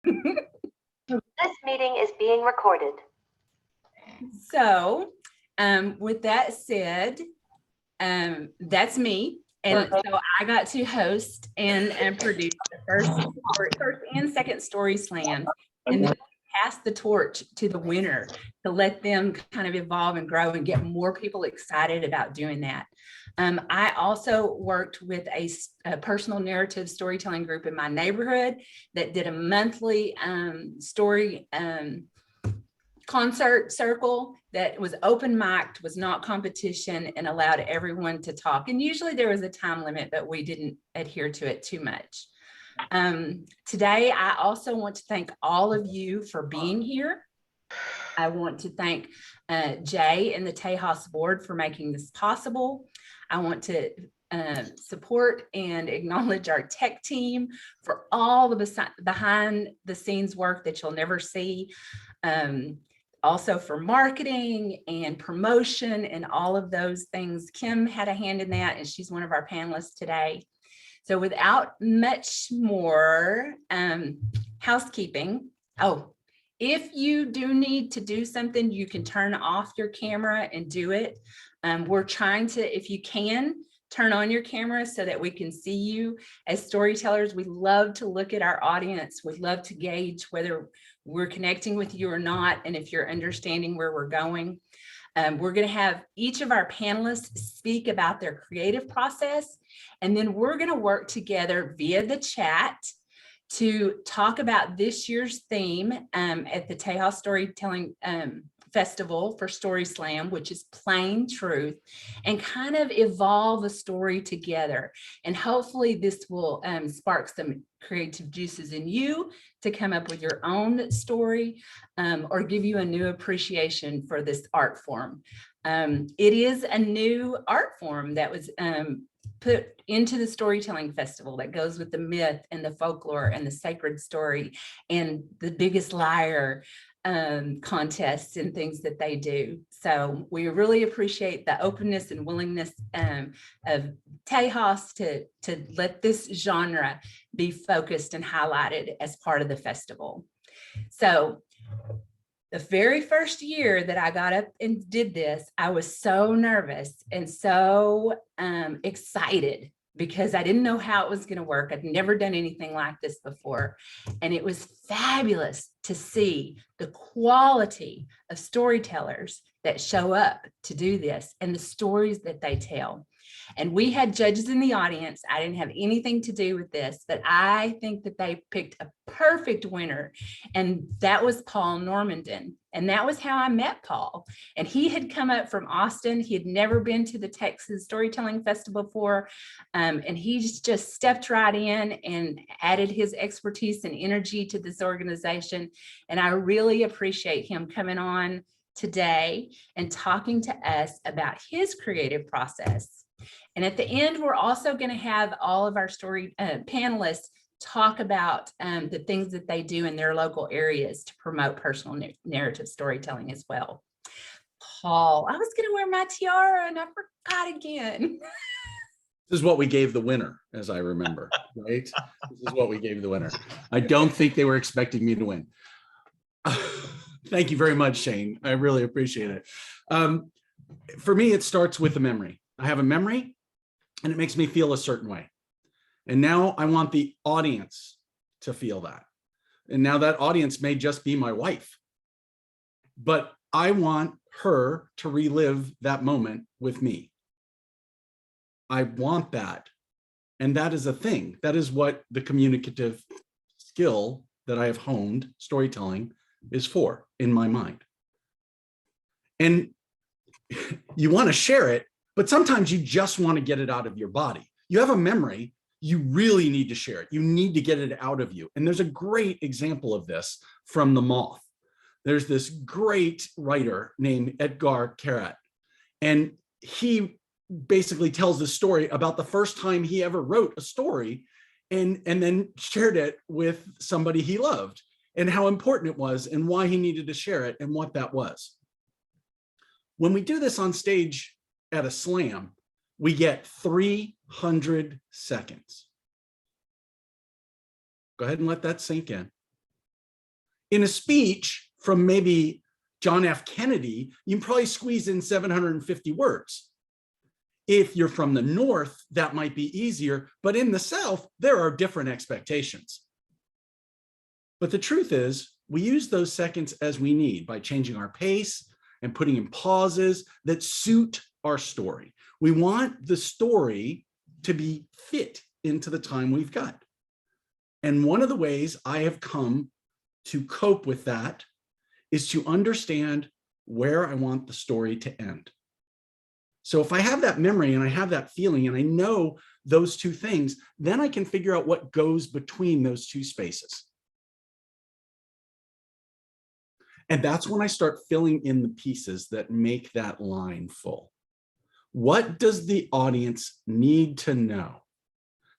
This meeting is being recorded. So, with that said, that's me. And so I got to host and produce the first and second StorySlam, and then pass the torch to the winner to let them kind of evolve and grow and get more people excited about doing that. I also worked with a personal narrative storytelling group in my neighborhood that did a monthly story concert circle that was open mic'd, was not competition, and allowed everyone to talk. And usually there was a time limit, but we didn't adhere to it too much. Today, I also want to thank all of you for being here. I want to thank Jay and the Tejas board for making this possible. I want to support and acknowledge our tech team for all the behind the scenes work that you'll never see. Also for marketing and promotion and all of those things. Kim had a hand in that, and she's one of our panelists today. So without much more housekeeping, if you do need to do something, you can turn off your camera and do it. We're trying to, if you can, turn on your camera so that we can see you. As storytellers, we love to look at our audience. We love to gauge whether we're connecting with you or not, and if you're understanding where we're going. We're going to have each of our panelists speak about their creative process, and then we're going to work together via the chat to talk about this year's theme at the Tejas Storytelling Festival for StorySlam, which is plain truth, and kind of evolve a story together. And hopefully this will spark some creative juices in you to come up with your own story or give you a new appreciation for this art form. It is a new art form that was put into the Storytelling Festival that goes with the myth and the folklore and the sacred story and the Biggest Liar contests and things that they do. So we really appreciate the openness and willingness of Tejas to let this genre be focused and highlighted as part of the festival. So the very first year that I got up and did this, I was so nervous and so excited because I didn't know how it was going to work. I'd never done anything like this before. And it was fabulous to see the quality of storytellers that show up to do this and the stories that they tell. And we had judges in the audience. I didn't have anything to do with this, but I think that they picked a perfect winner. And that was Paul Normandin. And that was how I met Paul. And he had come up from Austin. He had never been to the Texas Storytelling Festival before. And he just stepped right in and added his expertise and energy to this organization. And I really appreciate him coming on today and talking to us about his creative process. And at the end, we're also going to have all of our story panelists talk about the things that they do in their local areas to promote personal narrative storytelling as well. Paul, I was going to wear my tiara and I forgot again. This is what we gave the winner, as I remember, right? This is what we gave the winner. I don't think they were expecting me to win. Thank you very much, Shayne. I really appreciate it. For me, it starts with a memory. I have a memory and it makes me feel a certain way. And now I want the audience to feel that. And now that audience may just be my wife, but I want her to relive that moment with me. I want that. And that is a thing. That is what the communicative skill that I have honed, storytelling, is for in my mind. And you want to share it, but sometimes you just want to get it out of your body. You have a memory, you really need to share it. You need to get it out of you. And there's a great example of this from the Moth. There's this great writer named Edgar Carat, and he basically tells the story about the first time he ever wrote a story and then shared it with somebody he loved and how important it was and why he needed to share it and what that was. When we do this on stage at a slam, we get 300 seconds. Go ahead and let that sink in. In a speech from maybe John F. Kennedy, you can probably squeeze in 750 words. If you're from the North, that might be easier, but in the South, there are different expectations. But the truth is, we use those seconds as we need by changing our pace and putting in pauses that suit our story. We want the story to be fit into the time we've got. And one of the ways I have come to cope with that is to understand where I want the story to end. So if I have that memory and I have that feeling and I know those two things, then I can figure out what goes between those two spaces. And that's when I start filling in the pieces that make that line full. What does the audience need to know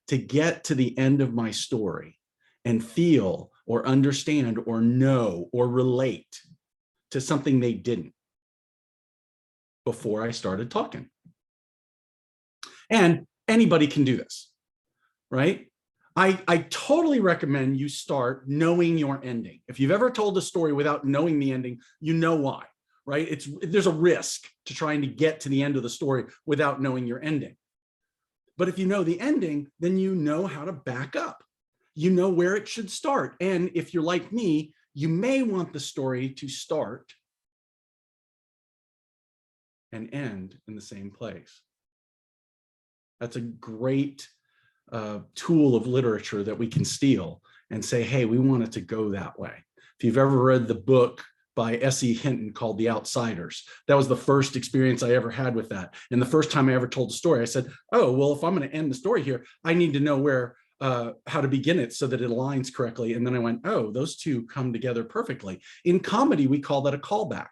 to get to the end of my story and feel or understand or know or relate to something they didn't before I started talking? And anybody can do this, right? I totally recommend you start knowing your ending. If you've ever told a story without knowing the ending, you know why, right? There's a risk to trying to get to the end of the story without knowing your ending. But if you know the ending, then you know how to back up. You know where it should start. And if you're like me, you may want the story to start and end in the same place. That's a great tool of literature that we can steal and say, hey, we want it to go that way. If you've ever read the book by S.E. Hinton called The Outsiders, that was the first experience I ever had with that. And the first time I ever told a story, I said, oh, well, if I'm going to end the story here, I need to know where, how to begin it so that it aligns correctly. And then I went, oh, those two come together perfectly. In comedy, we call that a callback.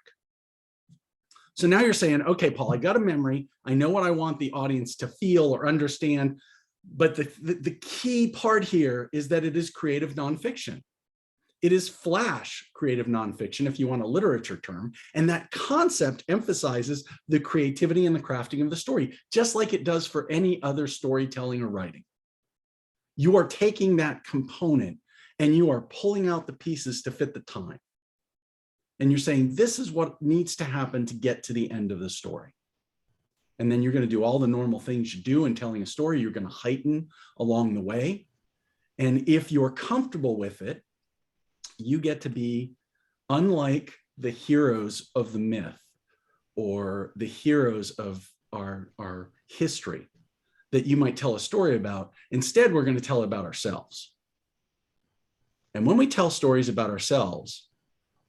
So now you're saying, okay, Paul, I got a memory. I know what I want the audience to feel or understand. But the key part here is that it is creative nonfiction. It is flash creative nonfiction, if you want a literature term. And that concept emphasizes the creativity and the crafting of the story, just like it does for any other storytelling or writing. You are taking that component and you are pulling out the pieces to fit the time. And you're saying, this is what needs to happen to get to the end of the story. And then you're going to do all the normal things you do in telling a story. You're going to heighten along the way. And if you're comfortable with it, you get to be unlike the heroes of the myth or the heroes of our history that you might tell a story about. Instead, we're going to tell about ourselves. And when we tell stories about ourselves,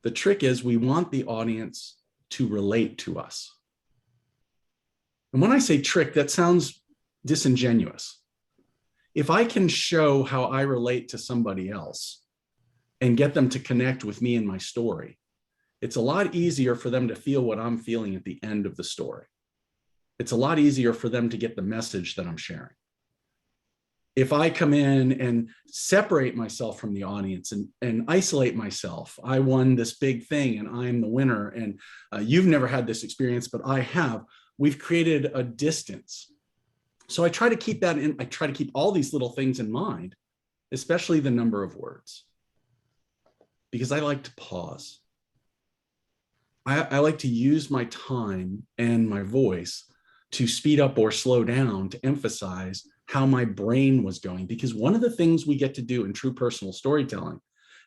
the trick is we want the audience to relate to us. And when I say trick, that sounds disingenuous. If I can show how I relate to somebody else and get them to connect with me and my story, it's a lot easier for them to feel what I'm feeling at the end of the story. It's a lot easier for them to get the message that I'm sharing. If I come in and separate myself from the audience and isolate myself, I won this big thing and I'm the winner, and you've never had this experience, but I have. We've created a distance. So I try to keep that in, I try to keep all these little things in mind, especially the number of words, because I like to pause. I like to use my time and my voice to speed up or slow down to emphasize how my brain was going. Because one of the things we get to do in true personal storytelling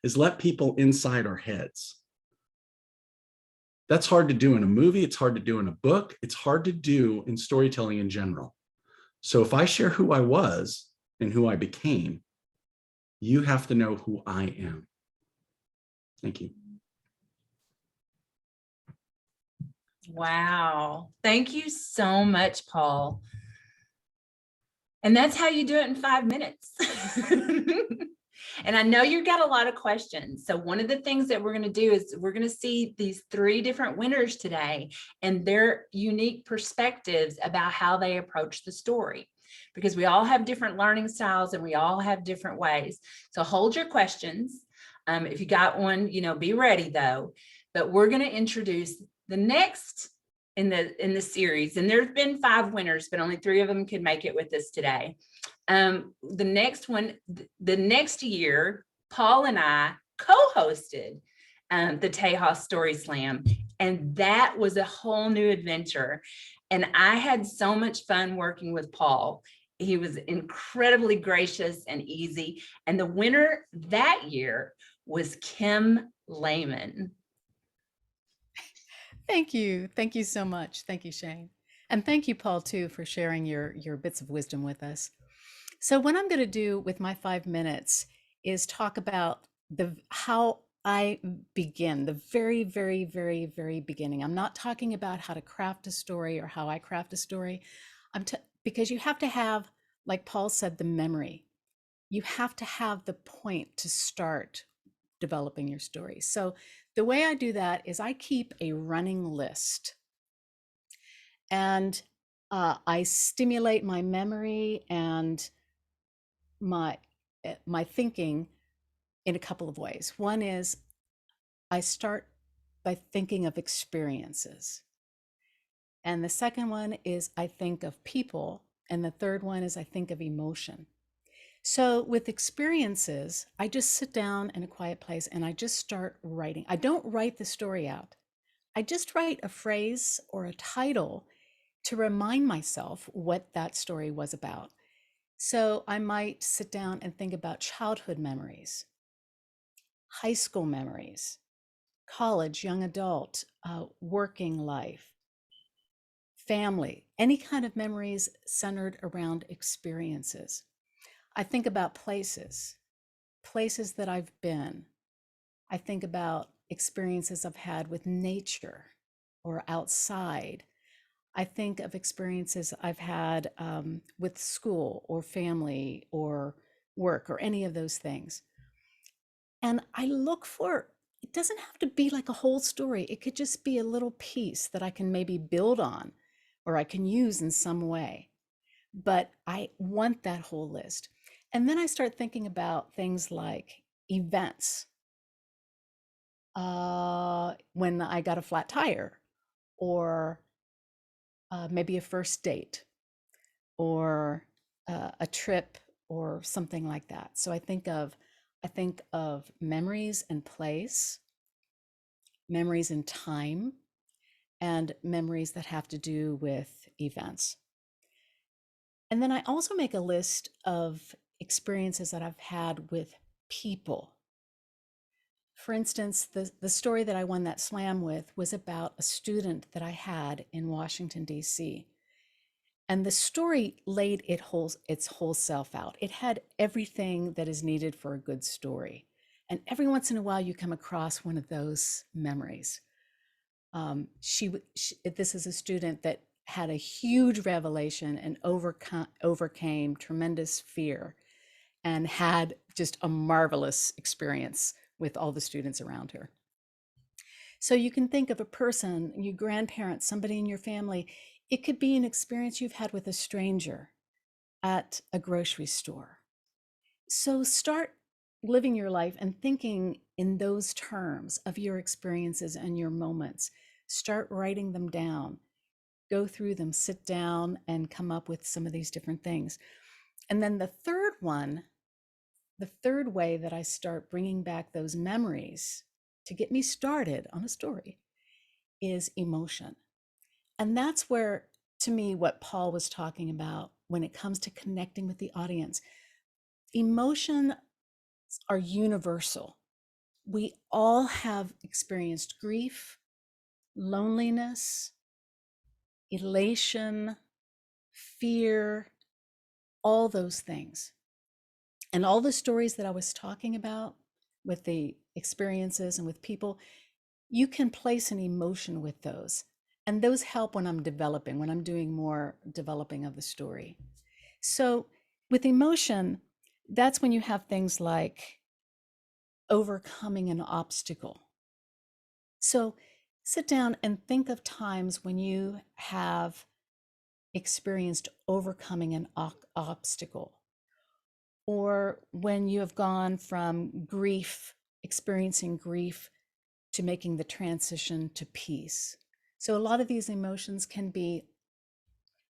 is let people inside our heads. That's hard to do in a movie. It's hard to do in a book. It's hard to do in storytelling in general. So if I share who I was and who I became, you have to know who I am. Thank you. Wow. Thank you so much, Paul. And that's how you do it in 5 minutes. And I know you've got a lot of questions. So one of the things that we're going to do is we're going to see these 3 different winners today and their unique perspectives about how they approach the story, because we all have different learning styles and we all have different ways. So hold your questions. If you got one, be ready though. But we're going to introduce the next in the series, and there's been 5 winners, but only 3 of them could make it with us today. The next one, the next year, Paul and I co-hosted the Tejas StorySlam. And that was a whole new adventure. And I had so much fun working with Paul. He was incredibly gracious and easy. And the winner that year was Kim Lehman. Thank you. Thank you so much. Thank you, Shayne. And thank you, Paul, too, for sharing your bits of wisdom with us. So what I'm going to do with my 5 minutes is talk about how I begin, the very, very, very, very beginning. I'm not talking about how to craft a story or how I craft a story. Because you have to have, like Paul said, the memory. You have to have the point to start developing your story. So the way I do that is I keep a running list, and I stimulate my memory and my thinking in a couple of ways. One is I start by thinking of experiences. And the second one is I think of people. And the third one is I think of emotion. So with experiences, I just sit down in a quiet place and I just start writing. I don't write the story out. I just write a phrase or a title to remind myself what that story was about. So I might sit down and think about childhood memories, high school memories, college, young adult, working life, family, any kind of memories centered around experiences. I think about places that I've been. I think about experiences I've had with nature or outside. I think of experiences I've had with school or family or work or any of those things. And I look for, it doesn't have to be like a whole story. It could just be a little piece that I can maybe build on or I can use in some way. But I want that whole list. And then I start thinking about things like events. When I got a flat tire, or maybe a first date, or a trip, or something like that. So I think of memories and place, memories in time, and memories that have to do with events. And then I also make a list of experiences that I've had with people. For instance, the story that I won that slam with was about a student that I had in Washington, D.C. And the story laid its whole self out. It had everything that is needed for a good story. And every once in a while, you come across one of those memories. This is a student that had a huge revelation and overcame tremendous fear and had just a marvelous experience with all the students around her. So you can think of a person, your grandparents, somebody in your family. It could be an experience you've had with a stranger at a grocery store. So start living your life and thinking in those terms of your experiences and your moments. Start writing them down. Go through them, sit down, and come up with some of these different things. And then the third way that I start bringing back those memories to get me started on a story is emotion. And that's where, to me, what Paul was talking about when it comes to connecting with the audience. Emotions are universal. We all have experienced grief, loneliness, elation, fear, all those things. And all the stories that I was talking about with the experiences and with people, you can place an emotion with those. And those help when I'm doing more developing of the story. So with emotion, that's when you have things like overcoming an obstacle. So sit down and think of times when you have experienced overcoming an obstacle, or when you have gone from experiencing grief, to making the transition to peace. So a lot of these emotions can be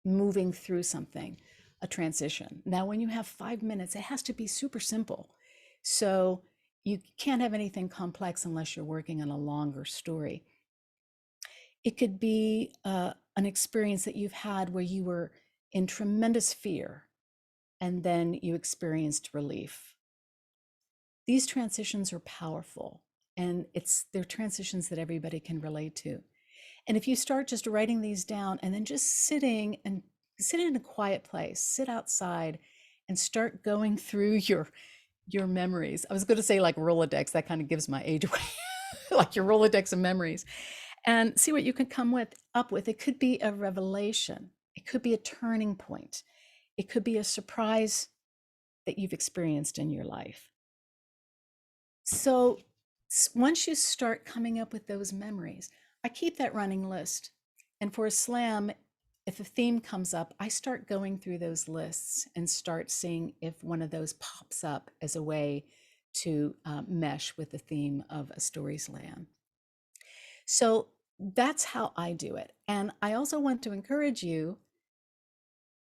moving through something, a transition. Now, when you have 5 minutes, it has to be super simple. So you can't have anything complex unless you're working on a longer story. It could be an experience that you've had where you were in tremendous fear and then you experienced relief. These transitions are powerful, and they're transitions that everybody can relate to. And if you start just writing these down and then just sit in a quiet place, sit outside and start going through your memories. I was going to say like Rolodex, that kind of gives my age away, like your Rolodex of memories, and see what you can come up with. It could be a revelation. It could be a turning point. It could be a surprise that you've experienced in your life. So once you start coming up with those memories, I keep that running list. And for a slam, if a theme comes up, I start going through those lists and start seeing if one of those pops up as a way to mesh with the theme of a story slam. So that's how I do it. And I also want to encourage you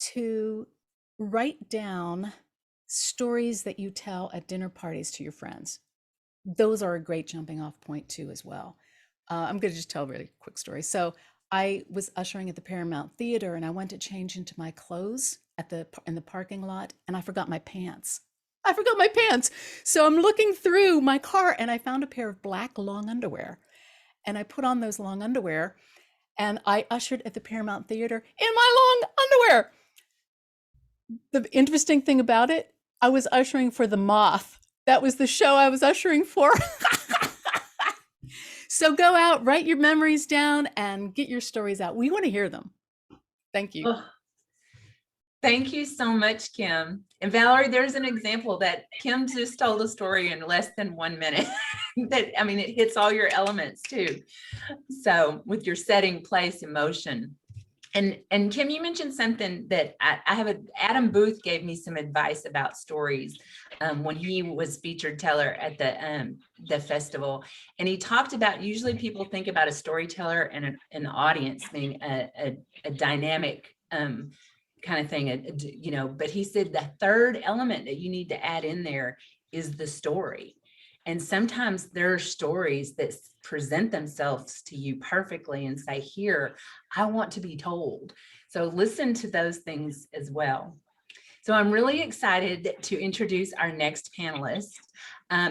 to write down stories that you tell at dinner parties to your friends. Those are a great jumping off point too as well. I'm going to just tell a really quick story. So I was ushering at the Paramount Theater and I went to change into my clothes in the parking lot, and I forgot my pants. So I'm looking through my car and I found a pair of black long underwear. And I put on those long underwear and I ushered at the Paramount Theater in my long underwear. The interesting thing about it, I was ushering for the Moth. That was the show I was ushering for. So go out, write your memories down, and get your stories out. We want to hear them. Thank you. Oh, thank you so much, Kim. And Valerie, there's an example that Kim just told a story in less than 1 minute. It hits all your elements too. So with your setting, place, emotion. And Kim, you mentioned something that Adam Booth gave me some advice about stories when he was featured teller at the festival. And he talked about, usually people think about a storyteller and an audience being a dynamic kind of thing, but he said the third element that you need to add in there is the story. And sometimes there are stories that present themselves to you perfectly and say, here, I want to be told. So listen to those things as well. So I'm really excited to introduce our next panelist.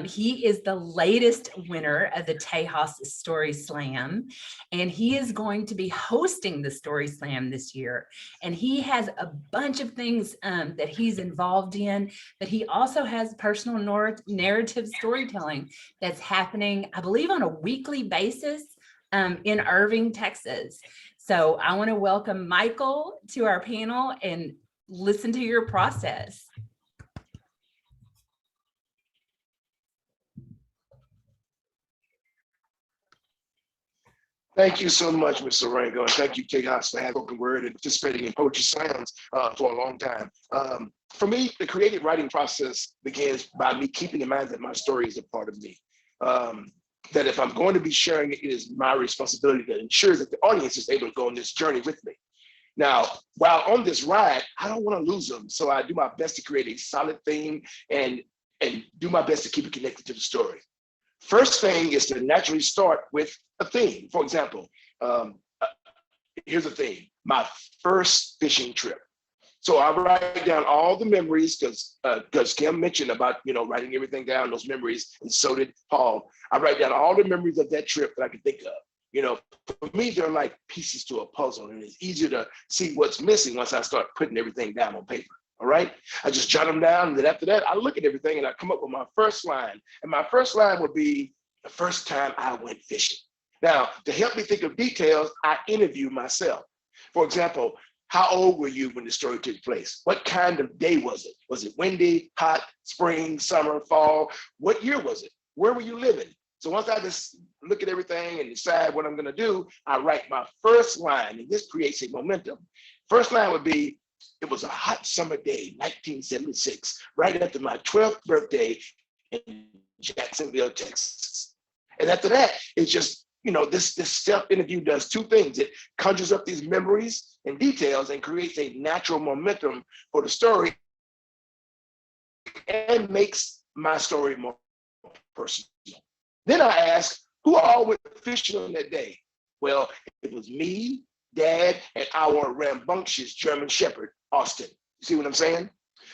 He is the latest winner of the Tejas StorySlam, and he is going to be hosting the StorySlam this year. And he has a bunch of things that he's involved in, but he also has personal narrative storytelling that's happening, I believe, on a weekly basis in Irving, Texas. So I want to welcome Michael to our panel and listen to your process. Thank you so much, Ms. Larango, and thank you, Tejas, for having spoken word and participating in poetry slams for a long time. For me, the creative writing process begins by me keeping in mind that my story is a part of me. That if I'm going to be sharing it, it is my responsibility to ensure that the audience is able to go on this journey with me. Now, while on this ride, I don't want to lose them, so I do my best to create a solid theme and do my best to keep it connected to the story. First thing is to naturally start with a theme. For example, here's a theme: my first fishing trip. So I write down all the memories because Kim mentioned about writing everything down, those memories, and so did Paul. I write down all the memories of that trip that I can think of. For me, they're like pieces to a puzzle, and it's easier to see what's missing once I start putting everything down on paper. All right, I just jot them down, and then after that, I look at everything and I come up with my first line. And my first line would be the first time I went fishing. Now, to help me think of details, I interview myself. For example, how old were you when the story took place? What kind of day was it? Was it windy, hot, spring, summer, fall? What year was it? Where were you living? So once I just look at everything and decide what I'm going to do, I write my first line, and this creates a momentum. First line would be, it was a hot summer day, 1976, right after my 12th birthday in Jacksonville, Texas. And after that, it's just, this self-interview does two things. It conjures up these memories and details and creates a natural momentum for the story and makes my story more personal. Then I asked, who all went fishing on that day? Well, it was me, Dad, and our rambunctious German Shepherd, Austin. You see what I'm saying?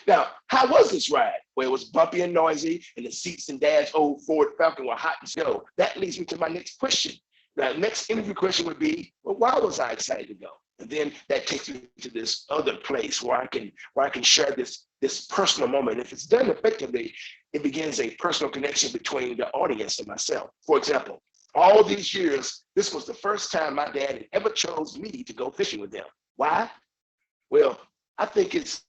Now, how was this ride? Well, it was bumpy and noisy, and the seats in Dad's old Ford Falcon were hot and snow. That leads me to my next question. The next interview question would be, well, why was I excited to go? And then that takes me to this other place where I can share this personal moment. If it's done effectively, it begins a personal connection between the audience and myself. For example, all these years, this was the first time my dad had ever chose me to go fishing with him. Why? Well, I think it's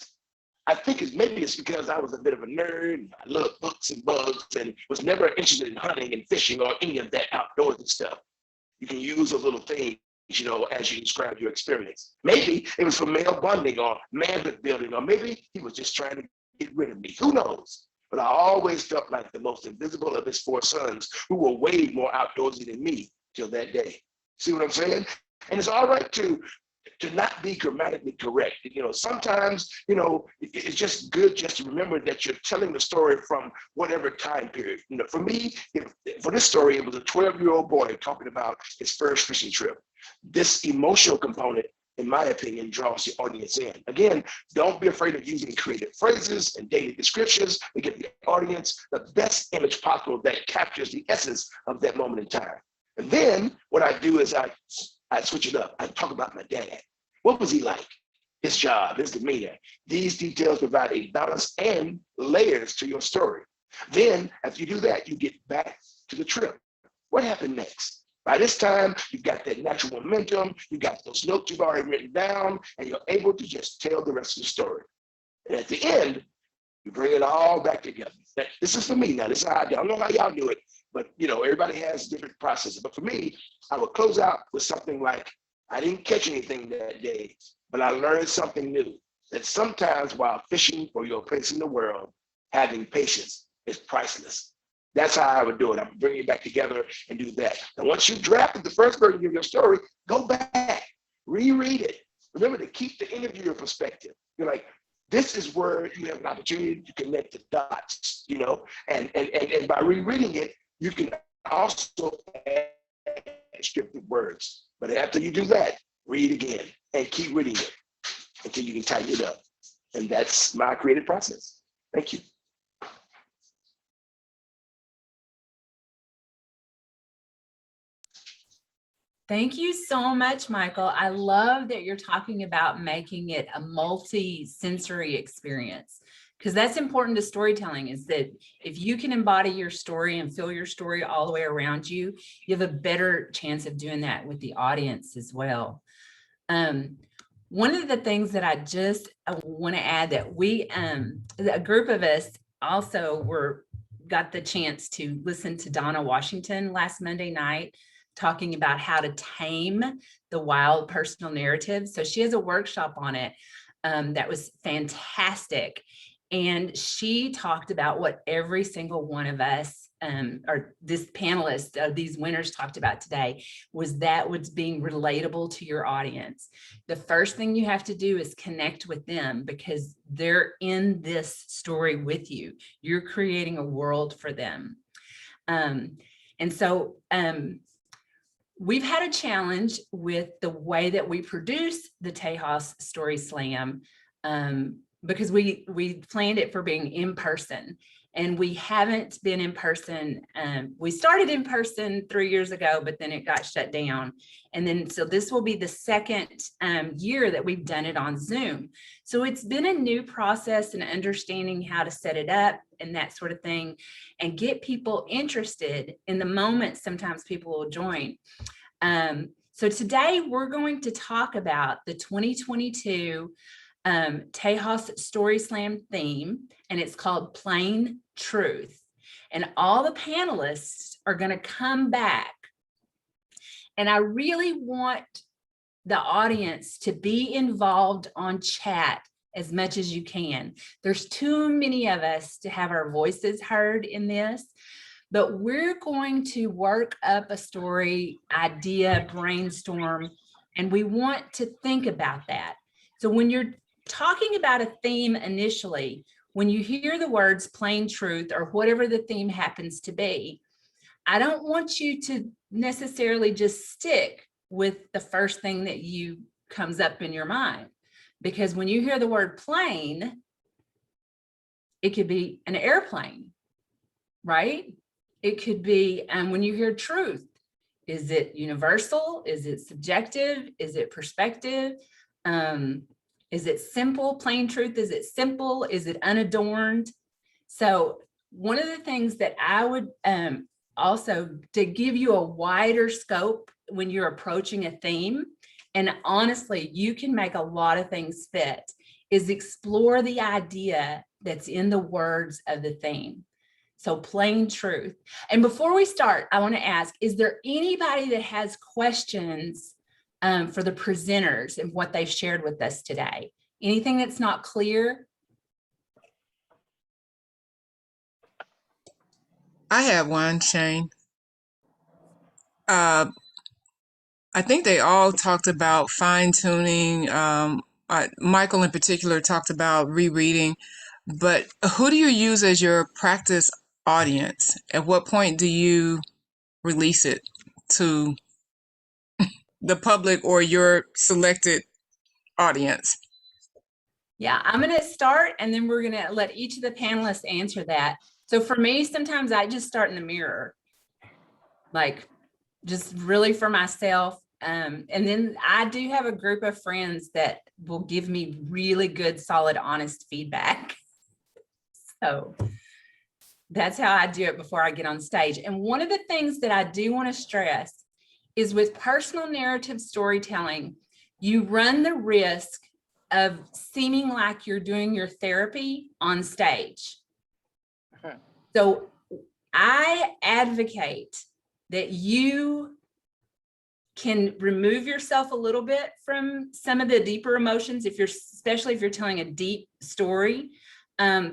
maybe it's because I was a bit of a nerd. I love books and bugs and was never interested in hunting and fishing or any of that outdoorsy stuff. You can use a little thing, as you describe your experience. Maybe it was for male bonding or manhood building, or maybe he was just trying to get rid of me. Who knows? But I always felt like the most invisible of his 4 sons, who were way more outdoorsy than me till that day. See what I'm saying? And it's all right to not be grammatically correct. Sometimes, it's just good just to remember that you're telling the story from whatever time period. For me, for this story, it was a 12-year-old boy talking about his first fishing trip. This emotional component, in my opinion, draws the audience in. Again, don't be afraid of using creative phrases and daily descriptions to get the audience the best image possible that captures the essence of that moment in time. And then what I do is I switch it up. I talk about my dad. What was he like? His job, his demeanor. These details provide a balance and layers to your story. Then, after you do that, you get back to the trip. What happened next? By this time, you've got that natural momentum, you've got those notes you've already written down, and you're able to just tell the rest of the story. And at the end, you bring it all back together. This is for me now. This is how I do. I don't know how y'all do it, but everybody has different processes. But for me, I would close out with something like, I didn't catch anything that day, but I learned something new. That sometimes while fishing for your place in the world, having patience is priceless. That's how I would do it. I would bring it back together and do that. And once you've drafted the first version of your story, go back, reread it. Remember to keep the interviewer perspective. You're like, this is where you have an opportunity to connect the dots, and by rereading it, you can also add scripted words. But after you do that, read again and keep reading it until you can tighten it up. And that's my creative process. Thank you. Thank you so much, Michael. I love that you're talking about making it a multi-sensory experience, because that's important to storytelling, is that if you can embody your story and feel your story all the way around you, you have a better chance of doing that with the audience as well. One of the things that I want to add, that a group of us also got the chance to listen to Donna Washington last Monday night, talking about how to tame the wild personal narrative. So she has a workshop on it that was fantastic. And she talked about what every single one of us, or this panelist, these winners talked about today, was being relatable to your audience. The first thing you have to do is connect with them, because they're in this story with you. You're creating a world for them. And so we've had a challenge with the way that we produce the Tejas StorySlam, because we planned it for being in person, and we haven't been in person. We started in person 3 years ago, but then it got shut down. And then, so this will be the second year that we've done it on Zoom. So it's been a new process and understanding how to set it up and that sort of thing, and get people interested in the moment. Sometimes people will join. So today we're going to talk about the 2022 Tejas StorySlam theme, and it's called Plain Truth. And all the panelists are going to come back. And I really want the audience to be involved on chat as much as you can. There's too many of us to have our voices heard in this, but we're going to work up a story idea, brainstorm, and we want to think about that. So when you're talking about a theme initially, when you hear the words plain truth or whatever the theme happens to be, I don't want you to necessarily just stick with the first thing that you comes up in your mind. Because when you hear the word plane, it could be an airplane, right? It could be, when you hear truth, is it universal? Is it subjective? Is it perspective? Is it simple? Plain truth, is it simple? Is it unadorned? So one of the things that I would also, to give you a wider scope when you're approaching a theme, and honestly, you can make a lot of things fit, is explore the idea that's in the words of the theme. So plain truth. And before we start, I want to ask, is there anybody that has questions for the presenters and what they've shared with us today? Anything that's not clear? I have one, Shayne. I think they all talked about fine tuning. Michael in particular talked about rereading, but who do you use as your practice audience? At what point do you release it to the public or your selected audience? Yeah, I'm going to start and then we're going to let each of the panelists answer that. So for me, sometimes I just start in the mirror, like just really for myself. And then I do have a group of friends that will give me really good, solid, honest feedback. So that's how I do it before I get on stage. And one of the things that I do want to stress is with personal narrative storytelling, you run the risk of seeming like you're doing your therapy on stage. So I advocate that you can remove yourself a little bit from some of the deeper emotions, especially if you're telling a deep story,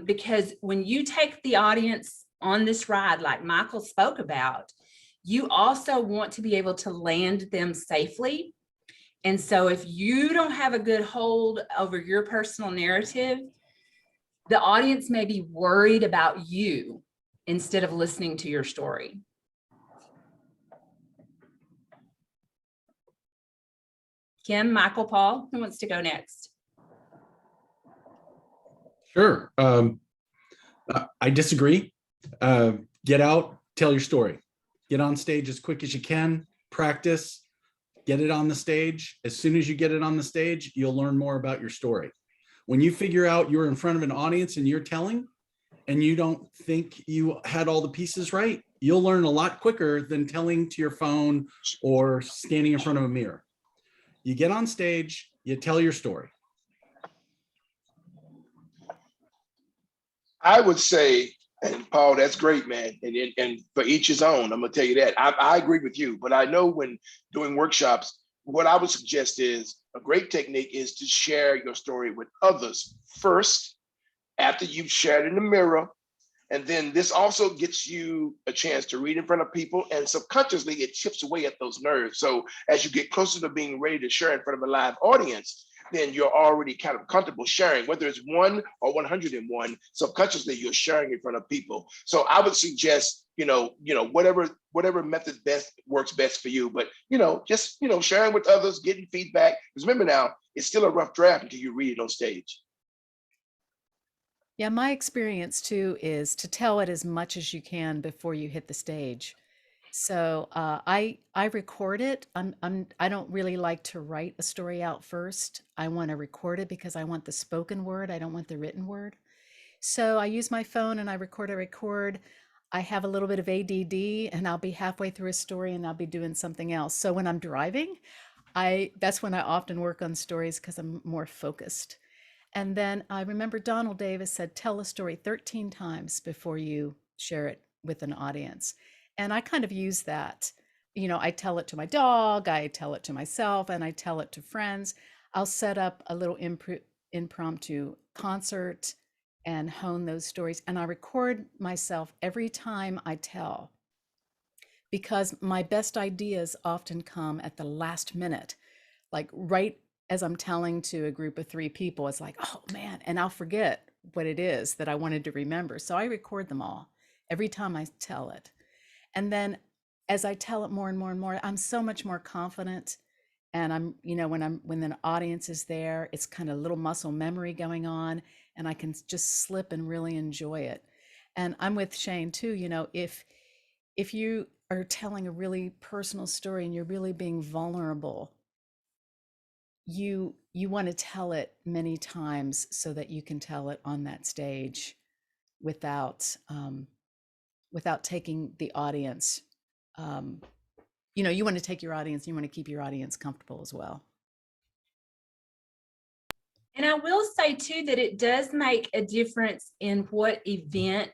because when you take the audience on this ride, like Michael spoke about, you also want to be able to land them safely. And so if you don't have a good hold over your personal narrative, the audience may be worried about you instead of listening to your story. Kim, Michael, Paul, who wants to go next? Sure. I disagree. Get out, tell your story. Get on stage as quick as you can, practice, get it on the stage. As soon as you get it on the stage, you'll learn more about your story. When you figure out you're in front of an audience and you're telling, and you don't think you had all the pieces right, you'll learn a lot quicker than telling to your phone or standing in front of a mirror. You get on stage, you tell your story. I would say, and Paul, that's great, man. And for each his own, I'm gonna tell you that. I agree with you, but I know when doing workshops, what I would suggest is a great technique is to share your story with others first, after you've shared in the mirror. And then this also gets you a chance to read in front of people, and subconsciously it chips away at those nerves. So as you get closer to being ready to share in front of a live audience, then you're already kind of comfortable sharing, whether it's 1 or 101, subconsciously you're sharing in front of people. So I would suggest, whatever method works best for you, but just sharing with others, getting feedback. Because remember now, it's still a rough draft until you read it on stage. Yeah, my experience too is to tell it as much as you can before you hit the stage. So I record it. I don't really like to write a story out first. I want to record it because I want the spoken word. I don't want the written word. So I use my phone and I record. I have a little bit of ADD and I'll be halfway through a story and I'll be doing something else. So when I'm driving, that's when I often work on stories because I'm more focused. And then I remember Donald Davis said, tell a story 13 times before you share it with an audience. And I kind of use that. I tell it to my dog, I tell it to myself, and I tell it to friends. I'll set up a little impromptu concert and hone those stories. And I record myself every time I tell, because my best ideas often come at the last minute, like right as I'm telling to a group of 3 people. It's like, oh man, and I'll forget what it is that I wanted to remember. So I record them all every time I tell it. And then as I tell it more and more and more, I'm so much more confident. And I'm, you know, when the audience is there, it's kind of little muscle memory going on, and I can just slip and really enjoy it. And I'm with Shayne too, you know, if you are telling a really personal story and you're really being vulnerable, you want to tell it many times so that you can tell it on that stage without taking the audience. You know, you want to take your audience, you want to keep your audience comfortable as well. And I will say too that it does make a difference in what event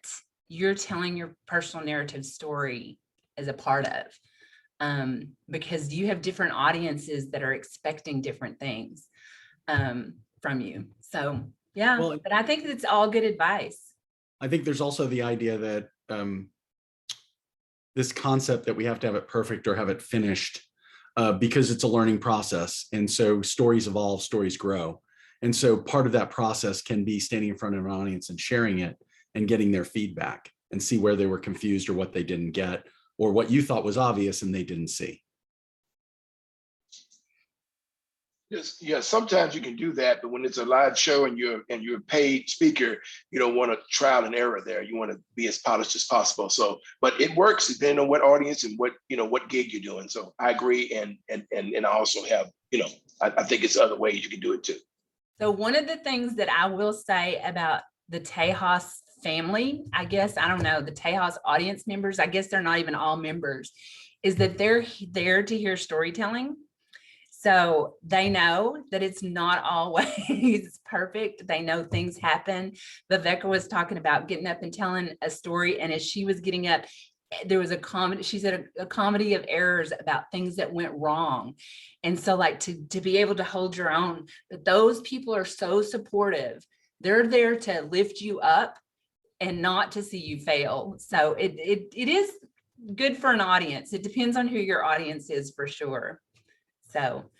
you're telling your personal narrative story as a part of, because you have different audiences that are expecting different things from you. So yeah, Well, but I think it's all good advice. I think there's also the idea that this concept that we have to have it perfect or have it finished because it's a learning process. And so stories evolve, stories grow. And so part of that process can be standing in front of an audience and sharing it and getting their feedback and see where they were confused or what they didn't get or what you thought was obvious and they didn't see. Yes, yeah, sometimes you can do that, but when it's a live show and you're a paid speaker, you don't want to trial and error there. You want to be as polished as possible. So, but it works depending on what audience and what gig you're doing. So I agree, and I also have, I think it's other ways you can do it too. So one of the things that I will say about the Tejas family, I guess, I don't know, the Tejas audience members, I guess they're not even all members, is that they're there to hear storytelling. So they know that it's not always perfect. They know things happen. Viveca was talking about getting up and telling a story. And as she was getting up, there was a comedy, she said a comedy of errors about things that went wrong. And so like to be able to hold your own, but those people are so supportive. They're there to lift you up and not to see you fail. So it is good for an audience. It depends on who your audience is for sure. So,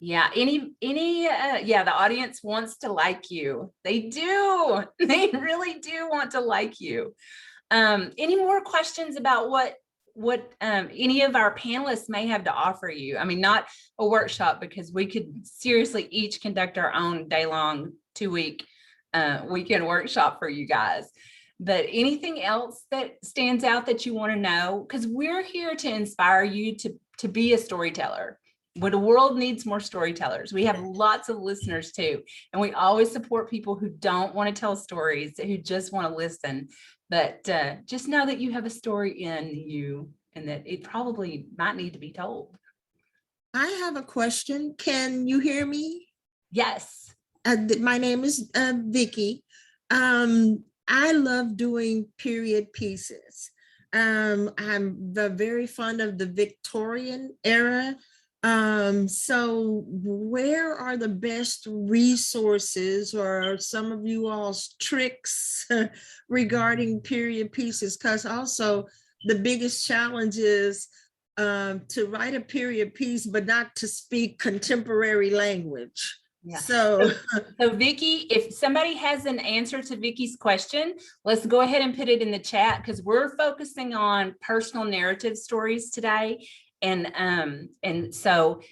yeah, the audience wants to like you. They do. They really do want to like you. Any more questions about what any of our panelists may have to offer you? I mean, not a workshop, because we could seriously each conduct our own day-long 2-week weekend workshop for you guys. But anything else that stands out that you want to know? Because we're here to inspire you to be a storyteller. When the world needs more storytellers. We have lots of listeners too. And we always support people who don't want to tell stories, who just want to listen. But just know that you have a story in you and that it probably might need to be told. I have a question. Can you hear me? Yes. My name is Vicky. I love doing period pieces. I'm very fond of the Victorian era. So where are the best resources or some of you all's tricks regarding period pieces? Because also the biggest challenge is to write a period piece, but not to speak contemporary language. Yeah. So Vicky, if somebody has an answer to Vicky's question, let's go ahead and put it in the chat, because we're focusing on personal narrative stories today. And so,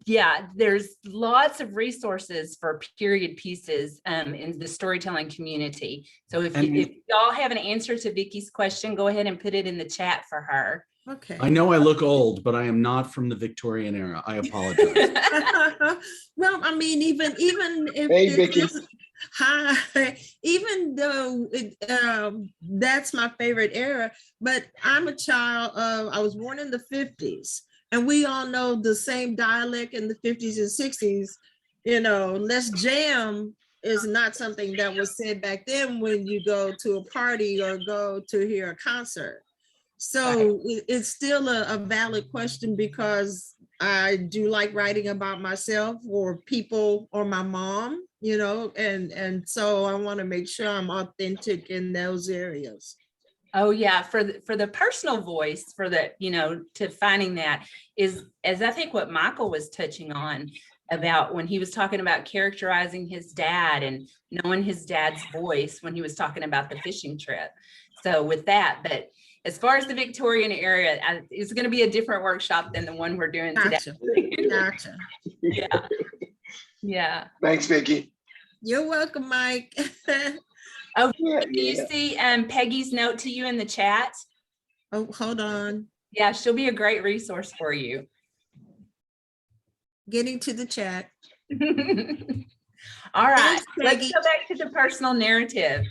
yeah, there's lots of resources for period pieces in the storytelling community. So if y'all have an answer to Vicky's question, go ahead and put it in the chat for her. okay. I know I look old, but I am not from the Victorian era. I apologize. Well, I mean, even if Hey, Vicky. hi, even though that's my favorite era, but I'm a child of, I was born in the 50s, and we all know the same dialect in the 50s and 60s. Let's jam is not something that was said back then when you go to a party or go to hear a concert. So it's still a valid question, because I do like writing about myself or people or my mom, and so I want to make sure I'm authentic in those areas. Oh yeah, for the personal voice, for the, to finding that is, as I think what Michael was touching on, about when he was talking about characterizing his dad and knowing his dad's voice when he was talking about the fishing trip. So with that, but as far as the Victorian area, it's going to be a different workshop than the one we're doing today. Gotcha. Gotcha. Yeah. Yeah. Thanks, Vicki. You're welcome, Mike. Oh, Yeah, do you see Peggy's note to you in the chat? Oh, hold on. Yeah, she'll be a great resource for you. Getting to the chat. All right, Thanks, let's Peggy. go back to the personal narrative.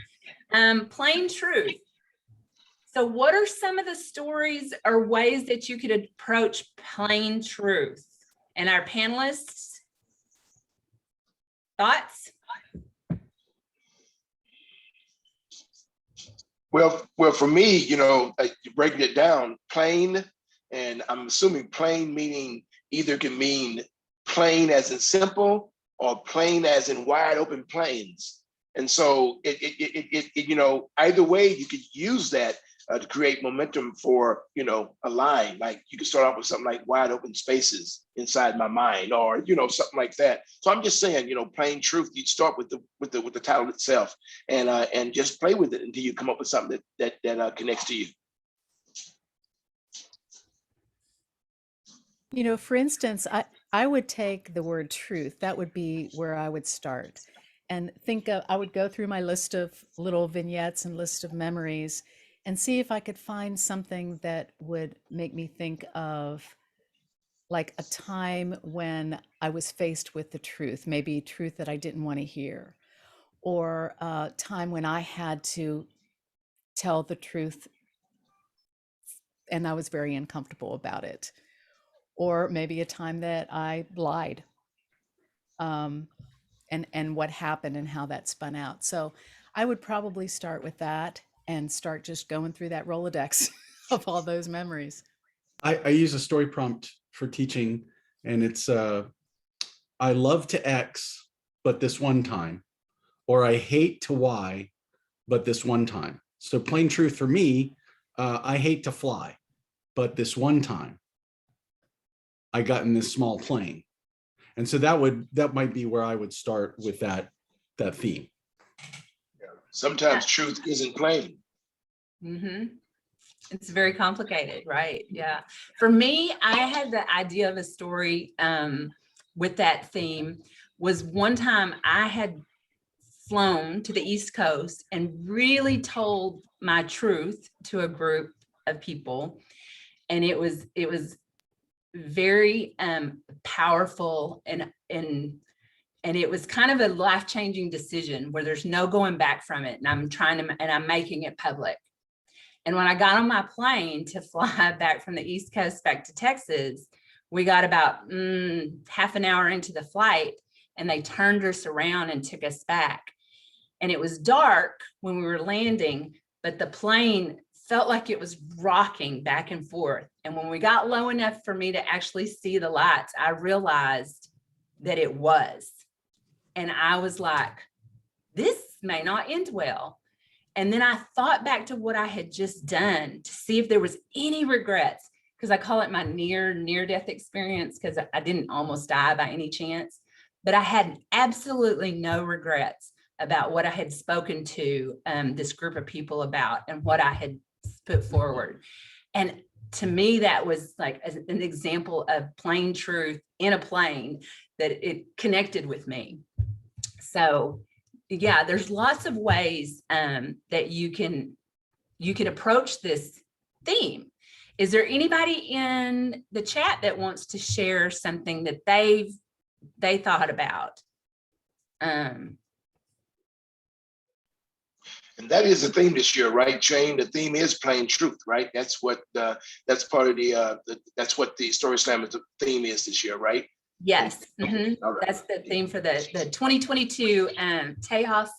Plain truth. So what are some of the stories or ways that you could approach plain truth? And our panelists, thoughts? Well, for me, you know, breaking it down, plain, and I'm assuming plain meaning either can mean plain as in simple or plain as in wide open plains. And so it you know, either way you could use that to create momentum for, you know, a line. Like you could start off with something like wide open spaces inside my mind, or, you know, something like that. So I'm just saying, you know, plain truth, you'd start with the title itself and just play with it until you come up with something that connects to you. You know, for instance, I would take the word truth. That would be where I would start. And I would go through my list of little vignettes and list of memories and see if I could find something that would make me think of like a time when I was faced with the truth, maybe truth that I didn't want to hear, or a time when I had to tell the truth and I was very uncomfortable about it, or maybe a time that I lied, and what happened and how that spun out. So I would probably start with that and start just going through that Rolodex of all those memories. I use a story prompt for teaching, and it's I love to X, but this one time, or I hate to Y, but this one time. So plain truth for me, I hate to fly, but this one time I got in this small plane. And so that might be where I would start with that theme. Sometimes truth isn't plain. Mm-hmm. It's very complicated, right? Yeah. For me, I had the idea of a story with that theme. Was one time I had flown to the East Coast and really told my truth to a group of people. And it was very powerful, and it was kind of a life-changing decision where there's no going back from it. And I'm making it public. And when I got on my plane to fly back from the East Coast back to Texas, we got about half an hour into the flight, and they turned us around and took us back. And it was dark when we were landing, but the plane felt like it was rocking back and forth. And when we got low enough for me to actually see the lights, I realized that it was. And I was like, this may not end well. And then I thought back to what I had just done to see if there was any regrets, because I call it my near-death experience, because I didn't almost die by any chance, but I had absolutely no regrets about what I had spoken to this group of people about and what I had put forward. And to me, that was like an example of plain truth in a plane, that it connected with me. So yeah, there's lots of ways that you can approach this theme. Is there anybody in the chat that wants to share something that they thought about? And that is the theme this year, right, Shayne? The theme is plain truth, right? That's what that's part of that's what the StorySlam theme is this year, right? Yes, Right. That's the theme for the 2022 Tejas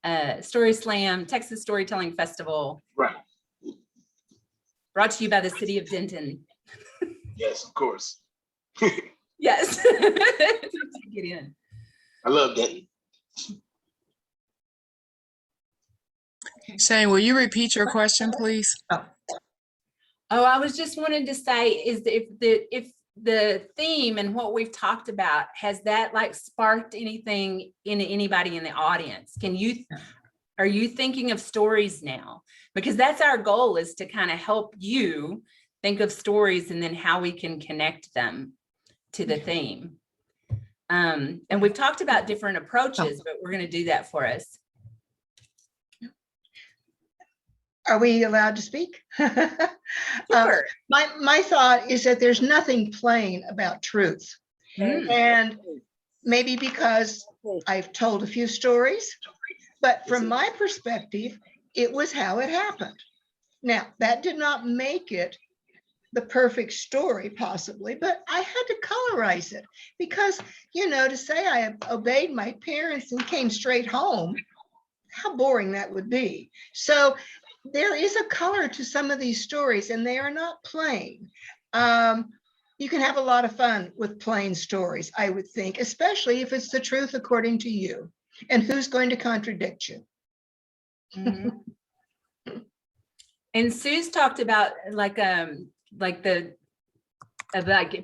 StorySlam Texas Storytelling Festival. Right. Brought to you by the city of Denton. Yes, of course. Yes. Get in. I love Denton. Shayne, will you repeat your question, please? Oh, I was just wanting to say is that if the theme and what we've talked about, has that like sparked anything in anybody in the audience? Are you thinking of stories now? Because that's our goal, is to kind of help you think of stories and then how we can connect them to the theme. And we've talked about different approaches, but we're going to do that for us. Are we allowed to speak? Sure. My thought is that there's nothing plain about truth. And maybe because I've told a few stories, but from my perspective, it was how it happened. Now, that did not make it the perfect story, possibly, but I had to colorize it because, you know, to say I obeyed my parents and came straight home, how boring that would be. So there is a color to some of these stories, and they are not plain. You can have a lot of fun with plain stories, I would think, especially if it's the truth according to you. And who's going to contradict you? And Sue's talked about like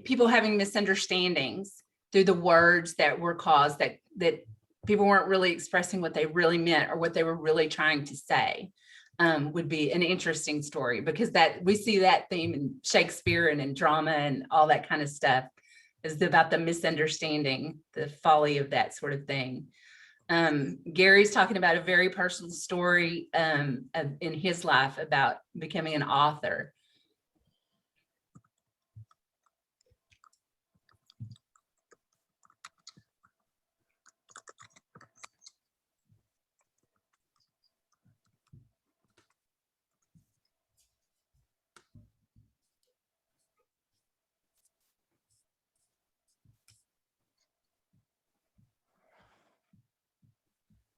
people having misunderstandings through the words that were caused, that people weren't really expressing what they really meant or what they were really trying to say. Would be an interesting story, because that we see that theme in Shakespeare and in drama and all that kind of stuff, is about the misunderstanding, the folly of that sort of thing. Gary's talking about a very personal story in his life about becoming an author.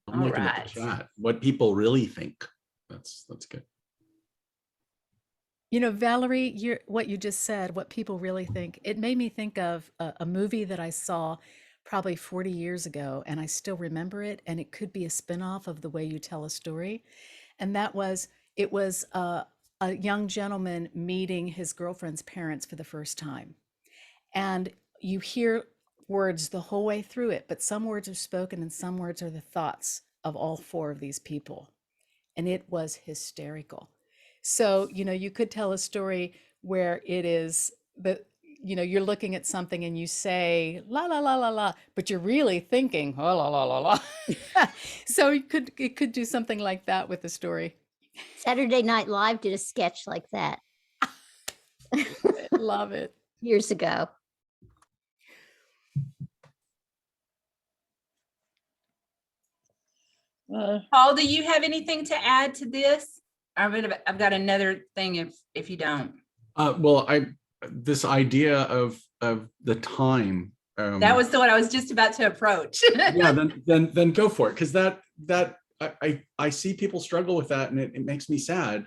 I'm looking at the chat, what people really think. That's good. You know, Valerie, what you just said, what people really think, it made me think of a movie that I saw probably 40 years ago, and I still remember it, and it could be a spinoff of The Way You Tell a Story. And it was a young gentleman meeting his girlfriend's parents for the first time. And you hear words the whole way through it, but some words are spoken and some words are the thoughts of all four of these people. And it was hysterical. So, you know, you could tell a story where it is that, you know, you're looking at something and you say, la, la, la, la, la, but you're really thinking, oh, la, la, la, la. So it could do something like that with the story. Saturday Night Live did a sketch like that. Love it. Years ago. Paul, do you have anything to add to this? I've got another thing if you don't. Well, this idea of the time. That was the one I was just about to approach. Yeah, then go for it, because I see people struggle with that, and it makes me sad,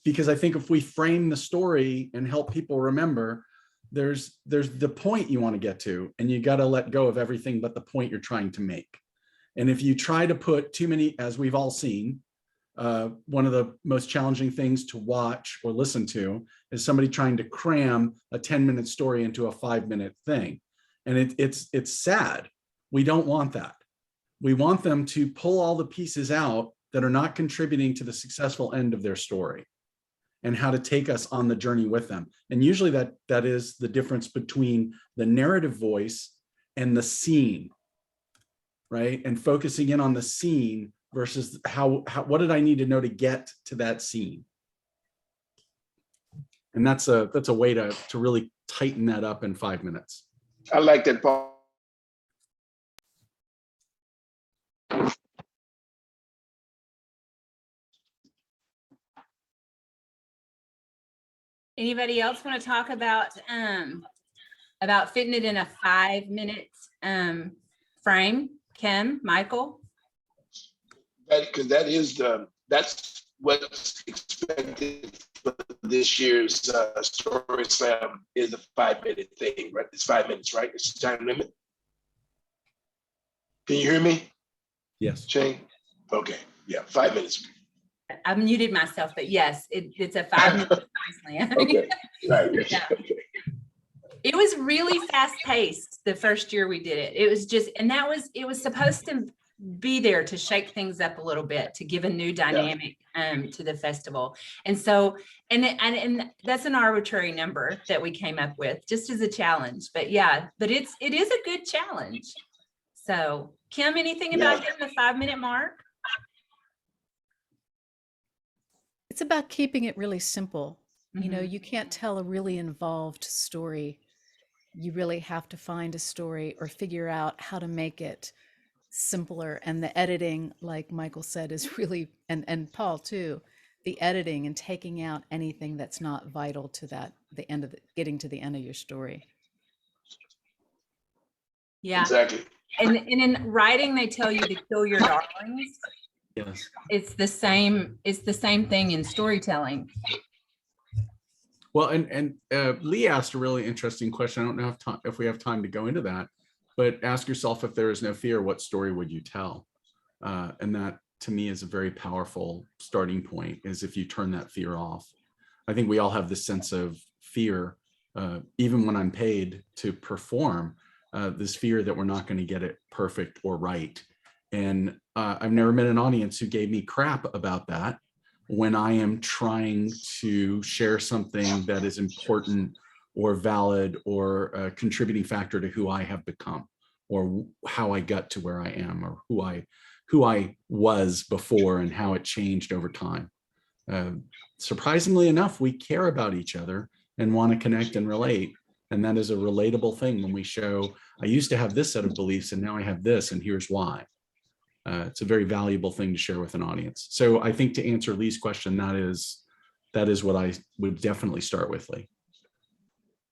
because I think if we frame the story and help people remember, there's the point you want to get to, and you got to let go of everything but the point you're trying to make. And if you try to put too many, as we've all seen, one of the most challenging things to watch or listen to is somebody trying to cram a 10-minute story into a 5-minute thing. And it's sad. We don't want that. We want them to pull all the pieces out that are not contributing to the successful end of their story, and how to take us on the journey with them. And usually that is the difference between the narrative voice and the scene, right? And focusing in on the scene versus what did I need to know to get to that scene? And that's a way to really tighten that up in 5 minutes. I like that, Paul. Anybody else want to talk about fitting it in a 5-minute frame? Kim, Michael? Because that's what's expected for this year's StorySlam is a 5-minute thing, right? It's 5 minutes, right? It's the time limit. Can you hear me? Yes. Shayne? Okay, yeah, 5 minutes. I muted myself, but yes, it's a 5-minute StorySlam. Okay, right. Yeah. It was really fast paced the first year we did it. It was just, and it was supposed to be there to shake things up a little bit, to give a new dynamic to the festival. And so, and that's an arbitrary number that we came up with just as a challenge. But yeah, but it is a good challenge. So Kim, anything about hitting the 5-minute mark? It's about keeping it really simple. You know, you can't tell a really involved story. You really have to find a story or figure out how to make it simpler. And the editing, like Michael said, is really, and Paul too, the editing and taking out anything that's not vital to the end of getting to the end of your story. Yeah, exactly. And in writing, they tell you to kill your darlings. Yes. It's the same thing in storytelling. Well, and Lee asked a really interesting question. I don't know if we have time to go into that, but ask yourself, if there is no fear, what story would you tell? And that, to me, is a very powerful starting point, is if you turn that fear off. I think we all have this sense of fear, even when I'm paid to perform, this fear that we're not going to get it perfect or right. And I've never met an audience who gave me crap about that when I am trying to share something that is important or valid or a contributing factor to who I have become, or how I got to where I am, or who I was before and how it changed over time. Surprisingly enough, we care about each other and want to connect and relate. And that is a relatable thing when we show, I used to have this set of beliefs and now I have this, and here's why. It's a very valuable thing to share with an audience. So I think, to answer Lee's question, that is what I would definitely start with, Lee.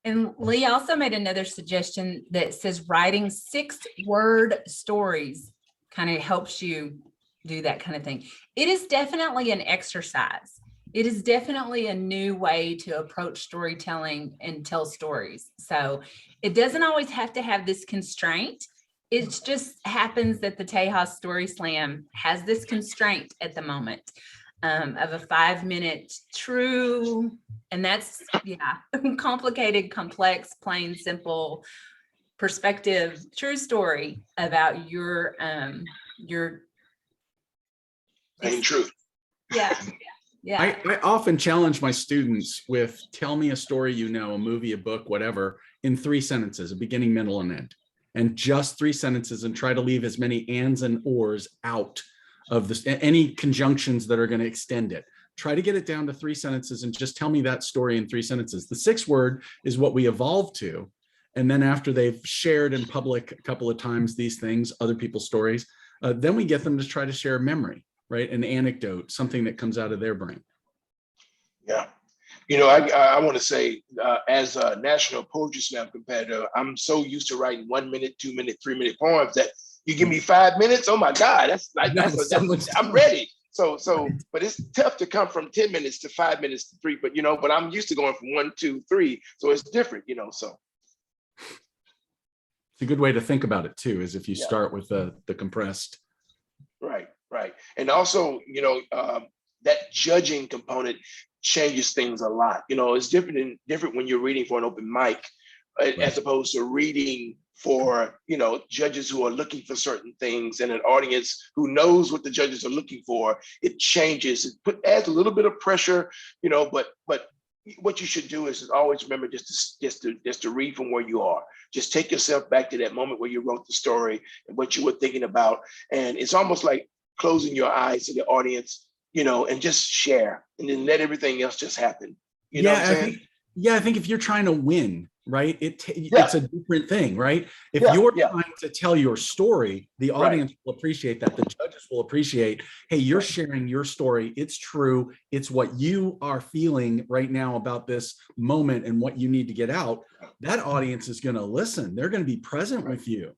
And Lee also made another suggestion that says writing 6-word stories kind of helps you do that kind of thing. It is definitely an exercise. It is definitely a new way to approach storytelling and tell stories. So it doesn't always have to have this constraint. It just happens that the Tejas StorySlam has this constraint at the moment of a 5-minute true, and that's, complicated, complex, plain, simple, perspective, true story about your Plain truth. Yeah. Yeah. I often challenge my students with, tell me a story, a movie, a book, whatever, in 3 sentences, a beginning, middle, and end. And just 3 sentences, and try to leave as many ands and ors out of this, any conjunctions that are going to extend it. Try to get it down to 3 sentences and just tell me that story in 3 sentences. The 6th word is what we evolved to. And then after they've shared in public a couple of times these things, other people's stories, then we get them to try to share a memory, right? An anecdote, something that comes out of their brain. Yeah. I want to say, as a national poetry slam competitor, I'm so used to writing 1 minute, 2 minute, 3 minute poems that you give me 5 minutes. Oh my God, I'm ready. So, but it's tough to come from 10 minutes to 5 minutes to 3. But but I'm used to going from 1, 2, 3. So it's different. So it's a good way to think about it too, is if you start with the compressed. Right. And also, that judging component changes things a lot. It's different when you're reading for an open mic, as opposed to reading for, judges who are looking for certain things and an audience who knows what the judges are looking for. It changes. It adds a little bit of pressure, but what you should do is always remember just to read from where you are. Just take yourself back to that moment where you wrote the story and what you were thinking about. And it's almost like closing your eyes to the audience, and just share, and then let everything else just happen. You know what I'm saying? I think if you're trying to win, right, it's a different thing, right? If you're trying to tell your story, the audience will appreciate that. The judges will appreciate, hey, you're sharing your story. It's true. It's what you are feeling right now about this moment and what you need to get out. That audience is going to listen. They're going to be present with you.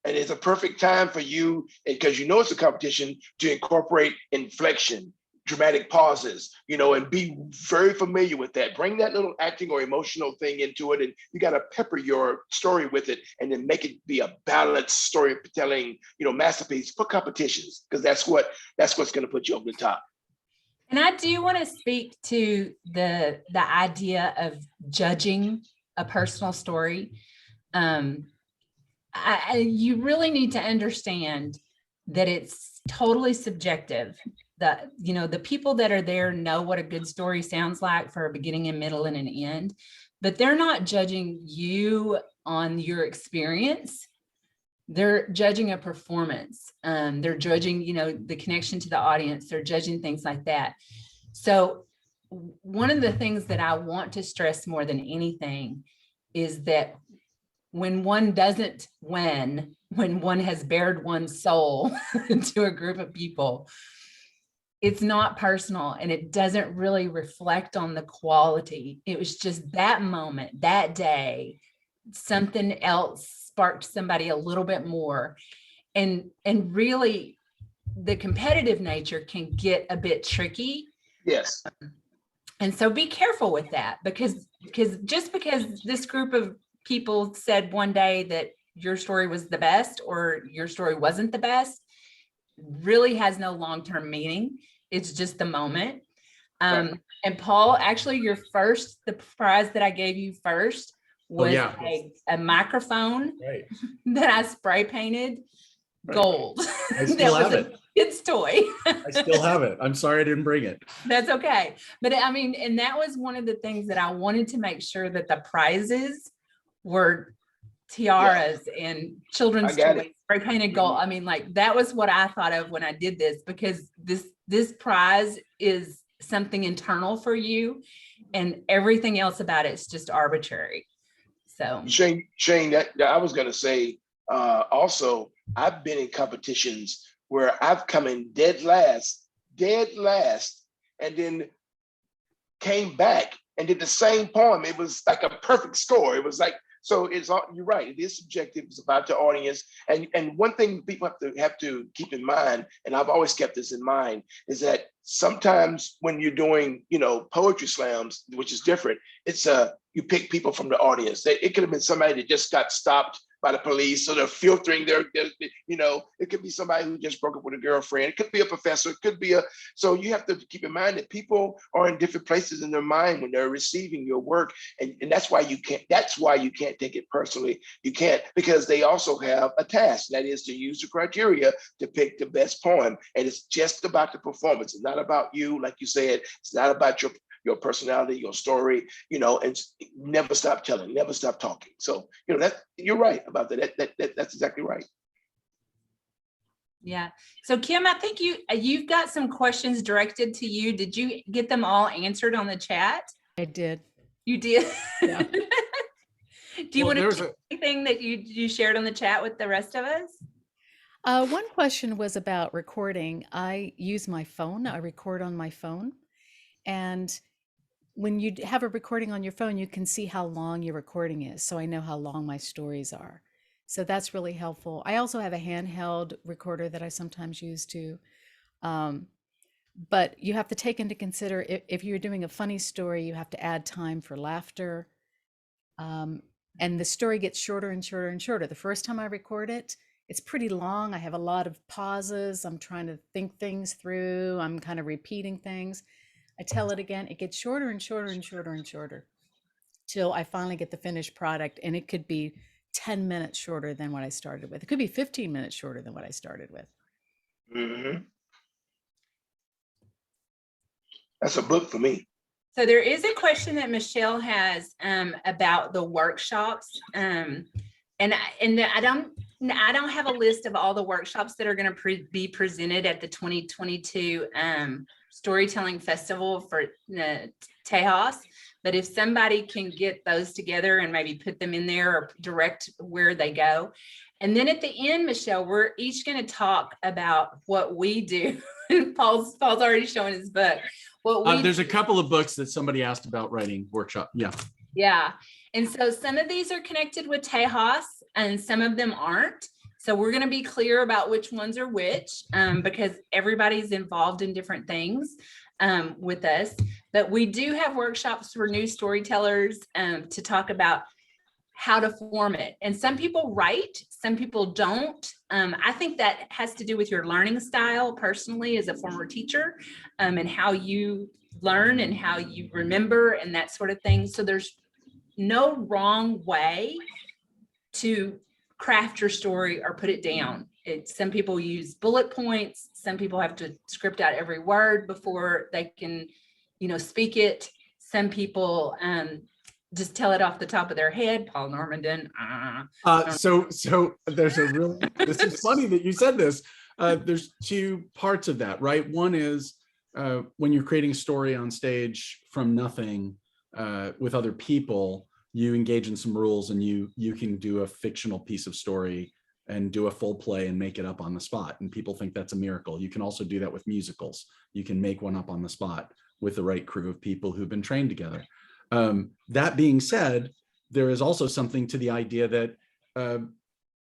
And it's a perfect time for you, because it's a competition, to incorporate inflection, dramatic pauses, and be very familiar with that. Bring that little acting or emotional thing into it, and you got to pepper your story with it, and then make it be a balanced storytelling, masterpiece for competitions, because that's what's going to put you over the top. And I do want to speak to the idea of judging a personal story, you really need to understand that it's totally subjective. That, you know, the people that are there know what a good story sounds like for a beginning, a middle, and an end, but they're not judging you on your experience. They're judging a performance. They're judging, you know, the connection to the audience. They're judging things like that. So one of the things that I want to stress more than anything is that when one doesn't win, when one has bared one's soul to a group of people, it's not personal and it doesn't really reflect on the quality. It was just that moment, that day, something else sparked somebody a little bit more. And really the competitive nature can get a bit tricky. Yes. And so be careful with that, because just because this group of people said one day that your story was the best or your story wasn't the best really has no long-term meaning. It's just the moment. Right. And Paul, actually the prize that I gave you first was a microphone that I spray painted gold. I still have it. Kid's toy. I still have it. I'm sorry I didn't bring it. That's okay. But I mean, and that was one of the things that I wanted to make sure that the prizes were tiaras and children's toys, spray painted gold. I mean, like that was what I thought of when I did this, because this prize is something internal for you and everything else about it is just arbitrary. So Shayne, that I was going to say, also, I've been in competitions where I've come in dead last, and then came back and did the same poem. It was like a perfect score. It was like, so it's all, you're right. It is subjective. It's about the audience. And one thing people have to keep in mind, and I've always kept this in mind, is that sometimes when you're doing, you know, poetry slams, which is different, it's you pick people from the audience. It could have been somebody that just got stopped by the police, so they're filtering their, you know, it could be somebody who just broke up with a girlfriend. It could be a professor. It could be so you have to keep in mind that people are in different places in their mind when they're receiving your work. And that's why you can't take it personally. You can't, because they also have a task, that is to use the criteria to pick the best poem. And it's just about the performance. It's not about you, like you said, it's not about your personality, your story, you know, and never stop telling, never stop talking. So, you know, that you're right about that. That's exactly right. Yeah. So Kim, I think you've got some questions directed to you. Did you get them all answered on the chat? I did. You did? Yeah. Do you want to share anything that you shared on the chat with the rest of us? One question was about recording. I use my phone. I record on my phone. And when you have a recording on your phone, you can see how long your recording is. So I know how long my stories are. So that's really helpful. I also have a handheld recorder that I sometimes use too. But you have to take into consider if you're doing a funny story, you have to add time for laughter. And the story gets shorter and shorter and shorter. The first time I record it, it's pretty long. I have a lot of pauses. I'm trying to think things through. I'm kind of repeating things. I tell it again, it gets shorter and shorter and shorter and shorter till I finally get the finished product. And it could be 10 minutes shorter than what I started with. It could be 15 minutes shorter than what I started with. Mm-hmm. That's a book for me. So there is a question that Michelle has about the workshops. And I don't have a list of all the workshops that are going to be presented at the 2022 Storytelling Festival for Tejas, but if somebody can get those together and maybe put them in there or direct where they go. And then at the end, Michelle, we're each going to talk about what we do. Paul's already showing his book. There's a couple of books that somebody asked about writing workshop. Yeah. And so some of these are connected with Tejas and some of them aren't. So we're going to be clear about which ones are which, because everybody's involved in different things with us. But we do have workshops for new storytellers to talk about how to form it. And some people write, some people don't. I think that has to do with your learning style personally as a former teacher, and how you learn and how you remember and that sort of thing. So there's no wrong way to craft your story or put it down. Some people use bullet points. Some people have to script out every word before they can, speak it. Some people just tell it off the top of their head. Paul Normandin. So there's this is funny that you said this. There's two parts of that, right? One is when you're creating a story on stage from nothing with other people, you engage in some rules and you can do a fictional piece of story and do a full play and make it up on the spot. And people think that's a miracle. You can also do that with musicals. You can make one up on the spot with the right crew of people who've been trained together. That being said, there is also something to the idea that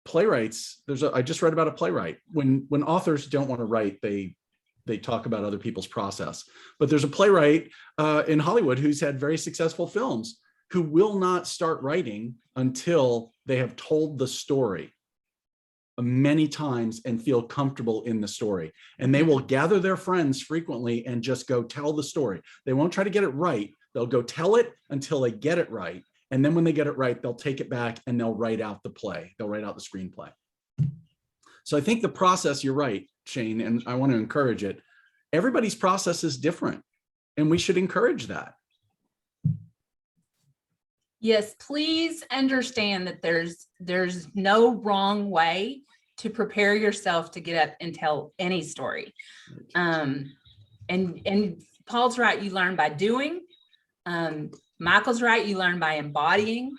playwrights, I just read about a playwright. When authors don't want to write, they talk about other people's process. But there's a playwright in Hollywood who's had very successful films who will not start writing until they have told the story many times and feel comfortable in the story. And they will gather their friends frequently and just go tell the story. They won't try to get it right. They'll go tell it until they get it right. And then when they get it right, they'll take it back and they'll write out the play. They'll write out the screenplay. So I think the process, you're right, Shayne, and I want to encourage it. Everybody's process is different, and we should encourage that. Yes, please understand that there's no wrong way to prepare yourself to get up and tell any story. And Paul's right, you learn by doing. Michael's right, you learn by embodying.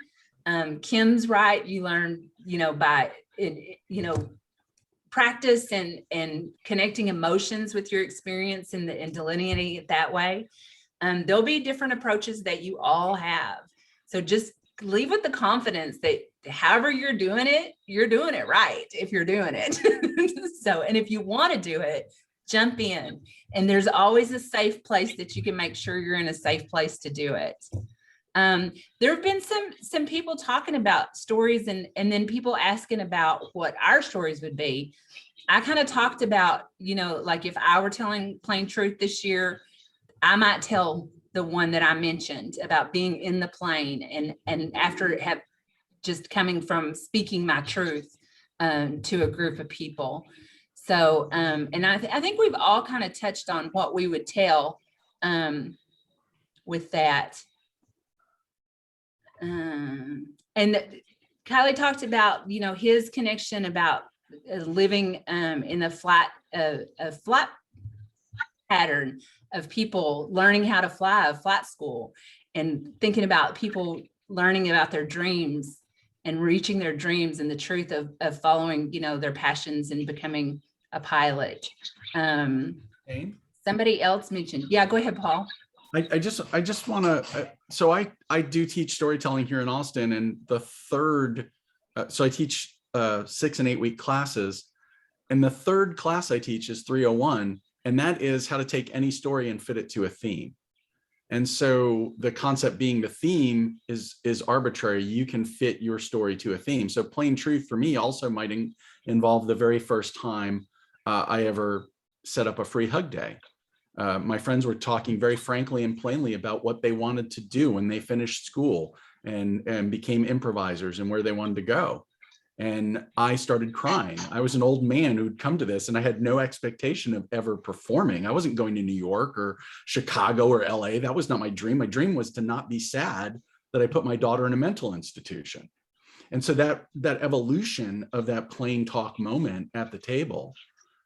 Kim's right, you learn, by practice and connecting emotions with your experience and delineating it that way. There'll be different approaches that you all have. So just leave with the confidence that however you're doing it right if you're doing it. So, and if you want to do it, jump in. And there's always a safe place that you can make sure you're in a safe place to do it. There have been some people talking about stories and then people asking about what our stories would be. I kind of talked about, like if I were telling plain truth this year, I might tell the one that I mentioned about being in the plane and after have just coming from speaking my truth to a group of people. So, and I think we've all kind of touched on what we would tell with that. And Kylie talked about, his connection about living in a flat pattern of people learning how to fly, a flat school, and thinking about people learning about their dreams and reaching their dreams and the truth of following, their passions and becoming a pilot. Somebody else mentioned, yeah, go ahead, Paul. I just want to, so I do teach storytelling here in Austin, and the third, so I teach 6 and 8 week classes, and the third class I teach is 301, and that is how to take any story and fit it to a theme. And so the concept being the theme is arbitrary. You can fit your story to a theme. So plain truth for me also might involve the very first time I ever set up a free hug day. My friends were talking very frankly and plainly about what they wanted to do when they finished school and became improvisers and where they wanted to go. And I started crying. I was an old man who'd come to this and I had no expectation of ever performing. I wasn't going to New York or Chicago or LA. That was not my dream. My dream was to not be sad that I put my daughter in a mental institution. And so that evolution of that plain talk moment at the table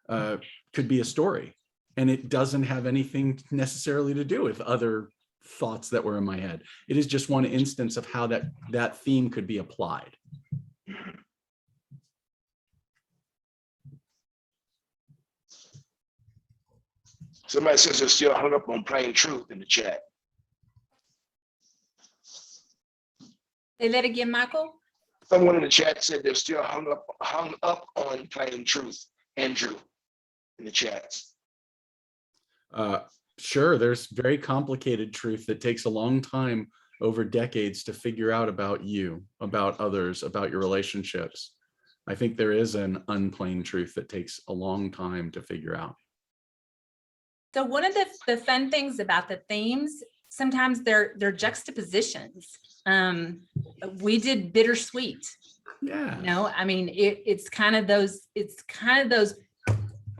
could be a story. And it doesn't have anything necessarily to do with other thoughts that were in my head. It is just one instance of how that theme could be applied. Somebody says they're still hung up on plain truth in the chat. Say that again, Michael. Someone in the chat said they're still hung up on plain truth. Andrew in the chats. Sure, there's very complicated truth that takes a long time over decades to figure out about you, about others, about your relationships. I think there is an unplain truth that takes a long time to figure out. So one of the fun things about the themes sometimes they're juxtapositions. We did bittersweet. Yeah. You know, I mean, it's kind of those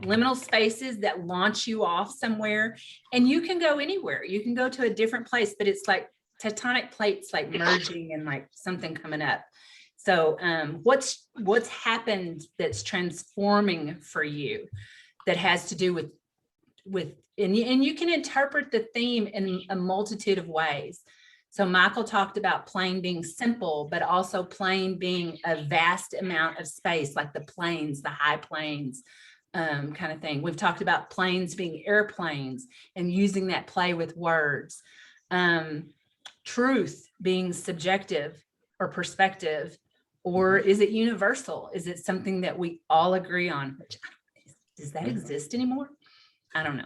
liminal spaces that launch you off somewhere, and you can go anywhere. You can go to a different place, but it's like tectonic plates like merging and like something coming up. So what's happened that's transforming for you that has to do with and you can interpret the theme in a multitude of ways. So Michael talked about plane being simple, but also plane being a vast amount of space, like the planes, the high planes, kind of thing. We've talked about planes being airplanes and using that play with words. Truth being subjective or perspective, or is it universal? Is it something that we all agree on? Which, does that exist anymore? I don't know.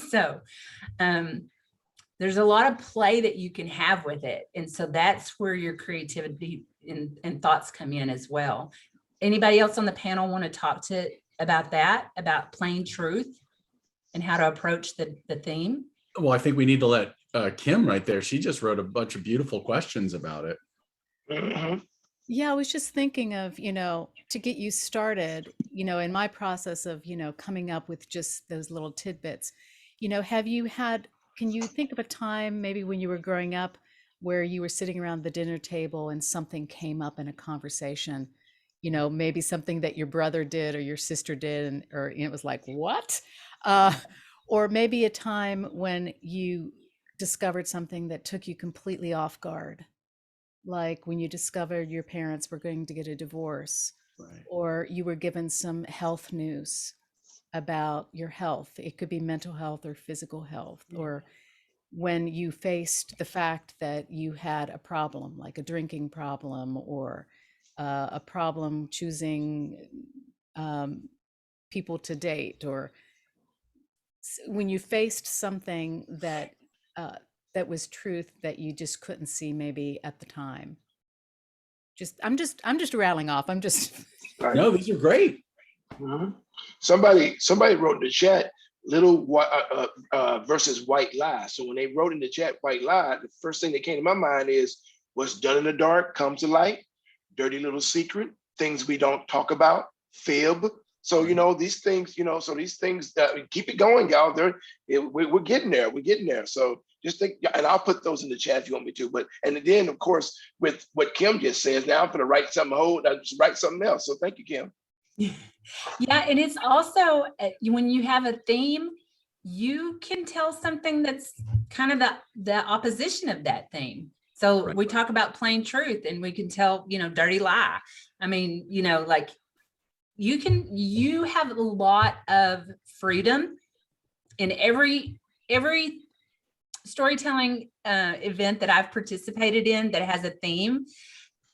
So there's a lot of play that you can have with it. And so that's where your creativity and thoughts come in as well. Anybody else on the panel want to talk about that, about plain truth and how to approach the theme? Well, I think we need to let Kim right there. She just wrote a bunch of beautiful questions about it. Mhm. Yeah, I was just thinking of, to get you started, in my process of, coming up with just those little tidbits, can you think of a time maybe when you were growing up where you were sitting around the dinner table and something came up in a conversation, maybe something that your brother did or your sister did, or it was like, what? Or maybe a time when you discovered something that took you completely off guard, like when you discovered your parents were going to get a divorce, Right. or you were given some health news about your health. It could be mental health or physical health, or when you faced the fact that you had a problem, like a drinking problem, or a problem choosing people to date, or when you faced something that that was truth that you just couldn't see maybe at the time. I'm just rattling off. I'm just Right. No, these are great. Mhm. Somebody wrote in the chat, little versus white lie. So when they wrote in the chat white lie, the first thing that came to my mind is what's done in the dark comes to light, dirty little secret, things we don't talk about, fib. So these things, so these things that keep it going, y'all. We're getting there. We're getting there. So just think, and I'll put those in the chat if you want me to. But and then of course with what Kim just says, now I'm gonna write something write something else. So thank you, Kim. Yeah, and it's also when you have a theme, you can tell something that's kind of the opposition of that theme. So Right. we talk about plain truth, and we can tell, dirty lie. I mean, like you have a lot of freedom in every storytelling event that I've participated in that has a theme.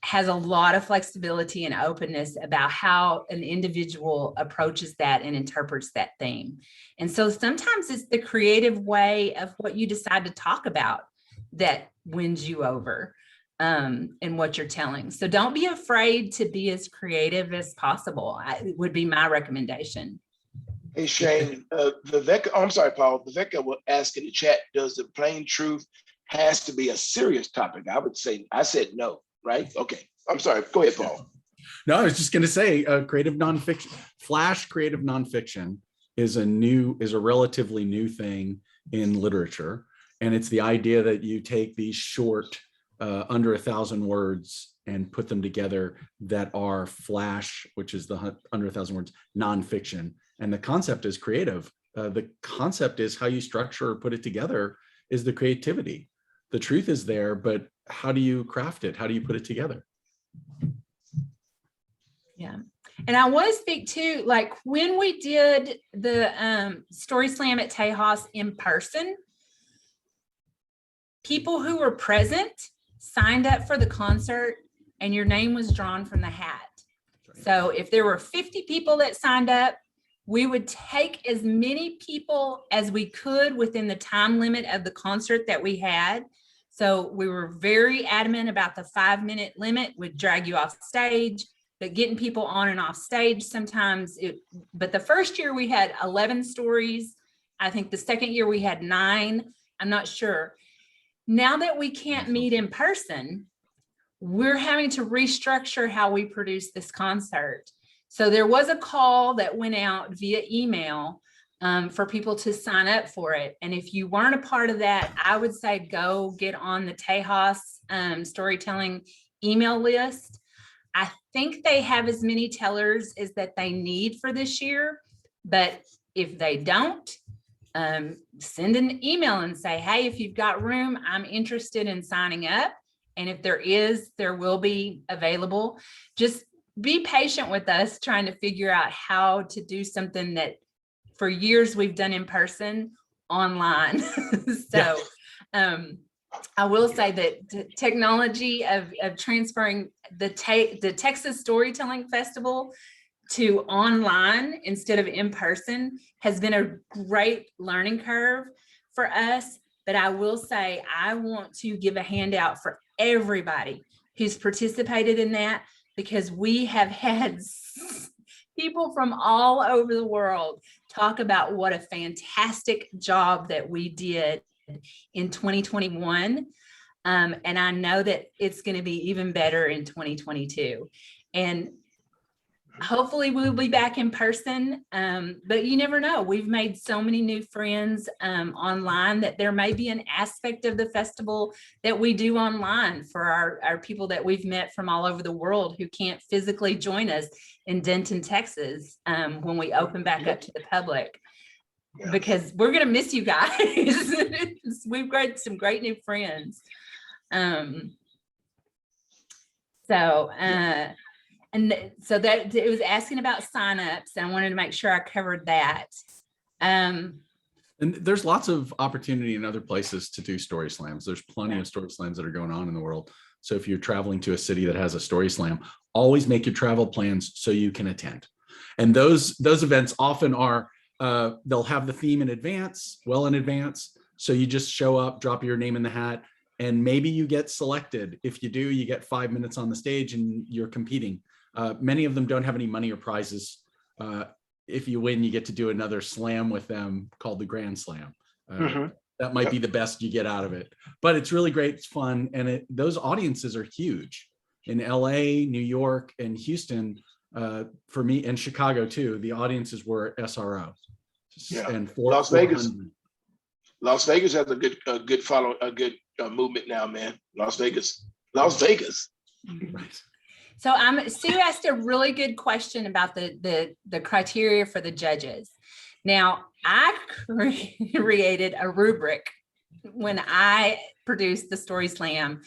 Has a lot of flexibility and openness about how an individual approaches that and interprets that theme. And so sometimes it's the creative way of what you decide to talk about that wins you over in what you're telling. So don't be afraid to be as creative as possible. Would be my recommendation. Hey, Shayne, Viveca, I'm sorry, Paul. Viveca will ask in the chat, does the plain truth has to be a serious topic? I said no, right? Okay, I'm sorry. Go ahead, Paul. No, I was just going to say creative nonfiction, flash creative nonfiction is a relatively new thing in literature. And it's the idea that you take these short, under 1,000 words and put them together that are flash, which is the under 1,000 words nonfiction. And the concept is creative. The concept is how you structure or put it together is the creativity. The truth is there, but how do you craft it? How do you put it together? Yeah. And I want to speak to, like, when we did the StorySlam at Tejas in person, people who were present signed up for the concert and your name was drawn from the hat. So if there were 50 people that signed up, we would take as many people as we could within the time limit of the concert that we had. So we were very adamant about the 5-minute limit. Would drag you off stage, but getting people on and off stage sometimes but the first year we had 11 stories. I think the second year we had 9. I'm not sure. Now that we can't meet in person, we're having to restructure how we produce this concert. So there was a call that went out via email for people to sign up for it. And if you weren't a part of that, I would say go get on the Tejas storytelling email list. I think they have as many tellers as that they need for this year. But if they don't, send an email and say, hey, if you've got room, I'm interested in signing up. And if there is, there will be available. Just be patient with us trying to figure out how to do something that for years we've done in person online. So I will say that technology of transferring the Texas Storytelling Festival to online instead of in person has been a great learning curve for us. But I will say, I want to give a handout for everybody who's participated in that, because we have had people from all over the world talk about what a fantastic job that we did in 2021. And I know that it's going to be even better in 2022. And hopefully we'll be back in person, but you never know. We've made so many new friends online that there may be an aspect of the festival that we do online for our people that we've met from all over the world who can't physically join us in Denton, Texas, when we open back up to the public, because we're going to miss you guys. We've got some great new friends. And so that it was asking about signups, and I wanted to make sure I covered that. And there's lots of opportunity in other places to do story slams. There's plenty of story slams that are going on in the world. So if you're traveling to a city that has a story slam, always make your travel plans so you can attend. And those events often are, they'll have the theme in advance, well in advance. So you just show up, drop your name in the hat, and maybe you get selected. If you do, you get 5 minutes on the stage and you're competing. Many of them don't have any money or prizes. If you win, you get to do another slam with them called the GrandSlam. That might be the best you get out of it, but it's really great. It's fun. And those audiences are huge in LA, New York, and Houston. For me, and Chicago too, the audiences were SRO. And Las Vegas. Las Vegas has a good movement now, man. Las Vegas. Right. So Sue asked a really good question about the criteria for the judges. Now, I created a rubric when I produced the StorySlam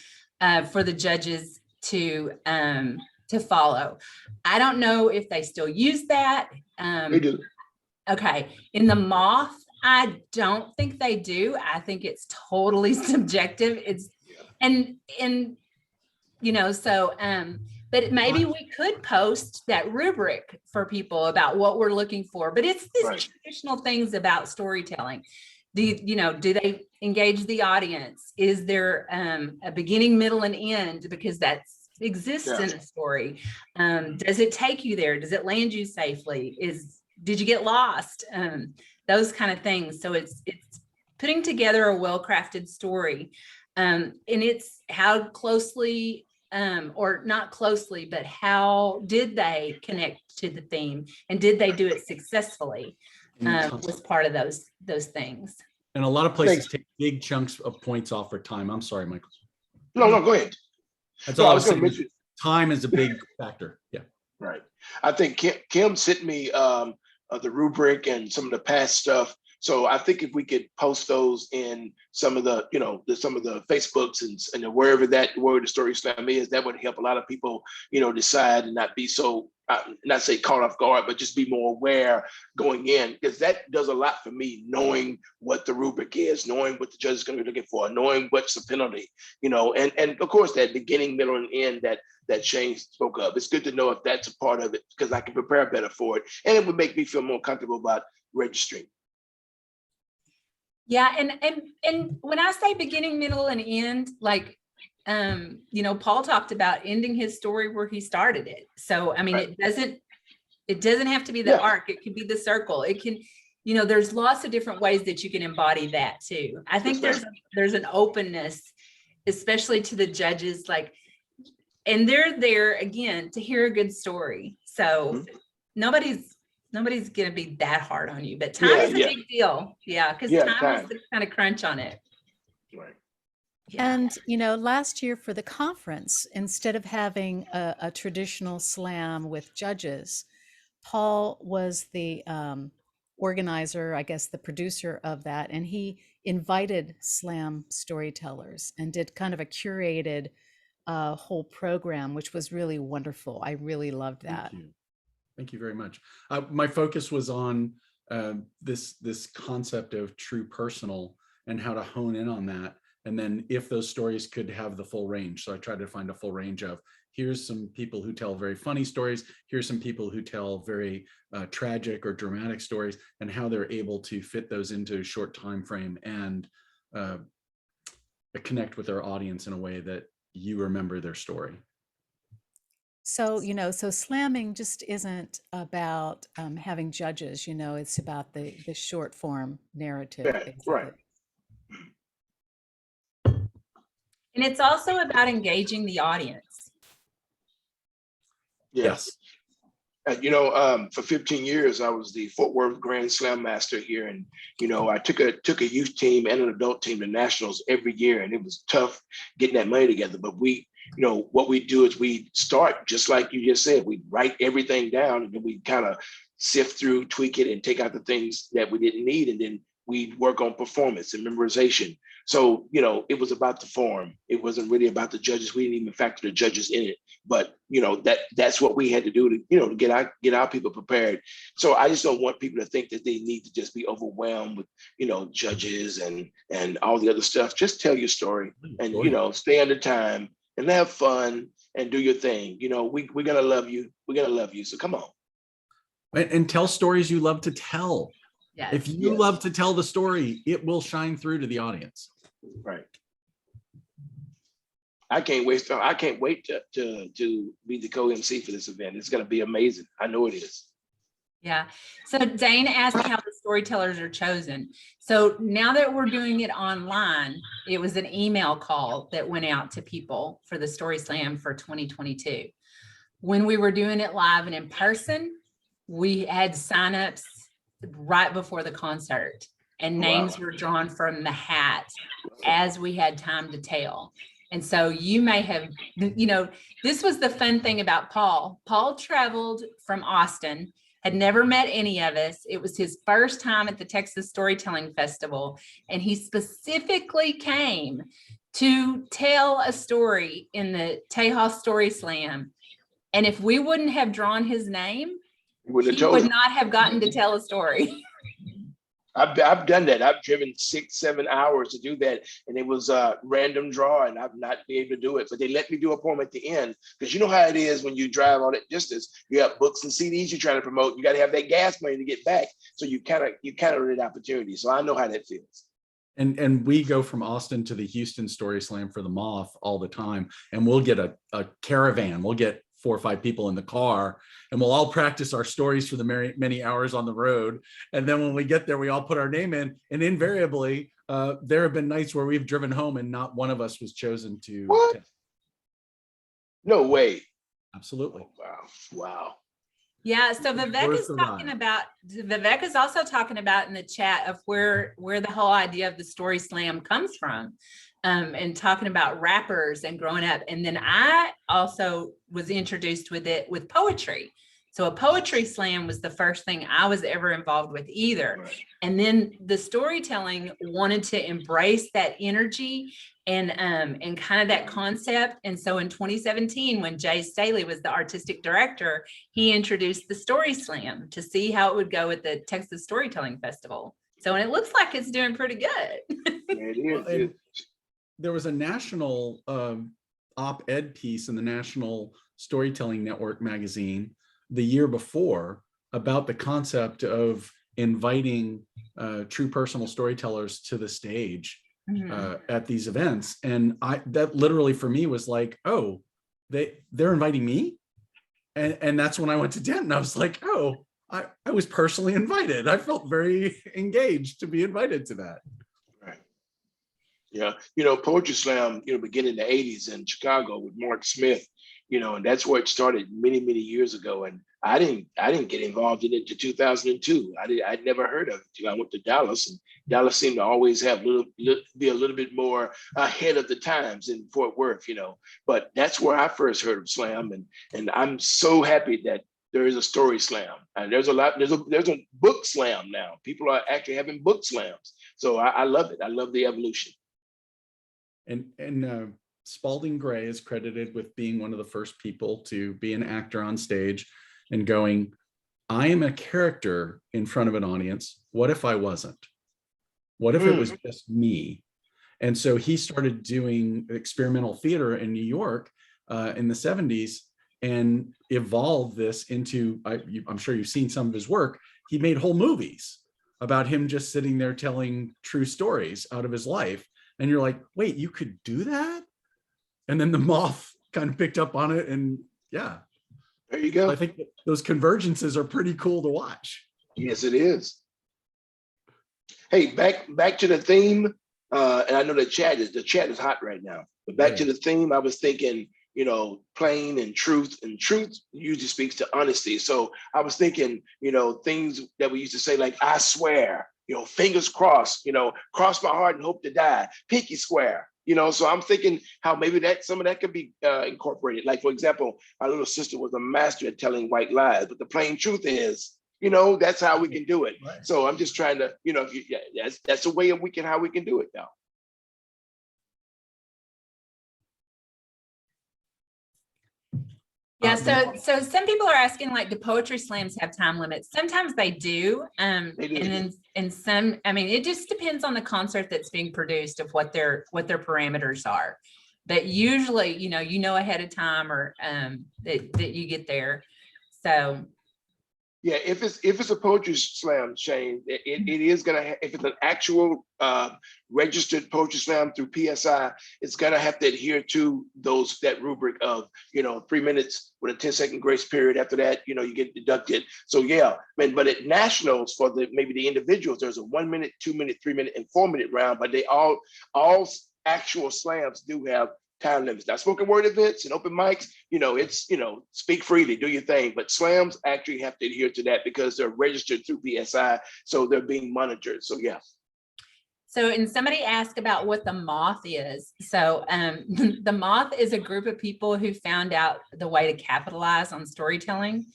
for the judges to follow. I don't know if they still use that. They do. Okay. In the Moth, I don't think they do. I think it's totally subjective. But maybe we could post that rubric for people about what we're looking for. But it's these traditional things about storytelling. Do they engage the audience? Is there a beginning, middle, and end? Because that exists in a story. Does it take you there? Does it land you safely? Did you get lost? Those kind of things. So it's putting together a well-crafted story. And it's how closely, or not closely, but how did they connect to the theme, and did they do it successfully? Was part of those things. And a lot of places take big chunks of points off for time. I'm sorry, Michael. No, go ahead. That's all I was going to mention. Time is a big factor. Yeah. Right. I think Kim sent me the rubric and some of the past stuff. So I think if we could post those in some of the, some of the Facebooks and wherever that word of StorySlam is, that would help a lot of people, decide and not be so, not say caught off guard, but just be more aware going in, because that does a lot for me, knowing what the rubric is, knowing what the judge is going to be looking for, knowing what's the penalty, and of course that beginning, middle, and end that Shayne spoke of. It's good to know if that's a part of it, because I can prepare better for it, and it would make me feel more comfortable about registering. Yeah, and when I say beginning, middle, and end, like, Paul talked about ending his story where he started it. So, I mean, it doesn't have to be the arc. It can be the circle. It can, you know, there's lots of different ways that you can embody that too. I think there's an openness, especially to the judges, like, and they're there again to hear a good story. So nobody's gonna be that hard on you, but time is a big deal. Yeah, because time is the kind of crunch on it. Right. Yeah. And, you know, last year for the conference, instead of having a traditional slam with judges, Paul was the organizer, I guess, the producer of that. And he invited slam storytellers and did kind of a curated whole program, which was really wonderful. I really loved that. Thank you. Thank you very much. My focus was on this concept of true personal and how to hone in on that. And then if those stories could have the full range. So I tried to find a full range of, here's some people who tell very funny stories. Here's some people who tell very tragic or dramatic stories, and how they're able to fit those into a short time frame and connect with their audience in a way that you remember their story. So, you know, so slamming just isn't about having judges, you know, it's about the short form narrative. Right. And it's also about engaging the audience. Yes. You know, for 15 years, I was the Fort Worth GrandSlam master here. And, you know, I took a youth team and an adult team to nationals every year. And it was tough getting that money together. But we, you know, what we do is we start, just like you just said, we write everything down, and then we kind of sift through, tweak it, and take out the things that we didn't need. And then we work on performance and memorization. So, you know, it was about the form. It wasn't really about the judges. We didn't even factor the judges in it. But, you know, that's what we had to do to, you know, to get our people prepared. So I just don't want people to think that they need to just be overwhelmed with, you know, judges and all the other stuff. Just tell your story and, you know, stay under time and have fun and do your thing. You know, we're going to love you. We're going to love you. So come on. And tell stories you love to tell. Yes. If you love to tell the story, it will shine through to the audience. Right. I can't wait to be the co-MC for this event. It's going to be amazing. I know it is. Yeah. So Deane asked how the storytellers are chosen. So now that we're doing it online, it was an email call that went out to people for the StorySlam for 2022. When we were doing it live and in person, we had signups right before the concert, and names were drawn from the hat as we had time to tell. And so you may have, you know, this was the fun thing about Paul. Paul traveled from Austin, had never met any of us. It was his first time at the Texas Storytelling Festival, and he specifically came to tell a story in the Tejas StorySlam. And if we wouldn't have drawn his name, he would not have gotten to tell a story. I've done that. I've driven 6-7 hours to do that, and it was a random draw, and I've not been able to do it. But they let me do a poem at the end, because you know how it is when you drive all that distance. You have books and CDs you're trying to promote. You got to have that gas money to get back. So you kind of read opportunity. So I know how that feels. And we go from Austin to the Houston StorySlam for the Moth all the time, and we'll get a caravan. We'll get 4 or 5 people in the car, and we'll all practice our stories for the many hours on the road. And then when we get there, we all put our name in, and invariably there have been nights where we've driven home and not one of us was chosen to. What? No way. Absolutely. Oh, wow. Yeah, so Viveca's also talking about in the chat of where the whole idea of the StorySlam comes from. And talking about rappers and growing up. And then I also was introduced with it with poetry. So a poetry slam was the first thing I was ever involved with either. Right. And then the storytelling wanted to embrace that energy and kind of that concept. And so in 2017, when Jay Staley was the artistic director, he introduced the StorySlam to see how it would go at the Texas Storytelling Festival. So, and it looks like it's doing pretty good. It is. There was a national op-ed piece in the National Storytelling Network magazine the year before about the concept of inviting true personal storytellers to the stage at these events. And that literally for me was like, oh, they're inviting me? And that's when I went to Denton. I was like, oh, I was personally invited. I felt very engaged to be invited to that. Right. Yeah. Poetry Slam, began in the 80s in Chicago with Mark Smith, and that's where it started many, many years ago. And I didn't get involved in it until 2002. I'd never heard of it till I went to Dallas, and Dallas seemed to always have be a little bit more ahead of the times in Fort Worth, But that's where I first heard of slam, and I'm so happy that there is a story slam, and there's a book slam now. People are actually having book slams, so I love it. I love the evolution. And Spalding Gray is credited with being one of the first people to be an actor on stage and going, I am a character in front of an audience. What if I wasn't? What if it was just me? And so he started doing experimental theater in New York in the 70s and evolved this into, I'm sure you've seen some of his work. He made whole movies about him just sitting there telling true stories out of his life. And you're like, wait, you could do that? And then the Moth kind of picked up on it, and yeah. There you go. I think those convergences are pretty cool to watch. Yes, it is. Hey, back to the theme, and I know the chat is hot right now. But back to the theme, I was thinking, plain and truth usually speaks to honesty. So I was thinking, things that we used to say, like, I swear, fingers crossed, cross my heart and hope to die, pinky square. So I'm thinking how maybe some of that could be incorporated. Like, for example, our little sister was a master at telling white lies, but the plain truth is, that's how we can do it. Right. So I'm just trying to, that's a way how we can do it now. Yeah, so some people are asking, like, do poetry slams have time limits? Sometimes they do. They do. And then in some, it just depends on the concert that's being produced of what their parameters are. But usually, you know ahead of time, or that you get there. So yeah, if it's a poetry slam, Shayne, it is gonna if it's an actual registered poetry slam through PSI, it's gonna have to adhere to that rubric of 3 minutes with a 10-second grace period. After that, you get deducted. So yeah, but at nationals for maybe the individuals, there's a 1 minute, 2 minute, 3 minute, and 4 minute round. But they all actual slams do have time limits. Now, spoken word events and open mics, it's, speak freely, do your thing. But slams actually have to adhere to that because they're registered through PSI, so they're being monitored. So yeah. So, and somebody asked about what the Moth is. So the Moth is a group of people who found out the way to capitalize on storytelling.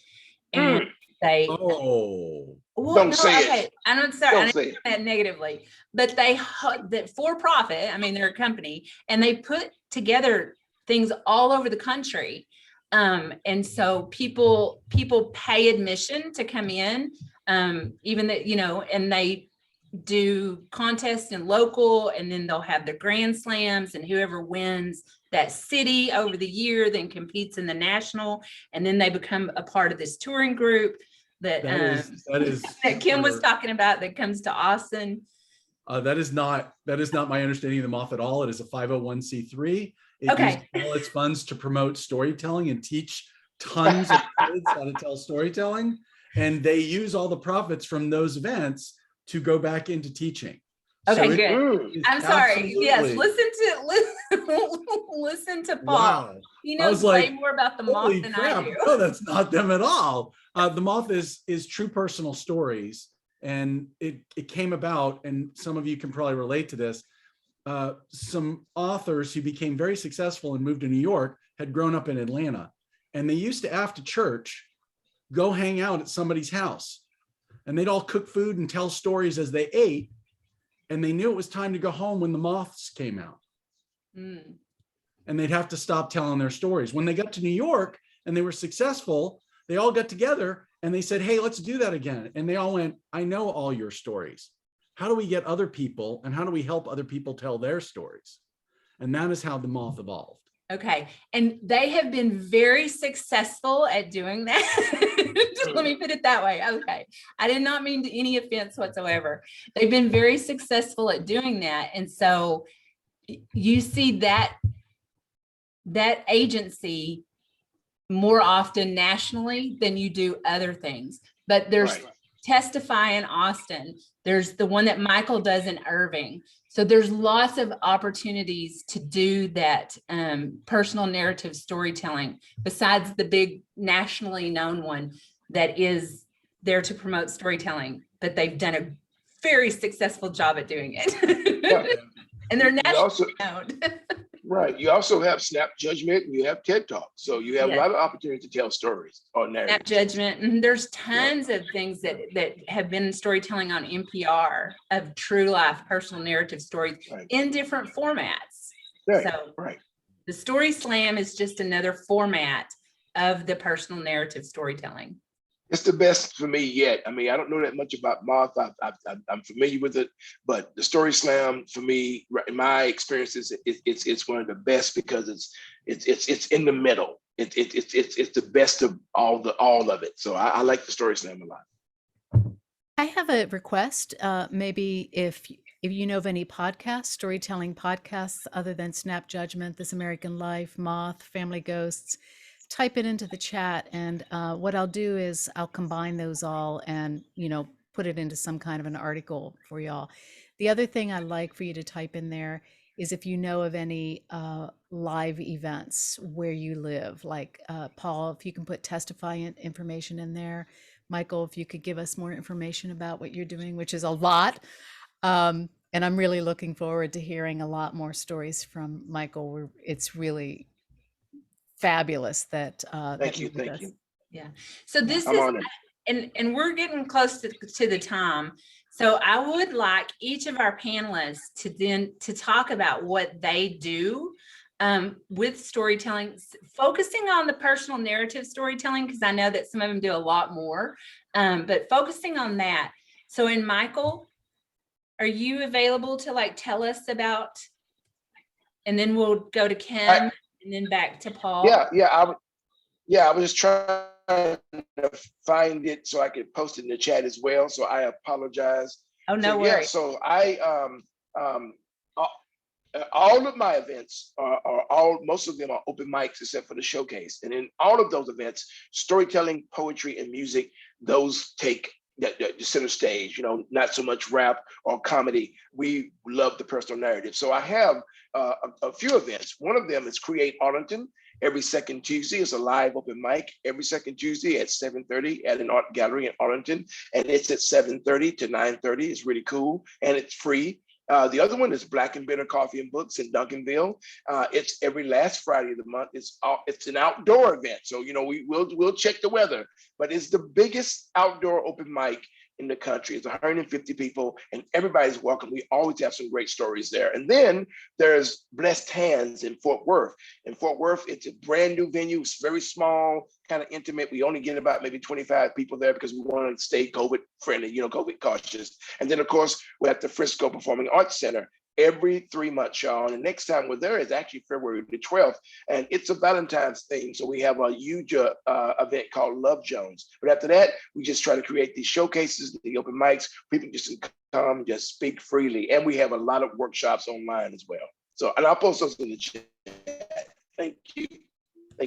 And they don't say it. I'm sorry, I didn't say that negatively, but that for profit, they're a company, and they put together things all over the country. And so people pay admission to come in, even that, and they do contests in local, and then they'll have the GrandSlams, and whoever wins that city over the year then competes in the national, and then they become a part of this touring group that Kim was talking about that comes to Austin. That is not my understanding of the Moth at all. It is a 501c3. It uses all its funds to promote storytelling and teach tons of kids how to tell storytelling, and they use all the profits from those events to go back into teaching. Okay, so good. I'm sorry. Yes, listen to Paul. Wow. He knows way more about the Moth than I do. No, that's not them at all. The Moth is true personal stories, and it came about, and some of you can probably relate to this. Some authors who became very successful and moved to New York had grown up in Atlanta, and they used to, after church, go hang out at somebody's house, and they'd all cook food and tell stories as they ate, and they knew it was time to go home when the Moths came out. And they'd have to stop telling their stories. When they got to New York and they were successful, they all got together and they said, hey, let's do that again. And they all went, I know all your stories. How do we get other people, and how do we help other people tell their stories? And that is how the Moth evolved. Okay. And they have been very successful at doing that. Let me put it that way. Okay. I did not mean any offense whatsoever. They've been very successful at doing that. And so you see that agency more often nationally than you do other things. but there's Right. Testify in Austin. There's the one that Michael does in Irving. So there's lots of opportunities to do that personal narrative storytelling besides the big nationally known one that is there to promote storytelling, but they've done a very successful job at doing it. And they're You nationally also, known. right. You also have Snap Judgment and you have TED Talk. So you have a Yes. lot of opportunity to tell stories or Snap narratives. Judgment. And there's tons of things that have been in storytelling on NPR of true life personal narrative stories Right. in different formats. Right. So Right. the StorySlam is just another format of the personal narrative storytelling. It's the best for me yet. I mean, I don't know that much about Moth. I'm familiar with it, but the StorySlam for me, in my experiences, it's one of the best because it's in the middle. It's the best of all of it. So I like the StorySlam a lot. I have a request. Maybe if you know of any podcasts, storytelling podcasts other than Snap Judgment, This American Life, Moth, Family Ghosts, type it into the chat. And what I'll do is I'll combine those all and, put it into some kind of an article for y'all. The other thing I like for you to type in there is if you know of any live events where you live, like Paul, if you can put Testify information in there. Michael, if you could give us more information about what you're doing, which is a lot. And I'm really looking forward to hearing a lot more stories from Michael. It's really fabulous that Thank you. Thank you. Yeah. So this I'm is, honored. and we're getting close to the time. So I would like each of our panelists to talk about what they do with storytelling, focusing on the personal narrative storytelling, because I know that some of them do a lot more, but focusing on that. So in Michael, are you available to tell us about, and then we'll go to Kim and then back to Paul. I was just trying to find it so I could post it in the chat as well. So I apologize. Oh, no worries. So I all of my events most of them are open mics except for the showcase. And in all of those events, storytelling, poetry, and music, those take the center stage, not so much rap or comedy. We love the personal narrative. So I have a few events. One of them is Create Arlington. Every second Tuesday is a live open mic. Every second Tuesday at 7:30 at an art gallery in Arlington. And it's at 7:30 to 9:30. It's really cool and it's free. The other one is Black and Bitter Coffee and Books in Duncanville. It's every last Friday of the month. It's an outdoor event. So, we'll check the weather, but it's the biggest outdoor open mic in the country. It's 150 people and everybody's welcome. We always have some great stories there. And then there's Blessed Hands in Fort Worth. In Fort Worth, it's a brand new venue. It's very small, kind of intimate. We only get about maybe 25 people there because we want to stay COVID friendly, COVID cautious. And then of course, we're at the Frisco Performing Arts Center every 3 months, y'all. And the next time we're there is actually February the 12th. And it's a Valentine's theme. So we have a huge event called Love Jones. But after that, we just try to create these showcases, the open mics. People just come, just speak freely. And we have a lot of workshops online as well. So, and I'll post those in the chat. Thank you.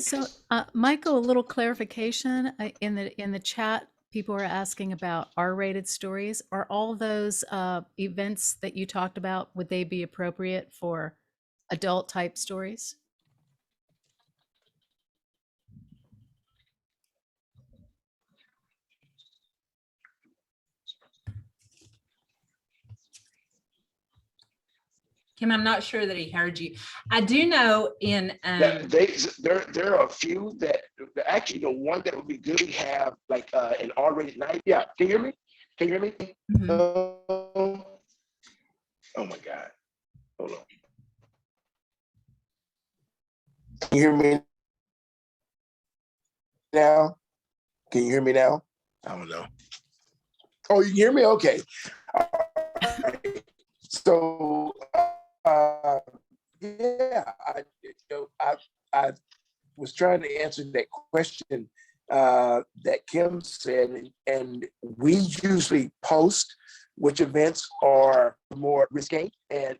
So, Michael, a little clarification in the chat. People are asking about R-rated stories. Are all those events that you talked about, would they be appropriate for adult type stories? Kim, I'm not sure that he heard you. I do know in there are a few that actually the one that would be good to have like an R-rated night. Yeah, can you hear me? Can you hear me? Mm-hmm. Oh my God. Hold on. Can you hear me now? Can you hear me now? I don't know. Oh, you can hear me? Okay. So I was trying to answer that question that Kim said, and we usually post which events are more risque.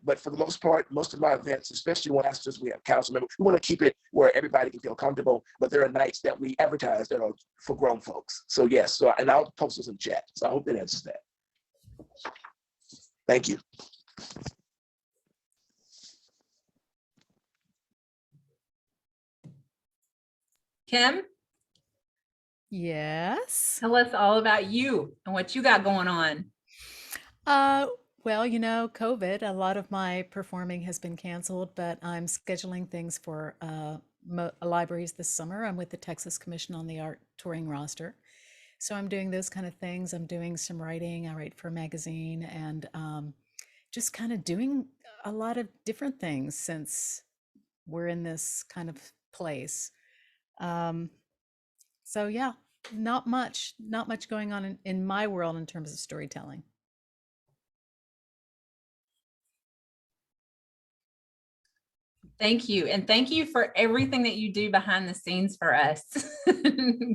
But for the most part, most of my events, especially when pastors, we have council members, we want to keep it where everybody can feel comfortable. But there are nights that we advertise that are for grown folks. So yes, and I'll post this in chat. So I hope that answers that. Thank you. Kim, Yes. tell us all about you and what you got going on. Well, COVID, a lot of my performing has been canceled, but I'm scheduling things for libraries this summer. I'm with the Texas Commission on the Art touring roster. So I'm doing those kind of things. I'm doing some writing. I write for a magazine and just kind of doing a lot of different things since we're in this kind of place. So yeah, not much going on in my world in terms of storytelling. Thank you. And thank you for everything that you do behind the scenes for us.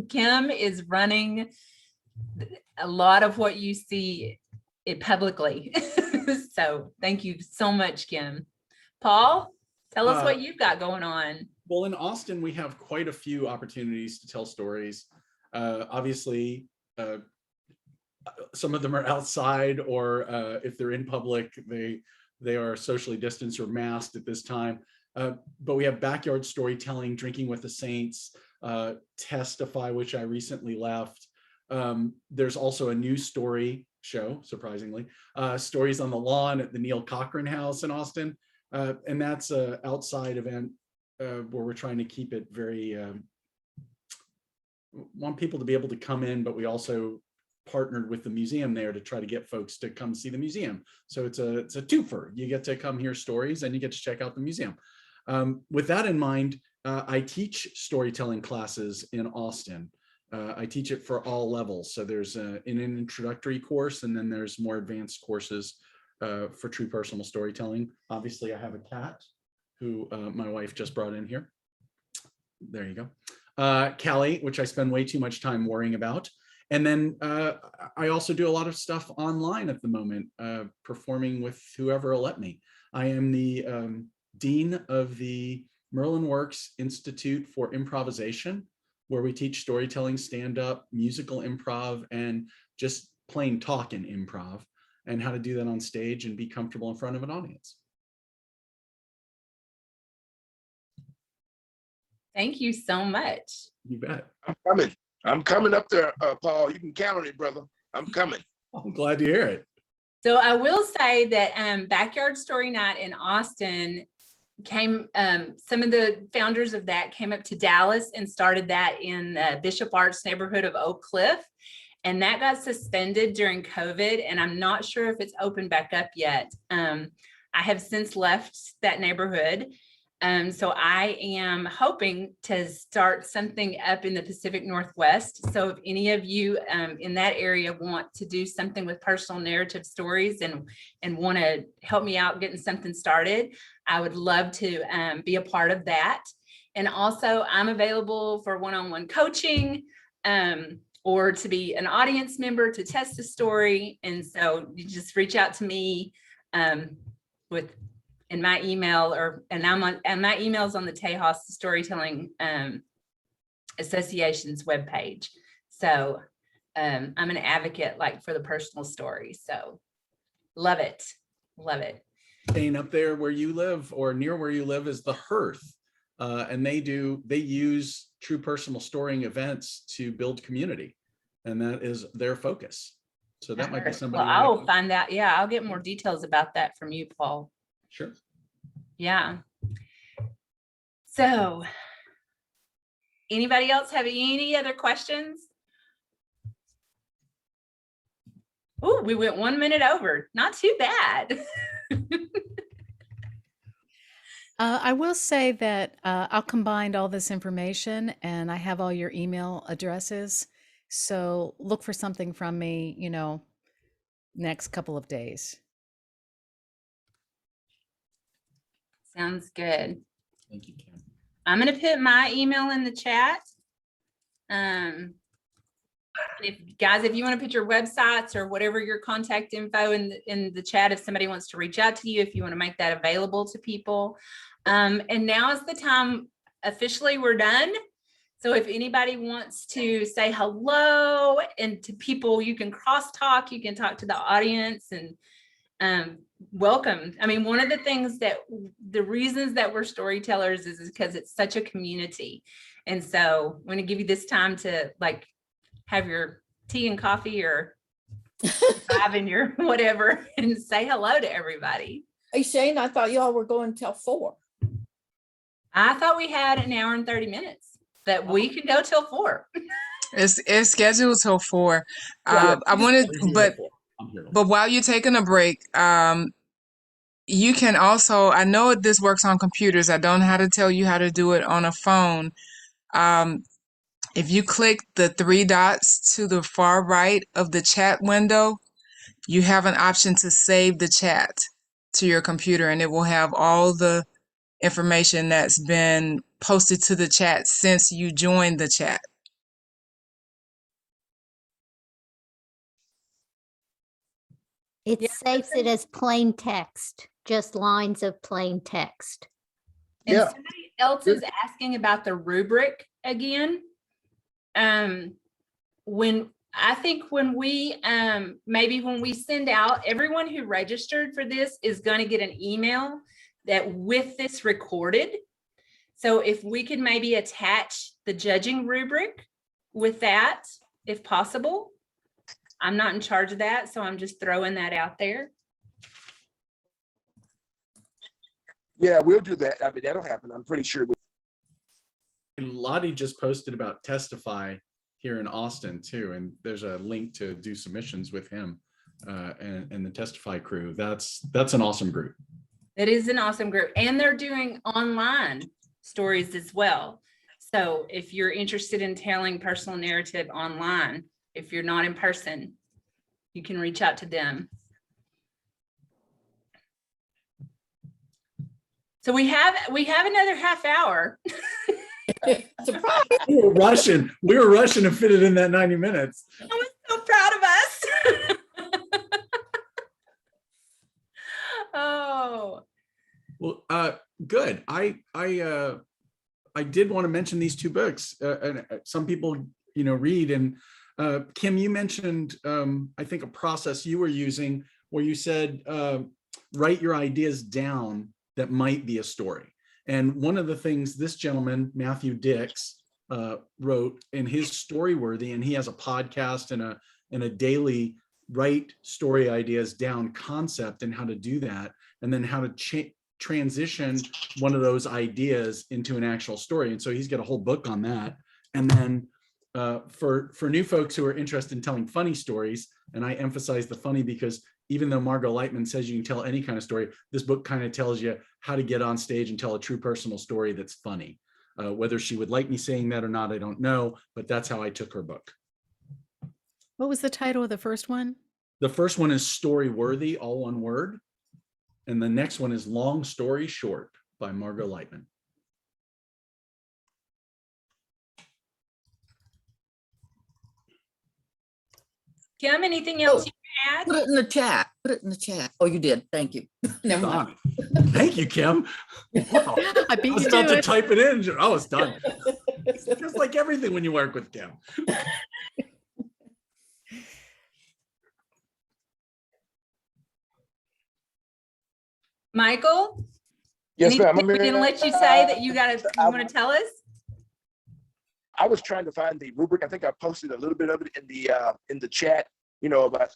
Kim is running a lot of what you see publicly. So thank you so much, Kim. Paul, tell us what you've got going on. Well, in Austin, we have quite a few opportunities to tell stories. Obviously, some of them are outside, or if they're in public, they are socially distanced or masked at this time. But we have backyard storytelling, Drinking with the Saints, Testify, which I recently left. There's also a new story show, surprisingly, Stories on the Lawn at the Neil Cochran House in Austin. And that's an outside event where we're trying to keep it very, want people to be able to come in, but we also partnered with the museum there to try to get folks to come see the museum. So it's a twofer. You get to come hear stories and you get to check out the museum. With that in mind, I teach storytelling classes in Austin. I teach it for all levels. So there's an introductory course, and then there's more advanced courses for true personal storytelling. Obviously, I have a cat who my wife just brought in here. There you go. Callie, which I spend way too much time worrying about. And then I also do a lot of stuff online at the moment, performing with whoever will let me. I am the Dean of the Merlin Works Institute for Improvisation, where we teach storytelling, stand-up, musical improv, and just plain talk in improv, and how to do that on stage and be comfortable in front of an audience. Thank you so much. You bet. I'm coming up there, Paul. You can count on it, brother. I'm coming. I'm glad to hear it. So I will say that Backyard Story Night in Austin came, some of the founders of that came up to Dallas and started that in the Bishop Arts neighborhood of Oak Cliff. And that got suspended during COVID, and I'm not sure if it's opened back up yet. I have since left that neighborhood. So I am hoping to start something up in the Pacific Northwest. So if any of you in that area want to do something with personal narrative stories and want to help me out getting something started, I would love to be a part of that. And also I'm available for one-on-one coaching or to be an audience member to test a story. And so you just reach out to me in my email, and my email's on the Tejas Storytelling Association's webpage. So I'm an advocate for the personal story. So love it. Love it. Staying up there where you live or near where you live is the Hearth. And they use true personal storying events to build community. And that is their focus. So that might be somebody. Well, I will find out. Yeah, I'll get more details about that from you, Paul. Sure. Yeah. So anybody else have any other questions? Oh, we went 1 minute over. Not too bad. I will say that I'll combine all this information and I have all your email addresses. So look for something from me, next couple of days. Sounds good. Thank you, Kim. I'm going to put my email in the chat. If you want to put your websites or whatever your contact info in the chat, if somebody wants to reach out to you, if you want to make that available to people. And now is the time. Officially, we're done. So if anybody wants to say hello and to people, you can crosstalk, you can talk to the audience, and welcome. I mean, one of the reasons that we're storytellers is because it's such a community. And so I'm going to give you this time to like have your tea and coffee or having your whatever and say hello to everybody. Hey, Shayne, I thought y'all were going till 4. I thought we had an hour and 30 minutes, that we could go till 4. It's scheduled till 4. I wanted, but while you're taking a break, you can also, I know this works on computers. I don't know how to tell you how to do it on a phone. If you click the 3 dots to the far right of the chat window, you have an option to save the chat to your computer, and it will have all the information that's been posted to the chat since you joined the chat. It saves it as plain text, just lines of plain text. And somebody else is asking about the rubric again. When we maybe when we send out, everyone who registered for this is going to get an email that with this recorded. So if we could maybe attach the judging rubric with that, if possible. I'm not in charge of that, so I'm just throwing that out there. Yeah, we'll do that. I mean, that'll happen. I'm pretty sure. And Lottie just posted about Testify here in Austin too, and there's a link to do submissions with him and the Testify crew. That's an awesome group. It is an awesome group, and they're doing online stories as well. So if you're interested in telling personal narrative online, if you're not in person, you can reach out to them. So we have another half hour. Surprise! We were rushing to fit it in that 90 minutes. I was so proud of us. Oh. Well, good. I did want to mention these 2 books. And some people, read. And Kim, you mentioned, I think, a process you were using where you said, write your ideas down that might be a story. And one of the things this gentleman, Matthew Dix, wrote in his Storyworthy, and he has a podcast and a daily write story ideas down concept and how to do that, and then how to transition one of those ideas into an actual story. And so he's got a whole book on that. And then for new folks who are interested in telling funny stories, and I emphasize the funny because even though Margot Lightman says you can tell any kind of story, this book kind of tells you how to get on stage and tell a true personal story that's funny. Whether she would like me saying that or not, I don't know, but that's how I took her book. What was the title of the first one? The first one is Storyworthy, all one word. And the next one is Long Story Short by Margot Lightman. Kim, anything else you can add? Put it in the chat. Put it in the chat. Oh, you did. Thank you. Never mind. Thank you, Kim. Wow. I beat I was you about to to it. type it in. Oh, it's done. It's just like everything when you work with Kim. Michael? Yes, ma'am. We didn't let you say that you want to tell us? I was trying to find the rubric. I think I posted a little bit of it in the chat. About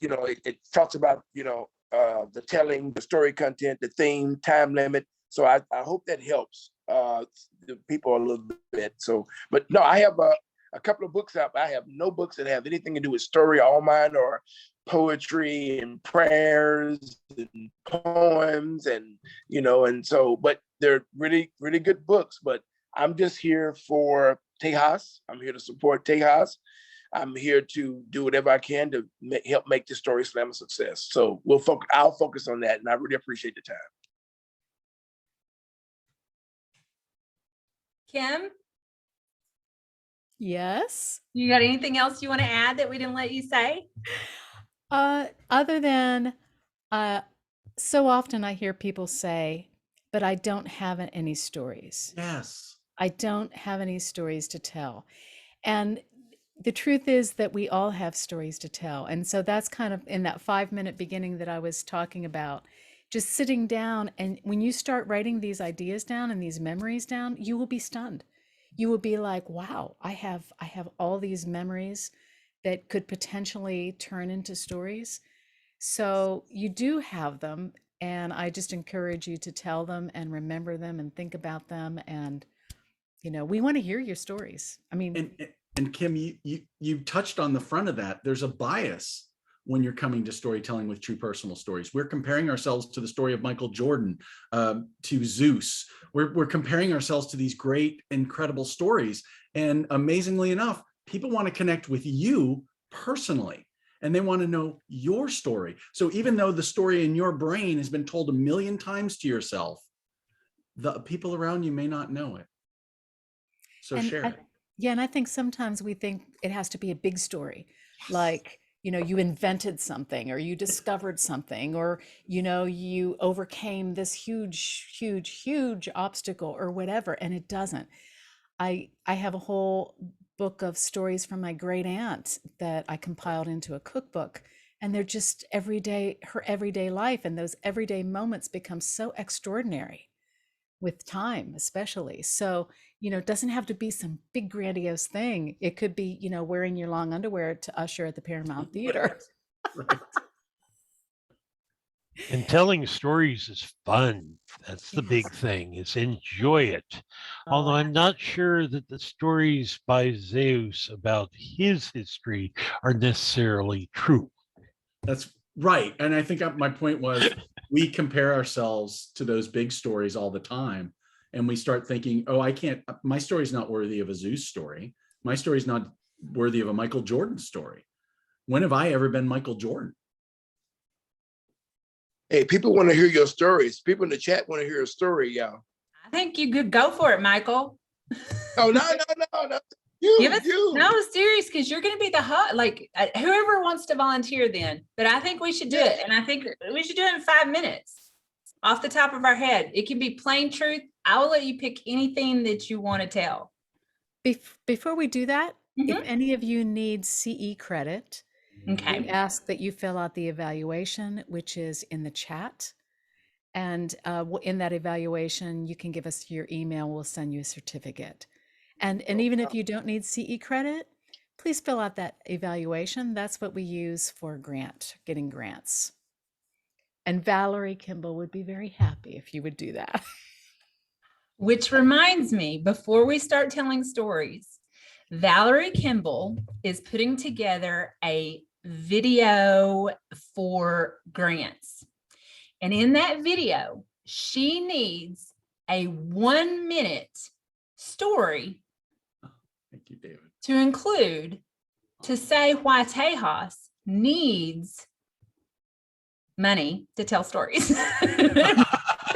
it talks about the telling, the story content, the theme, time limit. So I hope that helps the people a little bit. So, but no, I have a couple of books out. I have no books that have anything to do with story. All mine are poetry and prayers and poems, and and so, but they're really, really good books. But I'm just here for Tejas. I'm here to support Tejas. I'm here to do whatever I can to help make the StorySlam a success. So I'll focus on that, and I really appreciate the time. Kim? Yes. You got anything else you want to add that we didn't let you say? Other than so often I hear people say, but I don't have any stories. Yes. I don't have any stories to tell. And the truth is that we all have stories to tell. And so that's kind of in that 5-minute beginning that I was talking about, just sitting down. And when you start writing these ideas down and these memories down, you will be stunned. You will be like, wow, I have all these memories that could potentially turn into stories. So you do have them. And I just encourage you to tell them and remember them and think about them. And, we want to hear your stories. I mean, and Kim, you touched on the front of that. There's a bias when you're coming to storytelling with true personal stories. We're comparing ourselves to the story of Michael Jordan, to Zeus. We're comparing ourselves to these great, incredible stories. And amazingly enough, people want to connect with you personally, and they want to know your story. So even though the story in your brain has been told 1,000,000 times to yourself, the people around you may not know it. So share it. Yeah, and I think sometimes we think it has to be a big story, like, you invented something or you discovered something, or, you overcame this huge obstacle or whatever, and it doesn't. I have a whole book of stories from my great aunt that I compiled into a cookbook, and they're just her everyday life, and those everyday moments become so extraordinary with time, especially. So, it doesn't have to be some big grandiose thing. It could be, wearing your long underwear to usher at the Paramount Theater. Right. And telling stories is fun. That's the big thing, is enjoy it. Although I'm not sure that the stories by Zeus about his history are necessarily true. That's right. And I think my point was, we compare ourselves to those big stories all the time. And we start thinking, oh, my story's not worthy of a Zeus story. My story's not worthy of a Michael Jordan story. When have I ever been Michael Jordan? Hey, people want to hear your stories. People in the chat want to hear a story, y'all. I think you could go for it, Michael. Oh, no. No, serious, because you're going to be the whoever wants to volunteer then. But I think we should do it. And I think we should do it in 5 minutes off the top of our head. It can be plain truth. I will let you pick anything that you want to tell. Before we do that, if any of you need CE credit, okay, we ask that you fill out the evaluation, which is in the chat. And in that evaluation, you can give us your email. We'll send you a certificate. And even if you don't need CE credit, please fill out that evaluation. That's what we use for getting grants. And Valerie Kimball would be very happy if you would do that. Which reminds me, before we start telling stories, Valerie Kimball is putting together a video for grants. And in that video, she needs a 1-minute story Thank you, David. to include to say why Tejas needs money to tell stories.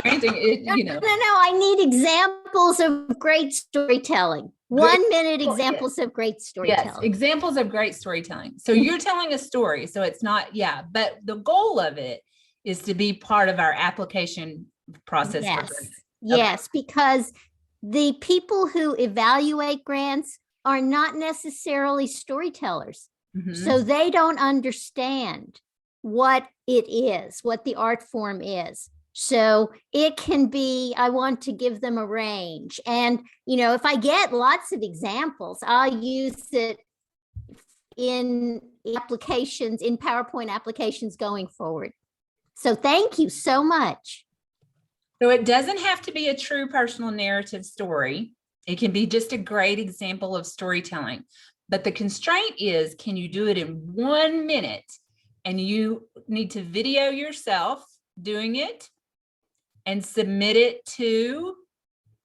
Granting it, No, I need examples of great storytelling. 1-minute examples of great storytelling. Yes, examples of great storytelling. So you're telling a story, so it's not, but the goal of it is to be part of our application process. Yes, because the people who evaluate grants are not necessarily storytellers. So they don't understand what it is, what the art form is. So it can be, I want to give them a range. And, if I get lots of examples, I'll use it in applications, in PowerPoint applications going forward. So thank you so much. So it doesn't have to be a true personal narrative story. It can be just a great example of storytelling. But the constraint is, can you do it in 1 minute? And you need to video yourself doing it and submit it to?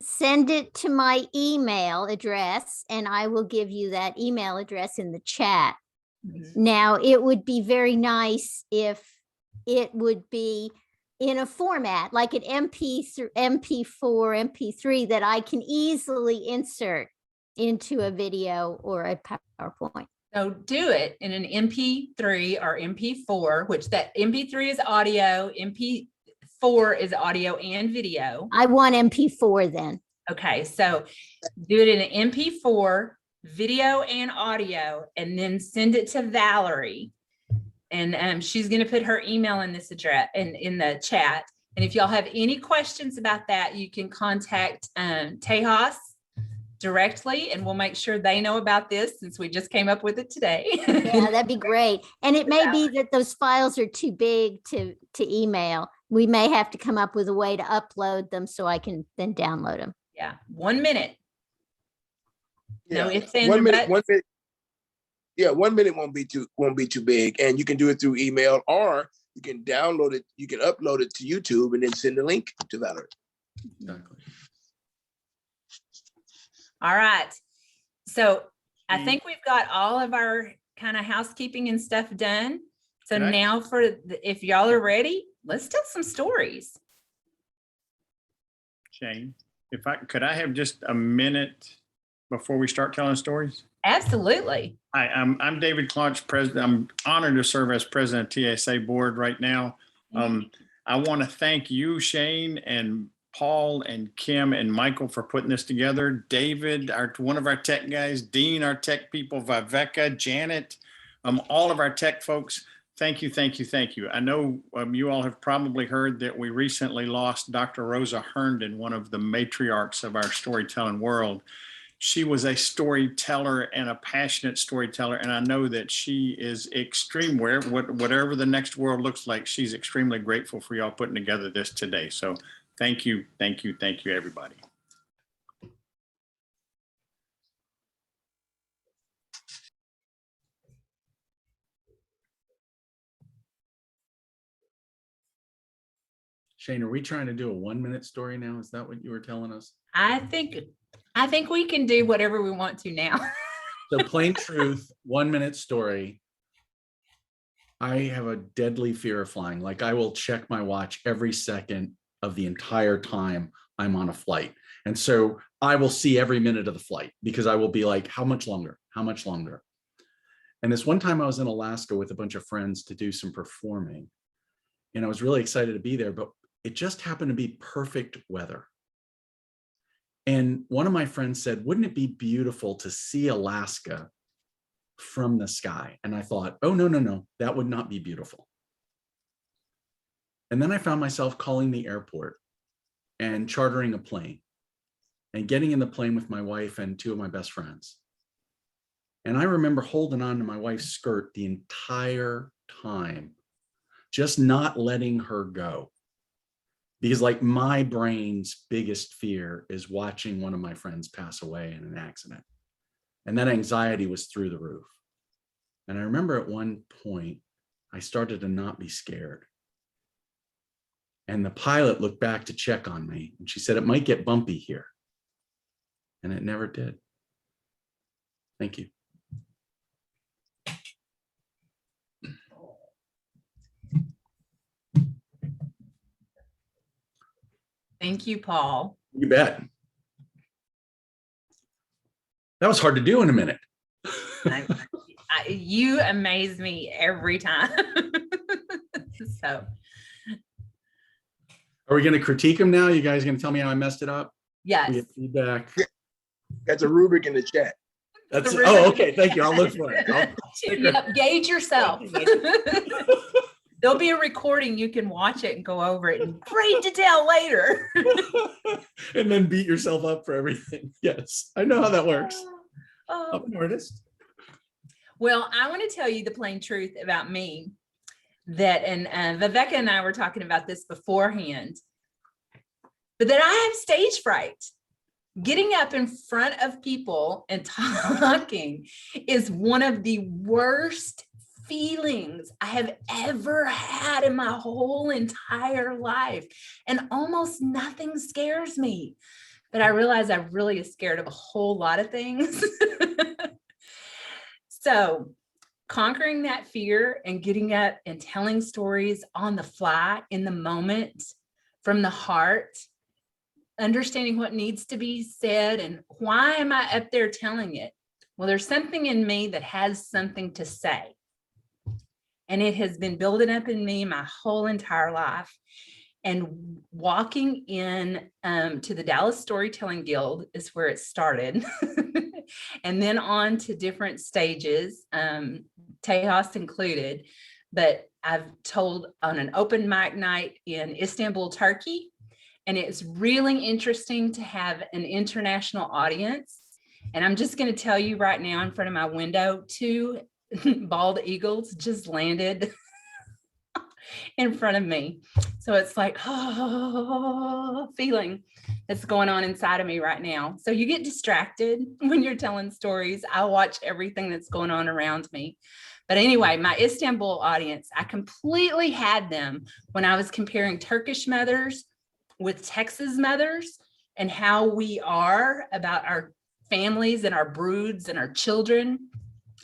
Send it to my email address, and I will give you that email address in the chat. Now, it would be very nice if it would be in a format like an MP4, MP3 that I can easily insert into a video or a PowerPoint? So do it in an MP3 or MP4, which that MP3 is audio, MP4 is audio and video. I want MP4 then. Okay, so do it in an MP4, video and audio, and then send it to Valerie. And she's going to put her email in this address in the chat. And if y'all have any questions about that, you can contact Tejas directly, and we'll make sure they know about this since we just came up with it today. Yeah, that'd be great. And it may be that those files are too big to email. We may have to come up with a way to upload them so I can then download them. Yeah, 1 minute. No, Yeah. it's in 1 minute. 1 minute. Yeah, 1 minute won't be too big, and you can do it through email, or you can download it. You can upload it to YouTube and then send the link to Valerie. Exactly. All right. So I think we've got all of our kind of housekeeping and stuff done. So Can I- now if y'all are ready, let's tell some stories. Shayne, could I have just a minute before we start telling stories? Absolutely. Hi, I'm David Claunch, president. I'm honored to serve as president of TSA board right now. I want to thank you, Shayne, and Paul and Kim and Michael for putting this together. David, one of our tech guys, Deane, our tech people, Viveca, Janet, all of our tech folks. Thank you, thank you, thank you. I know you all have probably heard that we recently lost Dr. Rosa Herndon, one of the matriarchs of our storytelling world. She was a storyteller and a passionate storyteller, and I know that she is extreme, whatever the next world looks like, she's extremely grateful for y'all putting together this today. So thank you, thank you, thank you, everybody. Shayne, are we trying to do a 1 minute story now? Is that what you were telling us? I think we can do whatever we want to now. So plain truth, 1 minute story. I have a deadly fear of flying. Like, I will check my watch every second of the entire time I'm on a flight. And so I will see every minute of the flight because I will be like, how much longer? How much longer? And this one time I was in Alaska with a bunch of friends to do some performing. And I was really excited to be there, but it just happened to be perfect weather. And one of my friends said, wouldn't it be beautiful to see Alaska from the sky? And I thought, oh, no, that would not be beautiful. And then I found myself calling the airport and chartering a plane and getting in the plane with my wife and two of my best friends. And I remember holding on to my wife's skirt the entire time, just not letting her go. Because like my brain's biggest fear is watching one of my friends pass away in an accident. And that anxiety was through the roof. And I remember at one point, I started to not be scared. And the pilot looked back to check on me and she said, it might get bumpy here. And it never did. Thank you. Thank you, Paul. You bet. That was hard to do in a minute. You amaze me every time. So, are we going to critique him now? You guys going to tell me how I messed it up? yes. We get feedback. That's a rubric in the chat. That's oh, okay. Thank you. I'll look for it. Yep, gauge yourself. There'll be a recording. You can watch it and go over it in great detail later. And then beat yourself up for everything. Yes, I know how that works. I'm an artist. Well, I want to tell you the plain truth about me. That, and Viveca and I were talking about this beforehand, but that I have stage fright. Getting up in front of people and talking is one of the worst feelings I have ever had in my whole entire life. And almost nothing scares me. But I realize I really am scared of a whole lot of things. So conquering that fear and getting up and telling stories on the fly in the moment from the heart understanding what needs to be said and why am I up there telling it? Well, there's something in me that has something to say. And it has been building up in me my whole entire life. And walking in to the Dallas Storytelling Guild is where it started. And then on to different stages, Tejas included. But I've told on an open mic night in Istanbul, Turkey. And it's really interesting to have an international audience. And I'm just going to tell you right now in front of my window, 2 bald eagles just landed in front of me. So it's like, oh, feeling that's going on inside of me right now. So you get distracted when you're telling stories. I watch everything that's going on around me. But anyway, my Istanbul audience, I completely had them when I was comparing Turkish mothers with Texas mothers and how we are about our families and our broods and our children.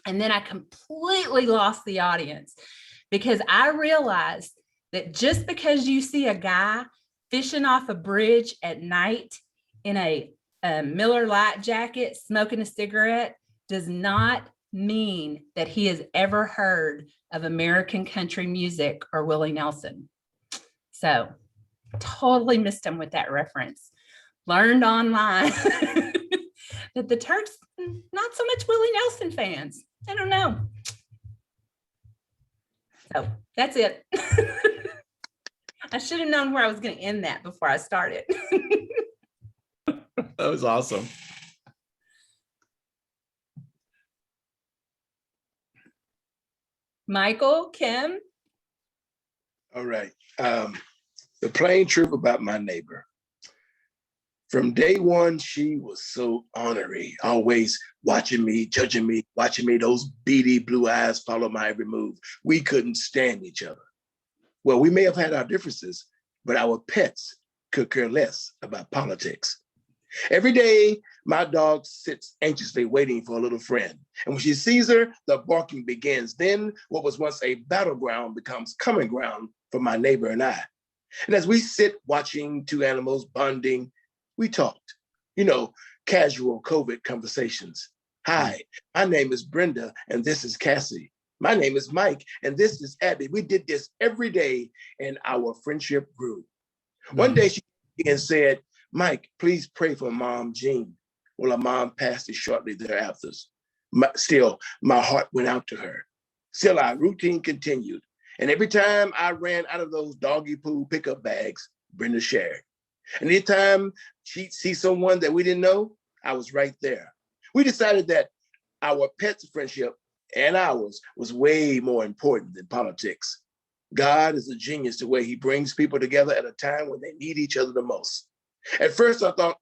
And then I completely lost the audience because I realized that just because you see a guy fishing off a bridge at night in a Miller Lite jacket, smoking a cigarette, does not mean that he has ever heard of American country music or Willie Nelson. So totally missed him with that reference. Learned online that the Turks, not so much Willie Nelson fans. I don't know. So that's it. I should have known where I was going to end that before I started. That was awesome. Michael, Kim. All right. The plain truth about my neighbor. From day one, she was so ornery, always watching me, judging me, watching me, those beady blue eyes follow my every move. We couldn't stand each other. Well, we may have had our differences, but our pets could care less about politics. Every day, my dog sits anxiously waiting for a little friend. And when she sees her, the barking begins. Then what was once a battleground becomes common ground for my neighbor and I. And as we sit watching 2 animals bonding, we talked, casual COVID conversations. Hi, my name is Brenda, and this is Cassie. My name is Mike, and this is Abby. We did this every day, and our friendship grew. One day she came and said, Mike, please pray for Mom, Jean. Well, her mom passed it shortly thereafter. Still, my heart went out to her. Still, our routine continued. And every time I ran out of those doggy poo pickup bags, Brenda shared. And anytime she'd see someone that we didn't know, I was right there. We decided that our pet's friendship and ours was way more important than politics. God is a genius the way he brings people together at a time when they need each other the most. At first I thought,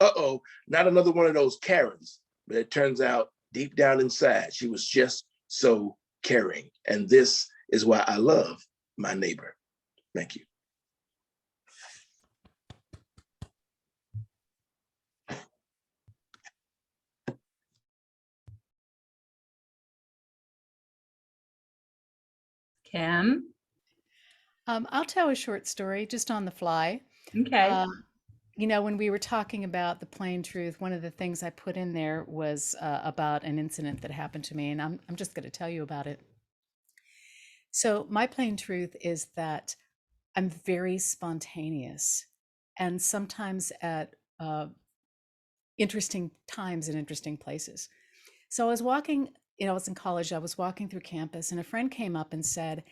not another one of those Karens. But it turns out deep down inside, she was just so caring. And this is why I love my neighbor. Thank you. Kim. I'll tell a short story just on the fly. Okay. When we were talking about the plain truth, one of the things I put in there was about an incident that happened to me, and I'm just going to tell you about it. So my plain truth is that I'm very spontaneous, and sometimes at interesting times in interesting places. So I was walking, I was in college, I was walking through campus, and a friend came up and said,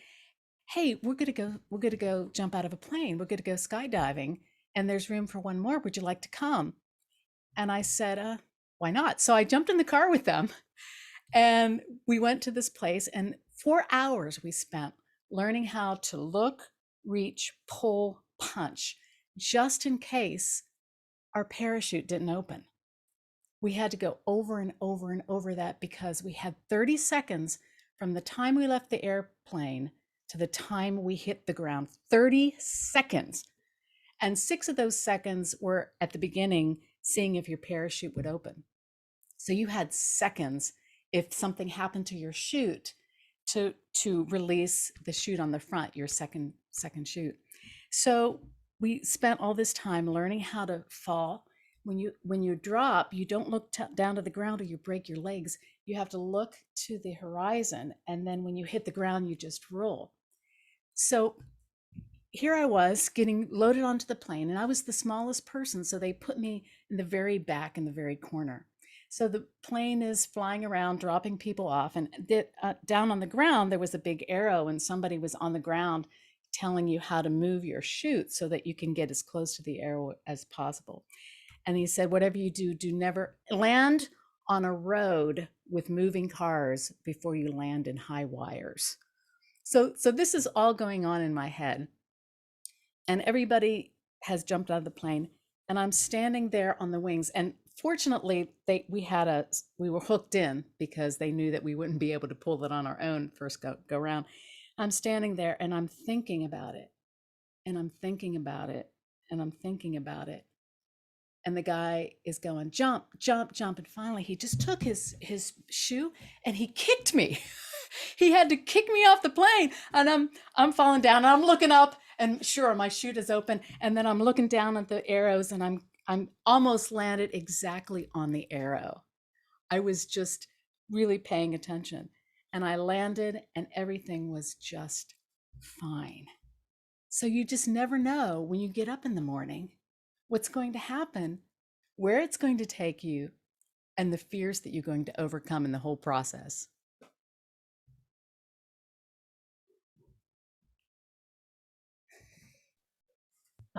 hey, we're going to go jump out of a plane. We're going to go skydiving, and there's room for one more. Would you like to come? And I said, why not? So I jumped in the car with them, and we went to this place, and 4 hours we spent learning how to look, reach, pull, punch, just in case our parachute didn't open. We had to go over and over and over that because we had 30 seconds from the time we left the airplane to the time we hit the ground. 30 seconds. And 6 of those seconds were at the beginning, seeing if your parachute would open. So you had seconds if something happened to your chute to release the chute on the front, your second chute. So we spent all this time learning how to fall when you drop, you don't look down to the ground or you break your legs. You have to look to the horizon, and then when you hit the ground, you just roll. So here I was getting loaded onto the plane, and I was the smallest person, so they put me in the very back, in the very corner. So the plane is flying around, dropping people off, and down on the ground, there was a big arrow, and somebody was on the ground telling you how to move your chute so that you can get as close to the arrow as possible. And he said, whatever you do, do never land on a road with moving cars before you land in high wires. So this is all going on in my head. And everybody has jumped out of the plane, and I'm standing there on the wings. And fortunately, we were hooked in because they knew that we wouldn't be able to pull it on our own first go round. I'm standing there and I'm thinking about it, and I'm thinking about it, and I'm thinking about it. And the guy is going, jump, jump, jump. And finally, he just took his shoe and he kicked me. He had to kick me off the plane, and I'm falling down, and I'm looking up, and sure, my chute is open. And then I'm looking down at the arrows, and I'm almost landed exactly on the arrow. I was just really paying attention, and I landed, and everything was just fine. So you just never know when you get up in the morning what's going to happen, where it's going to take you, and the fears that you're going to overcome in the whole process.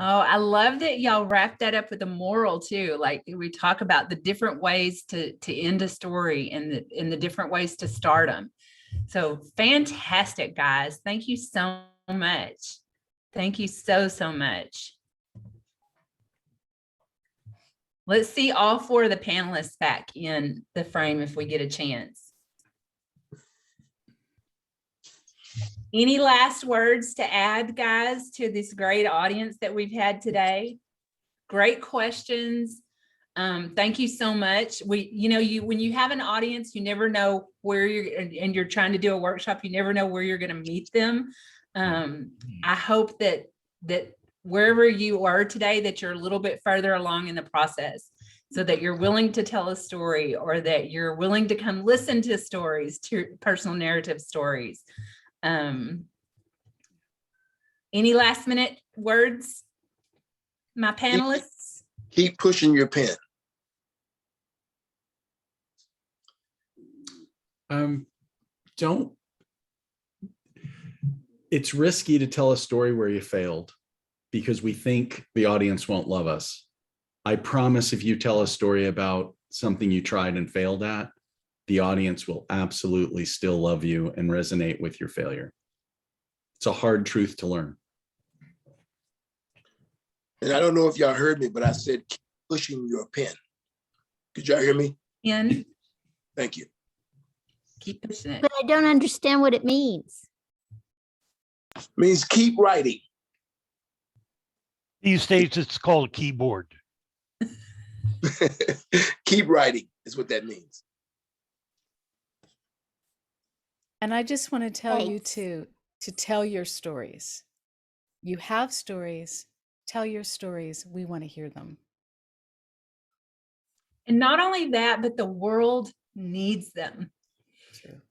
Oh, I love that y'all wrap that up with a moral too. Like we talk about the different ways to end a story and the different ways to start them. So fantastic, guys. Thank you so much. Thank you so much. Let's see all four of the panelists back in the frame if we get a chance. Any last words to add, guys, to this great audience that we've had today? Great questions. Thank you so much. When you have an audience, you never know where and you're trying to do a workshop, you never know where you're going to meet them. I hope that wherever you are today, that you're a little bit further along in the process, so that you're willing to tell a story, or that you're willing to come listen to stories, to personal narrative stories. Any last minute words, my panelists? Keep pushing your pen. It's risky to tell a story where you failed because we think the audience won't love us. I promise if you tell a story about something you tried and failed at, the audience will absolutely still love you and resonate with your failure. It's a hard truth to learn. And I don't know if y'all heard me, but I said, keep pushing your pen. Could y'all hear me? Ian? Thank you. Keep pushing it. But I don't understand what it means. It means keep writing. These days it's called keyboard. Keep writing is what that means. And I just want to tell you to tell your stories. You have stories, tell your stories. We want to hear them. And not only that, but the world needs them. True.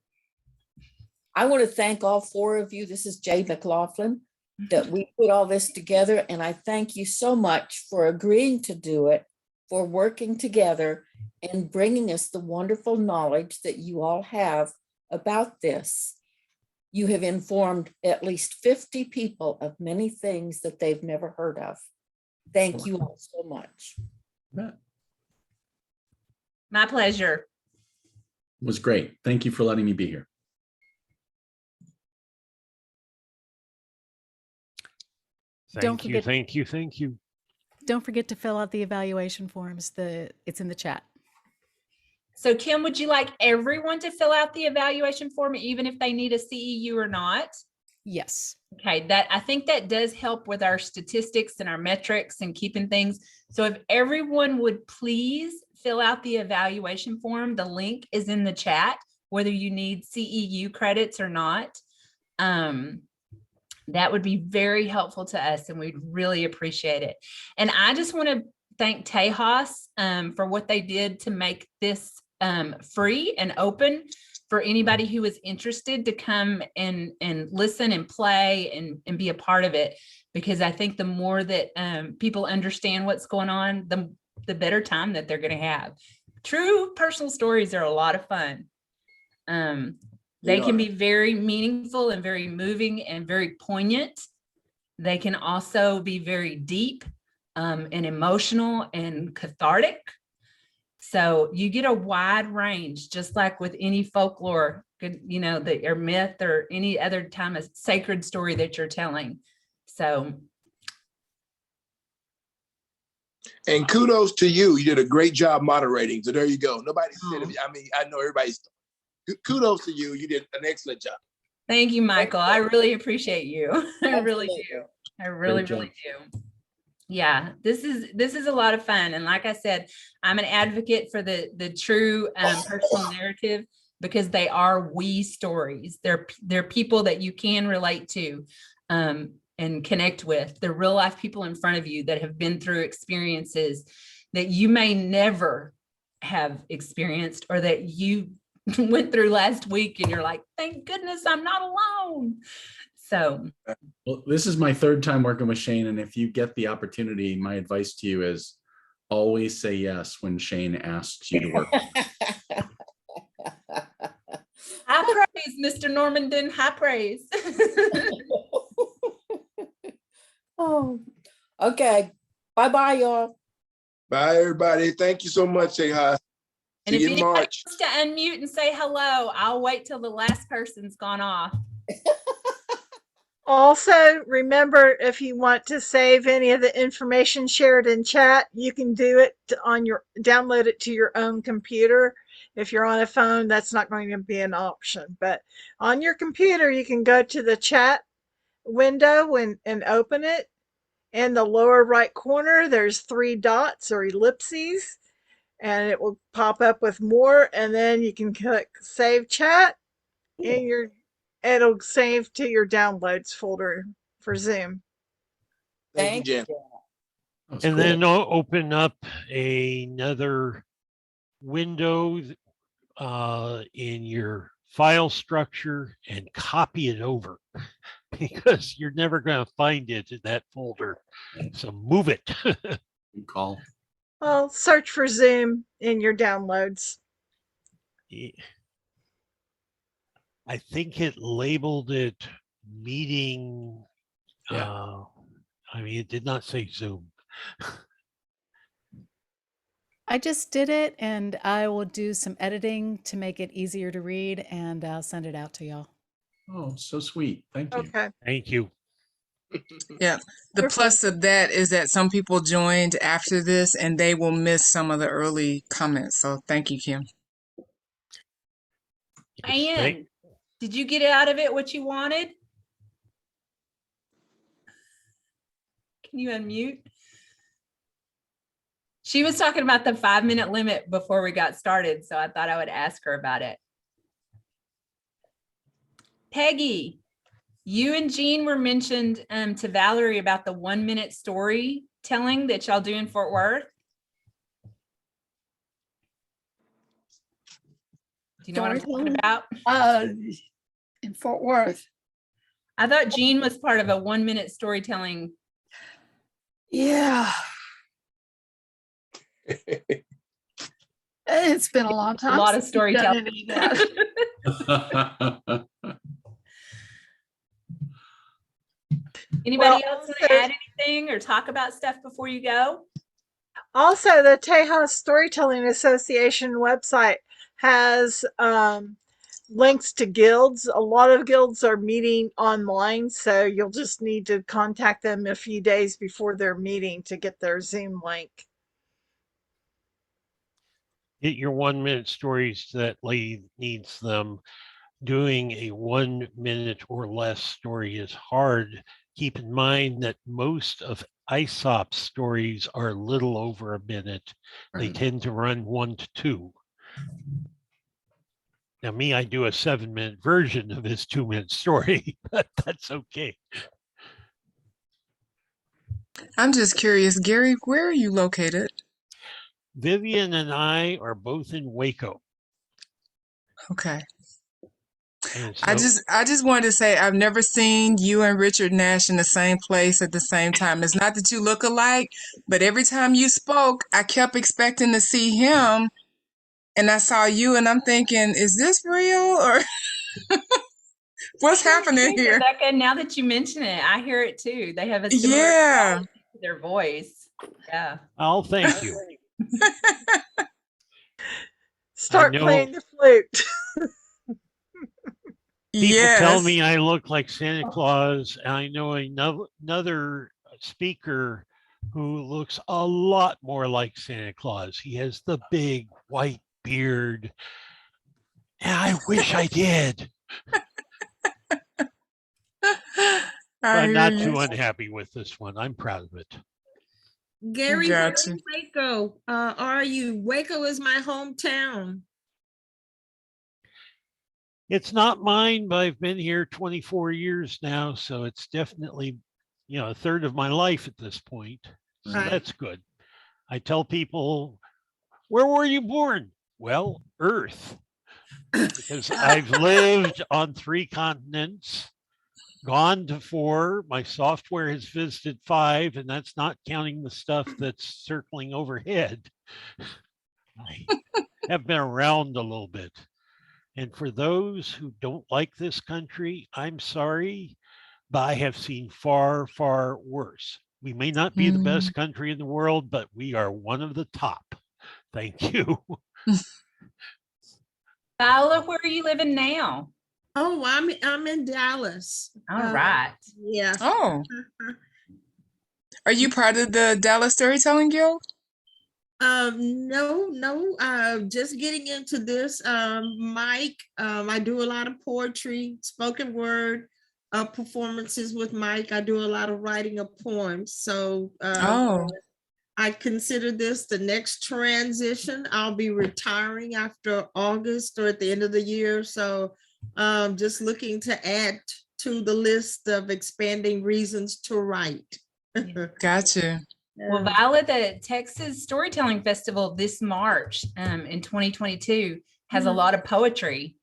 I want to thank all four of you. This is Jay McLaughlin, that we put all this together. And I thank you so much for agreeing to do it, for working together and bringing us the wonderful knowledge that you all have about this. You have informed at least 50 people of many things that they've never heard of. Thank you all so much. My pleasure. It was great. Thank you for letting me be here. Thank you. Don't forget to fill out the evaluation forms. It's in the chat. So Kim, would you like everyone to fill out the evaluation form, even if they need a CEU or not? Yes. Okay, I think that does help with our statistics and our metrics and keeping things. So if everyone would please fill out the evaluation form, the link is in the chat, whether you need CEU credits or not. That would be very helpful to us, and we'd really appreciate it. And I just want to thank Tejas for what they did to make this free and open for anybody who is interested to come and listen and play and be a part of it. Because I think the more that people understand what's going on, the better time that they're going to have. True personal stories are a lot of fun. They can be very meaningful and very moving and very poignant. They can also be very deep and emotional and cathartic. So you get a wide range, just like with any folklore, you know, or myth or any other time of sacred story that you're telling. So. And kudos to you. You did a great job moderating. So there you go. Nobody said it. I mean, I know everybody's kudos to you. You did an excellent job. Thank you, Michael. I really appreciate you. I really do. I really do. Yeah, this is a lot of fun. And like I said, I'm an advocate for the true personal narrative, because they are we stories. They're people that you can relate to and connect with. They're real life people in front of you that have been through experiences that you may never have experienced, or that you went through last week and you're like, thank goodness I'm not alone. So, well, this is my third time working with Shayne, and if you get the opportunity, my advice to you is always say yes when Shayne asks you to work. High praise, Mr. Normandin, high praise. Oh, okay. Bye-bye, y'all. Bye, everybody. Thank you so much, Tejas. And if See you in anybody March. wants to unmute and say hello, I'll wait till the last person's gone off. Also, remember, if you want to save any of the information shared in chat, you can do it on download it to your own computer. If you're on a phone, that's not going to be an option. But on your computer, you can go to the chat window and open it. In the lower right corner, there's 3 dots or ellipses, and it will pop up with more, and then you can click Save Chat, and it'll save to your downloads folder for Zoom. Thank you, Jen. And cool. Then I'll open up another window in your file structure and copy it over, because you're never going to find it in that folder. So move it. Call. Well, search for Zoom in your downloads. I think it labeled it meeting. Yeah. I mean, it did not say Zoom. I just did it, and I will do some editing to make it easier to read, and I'll send it out to y'all. Oh, so sweet. Thank you. Okay. Thank you. Yeah. The plus of that is that some people joined after this and they will miss some of the early comments. So thank you, Kim. Ian, did you get out of it what you wanted? Can you unmute? She was talking about the 5-minute limit before we got started, so I thought I would ask her about it. Peggy, you and Jean were mentioned to Valerie about the 1-minute storytelling that y'all do in Fort Worth. Do you know what I'm talking about? In Fort Worth. I thought Jean was part of a 1-minute storytelling. Yeah. It's been a long time. A lot of storytelling. Anybody else want to add anything or talk about stuff before you go? Also, the Tejas Storytelling Association website has links to guilds. A lot of guilds are meeting online, so you'll just need to contact them a few days before their meeting to get their Zoom link. Get your 1-minute stories that lady needs them. Doing a 1-minute or less story is hard. Keep in mind that most of Aesop's stories are a little over a minute. They tend to run 1 to 2. Now me, I do a 7-minute version of his 2-minute story, but that's okay. I'm just curious, Gary, where are you located? Vivian and I are both in Waco. Okay. And I just wanted to say I've never seen you and Richard Nash in the same place at the same time. It's not that you look alike, but every time you spoke, I kept expecting to see him, and I saw you, and I'm thinking, is this real or what's happening here? Viveca, now that you mention it, I hear it too. They have a similar Yeah. quality to their voice. Yeah. Oh, thank you. Start know- playing the flute. People tell Yes. me I look like Santa Claus. And I know another speaker who looks a lot more like Santa Claus. He has the big white beard. And I wish I did. I'm not too unhappy with this one. I'm proud of it. Gary, where Gotcha. in Waco are you? Waco is my hometown. It's not mine, but I've been here 24 years now. So it's definitely, a third of my life at this point. So Right. that's good. I tell people, where were you born? Well, Earth. Because I've lived on 3 continents, gone to 4. My software has visited 5, and that's not counting the stuff that's circling overhead. I have been around a little bit. And for those who don't like this country, I'm sorry, but I have seen far, far worse. We may not be the best country in the world, but we are one of the top. Thank you. Viola, where are you living now? Oh, I'm in Dallas. All right. Yeah. Oh. Are you part of the Dallas Storytelling Guild? No, just getting into this. Mike, I do a lot of poetry, spoken word, performances with Mike. I do a lot of writing of poems. So I consider this the next transition. I'll be retiring after August or at the end of the year. So just looking to add to the list of expanding reasons to write. Gotcha. Well, Viola, the Texas Storytelling Festival this March in 2022 has a lot of poetry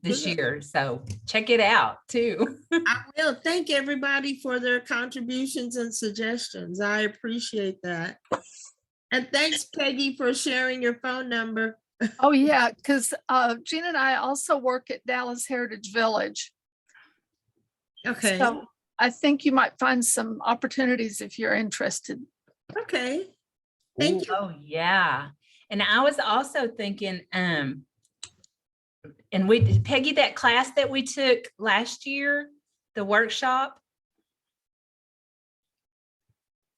this year. So check it out too. I will thank everybody for their contributions and suggestions. I appreciate that. And thanks, Peggy, for sharing your phone number. Oh, yeah, because Gina and I also work at Dallas Heritage Village. Okay. So I think you might find some opportunities if you're interested. Okay. Thank you. Oh, yeah. And I was also thinking, and Peggy, that class that we took last year, the workshop.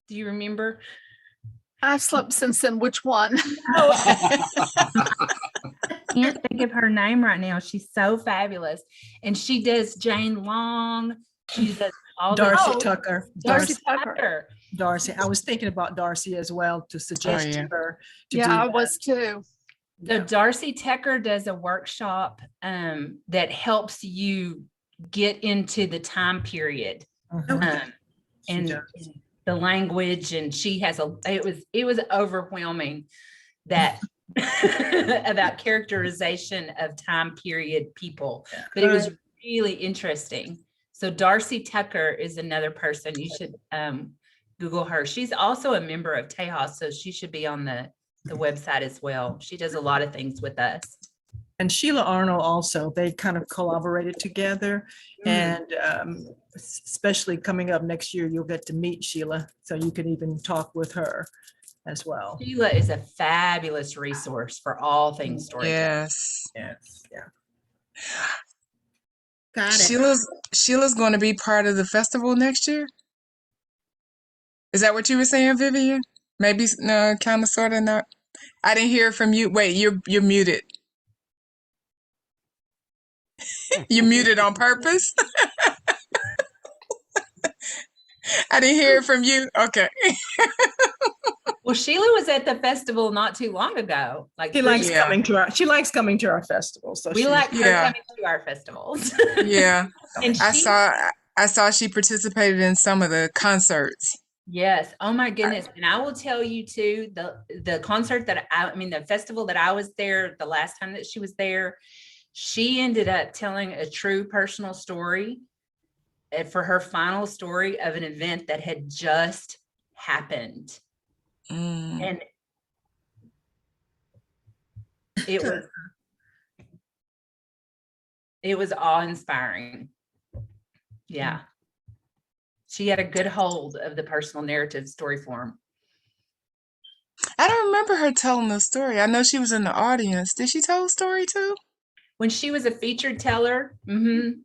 Do you remember? I slept since then. Which one? Can't think of her name right now. She's so fabulous. And she does Jane Long. She does all Darcy Tucker. Darcy Tucker. Darcy. I was thinking about Darcy as well to suggest to her. I was too. So Darcy Tucker does a workshop that helps you get into the time period and the language. And she has it was overwhelming that about characterization of time period people, but it was really interesting. So Darcy Tucker is another person you should Google her. She's also a member of Tejas, so she should be on the website as well. She does a lot of things with us. And Sheila Arnold also, they kind of collaborated together. And especially coming up next year, you'll get to meet Sheila, so you can even talk with her as well. Sheila is a fabulous resource for all things storytelling. Yes. Yes. Yeah. Got it. Sheila's going to be part of the festival next year. Is that what you were saying, Vivian? Maybe no, kind of, sort of not. I didn't hear from you. Wait, you're muted. You muted on purpose. I didn't hear from you. Okay. Well, Sheila was at the festival not too long ago. Like She likes coming to our. She likes coming to our festival. So we like her coming to our festivals. Yeah. And I I saw she participated in some of the concerts. Yes. Oh my goodness. And I will tell you too, the concert that I mean, the festival that I was there, the last time that she was there, she ended up telling a true personal story for her final story of an event that had just happened. And it was awe-inspiring. Yeah. She had a good hold of the personal narrative story form. I don't remember her telling the story. I know she was in the audience. Did she tell a story too? When she was a featured teller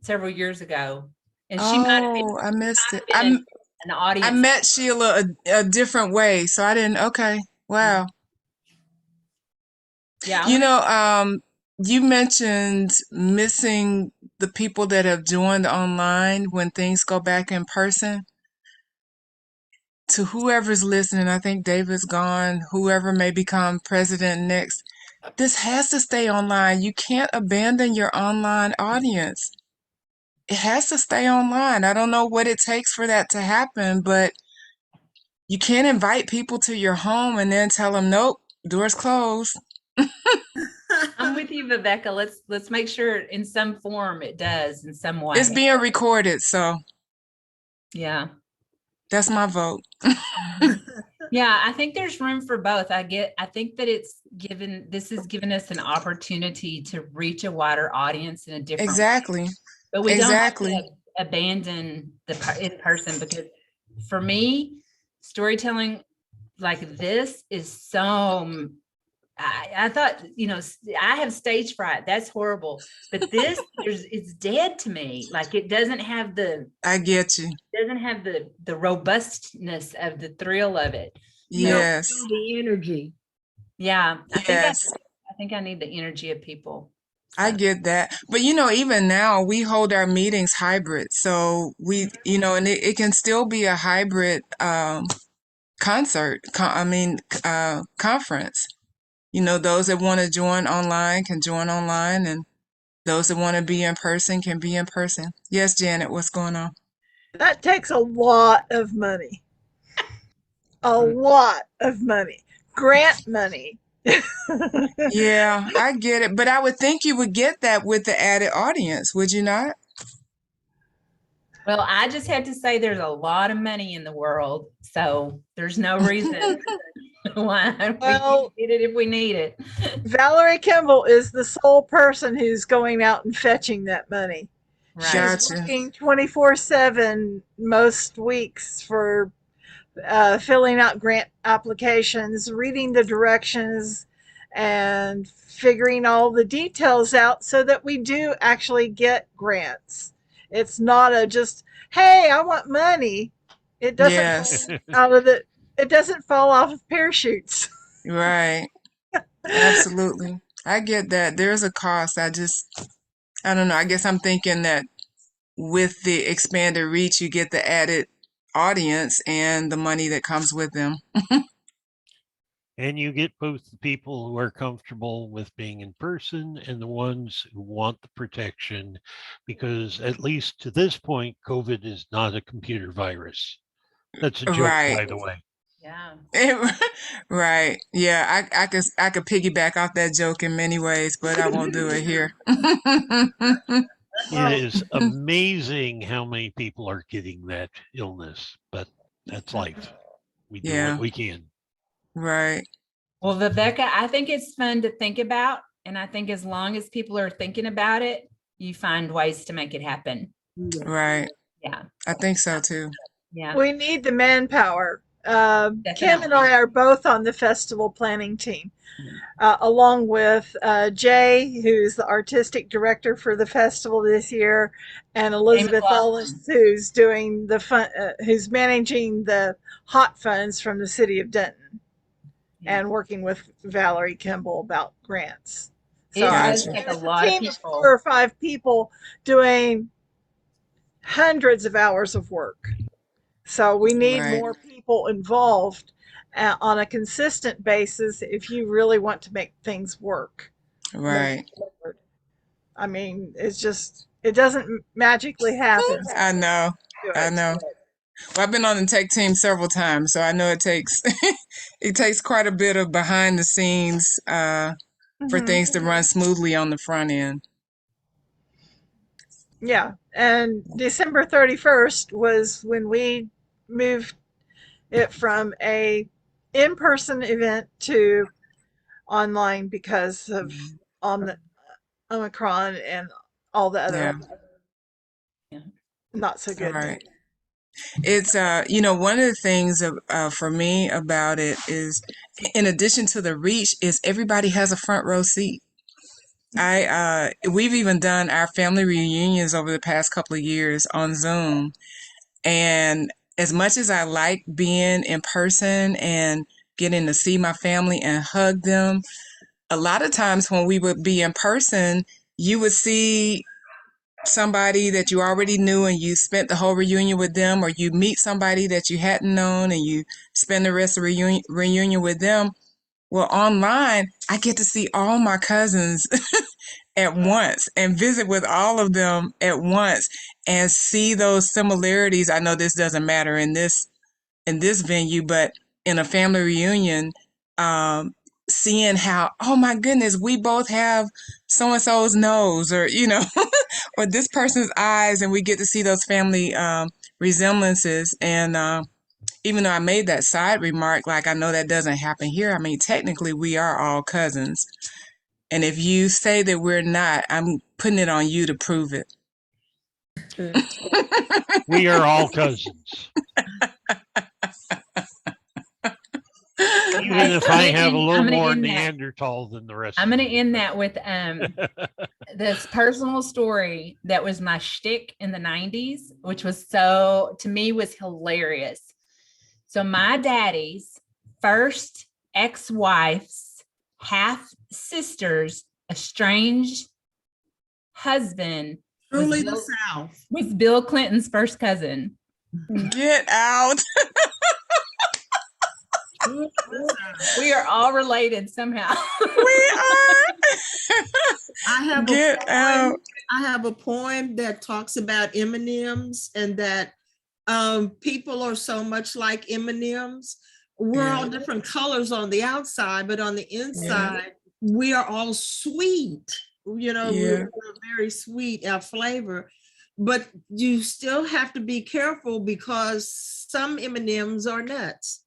several years ago. And she might have been, I missed it. an audience. I met Sheila a different way, so I didn't. Okay, wow. Yeah. You know, you mentioned missing the people that have joined online when things go back in person. To whoever's listening, I think David's gone, whoever may become president next, this has to stay online. You can't abandon your online audience. It has to stay online. I don't know what it takes for that to happen, but you can't invite people to your home and then tell them, nope, doors closed. I'm with you, Viveca. Let's make sure in some form it does in some way. It's being recorded, so yeah. That's my vote. Yeah, I think there's room for both. I think that this has given us an opportunity to reach a wider audience in a different Exactly. way. But we don't have to abandon the in person, because for me, storytelling like this is so I thought, I have stage fright. That's horrible. But this it's dead to me. Like it doesn't have I get you. Doesn't have the robustness of the thrill of it. Yes. The energy. Yeah. Yes. I think I need the energy of people. I get that. But even now we hold our meetings hybrid. So we, and it can still be a hybrid conference. Those that want to join online can join online, and those that want to be in person can be in person. Yes, Janet, what's going on? That takes a lot of money. A lot of money. Grant money. Yeah, I get it. But I would think you would get that with the added audience, would you not? Well, I just have to say there's a lot of money in the world. So there's no reason why we need it if we need it. Valerie Kimball is the sole person who's going out and fetching that money. Right. She's working 24/7 most weeks for filling out grant applications, reading the directions, and figuring all the details out so that we do actually get grants. It's not just, hey, I want money. It doesn't it doesn't fall off of parachutes. Right. Absolutely. I get that. There's a cost. I don't know. I guess I'm thinking that with the expanded reach, you get the added audience and the money that comes with them. And you get both the people who are comfortable with being in person and the ones who want the protection, because at least to this point, COVID is not a computer virus. That's a joke, by the way. Yeah. Right. Yeah, I could piggyback off that joke in many ways, but I won't do it here. It is amazing how many people are getting that illness, but that's life. We do what we can. Right. Well, Viveca, I think it's fun to think about. And I think as long as people are thinking about it, you find ways to make it happen. Right. Yeah. I think so too. Yeah. We need the manpower. Kim and I are both on the festival planning team, along with Jay, who's the artistic director for the festival this year, and Elizabeth Ellis, who's doing who's managing the hot funds from the city of Denton, and working with Valerie Kimball about grants. So does take a lot of people. 4 or 5 people doing hundreds of hours of work. So we need more people involved on a consistent basis if you really want to make things work. Right. I mean, it's just, It doesn't magically happen. I know. I know. Well, I've been on the tech team several times, so I know it takes it takes quite a bit of behind the scenes for things to run smoothly on the front end. Yeah, and December 31st was when we moved it from a in-person event to online because of on the Omicron and all the other not so good. Right. It's you know, one of the things for me about it is, in addition to the reach, is everybody has a front row seat. We've even done our family reunions over the past couple of years on Zoom, and as much as I like being in person and getting to see my family and hug them, a lot of times when we would be in person, you would see somebody that you already knew and you spent the whole reunion with them, or you meet somebody that you hadn't known and you spend the rest of the reunion with them. Well, online, I get to see all my cousins at once and visit with all of them at once and see those similarities. I know this doesn't matter in this venue, but in a family reunion, seeing how, oh my goodness, we both have so-and-so's nose, or, you know, or this person's eyes, and we get to see those family resemblances. And even though I made that side remark, like, I know that doesn't happen here. I mean, technically, we are all cousins. And if you say that we're not, I'm putting it on you to prove it. We are all cousins. Even if I have a little more Neanderthal than the rest. I'm going to end that with this personal story that was my shtick in the 90s, which was to me was hilarious. So my daddy's first ex-wife's half sister's estranged husband Truly the South. Was Bill Clinton's first cousin. Get out. We are all related somehow. We are. I have a poem that talks about M&Ms and that people are so much like M&Ms. We're all different colors on the outside, but on the inside, we are all sweet. You know, we're very sweet, our flavor. But you still have to be careful because some M&Ms are nuts.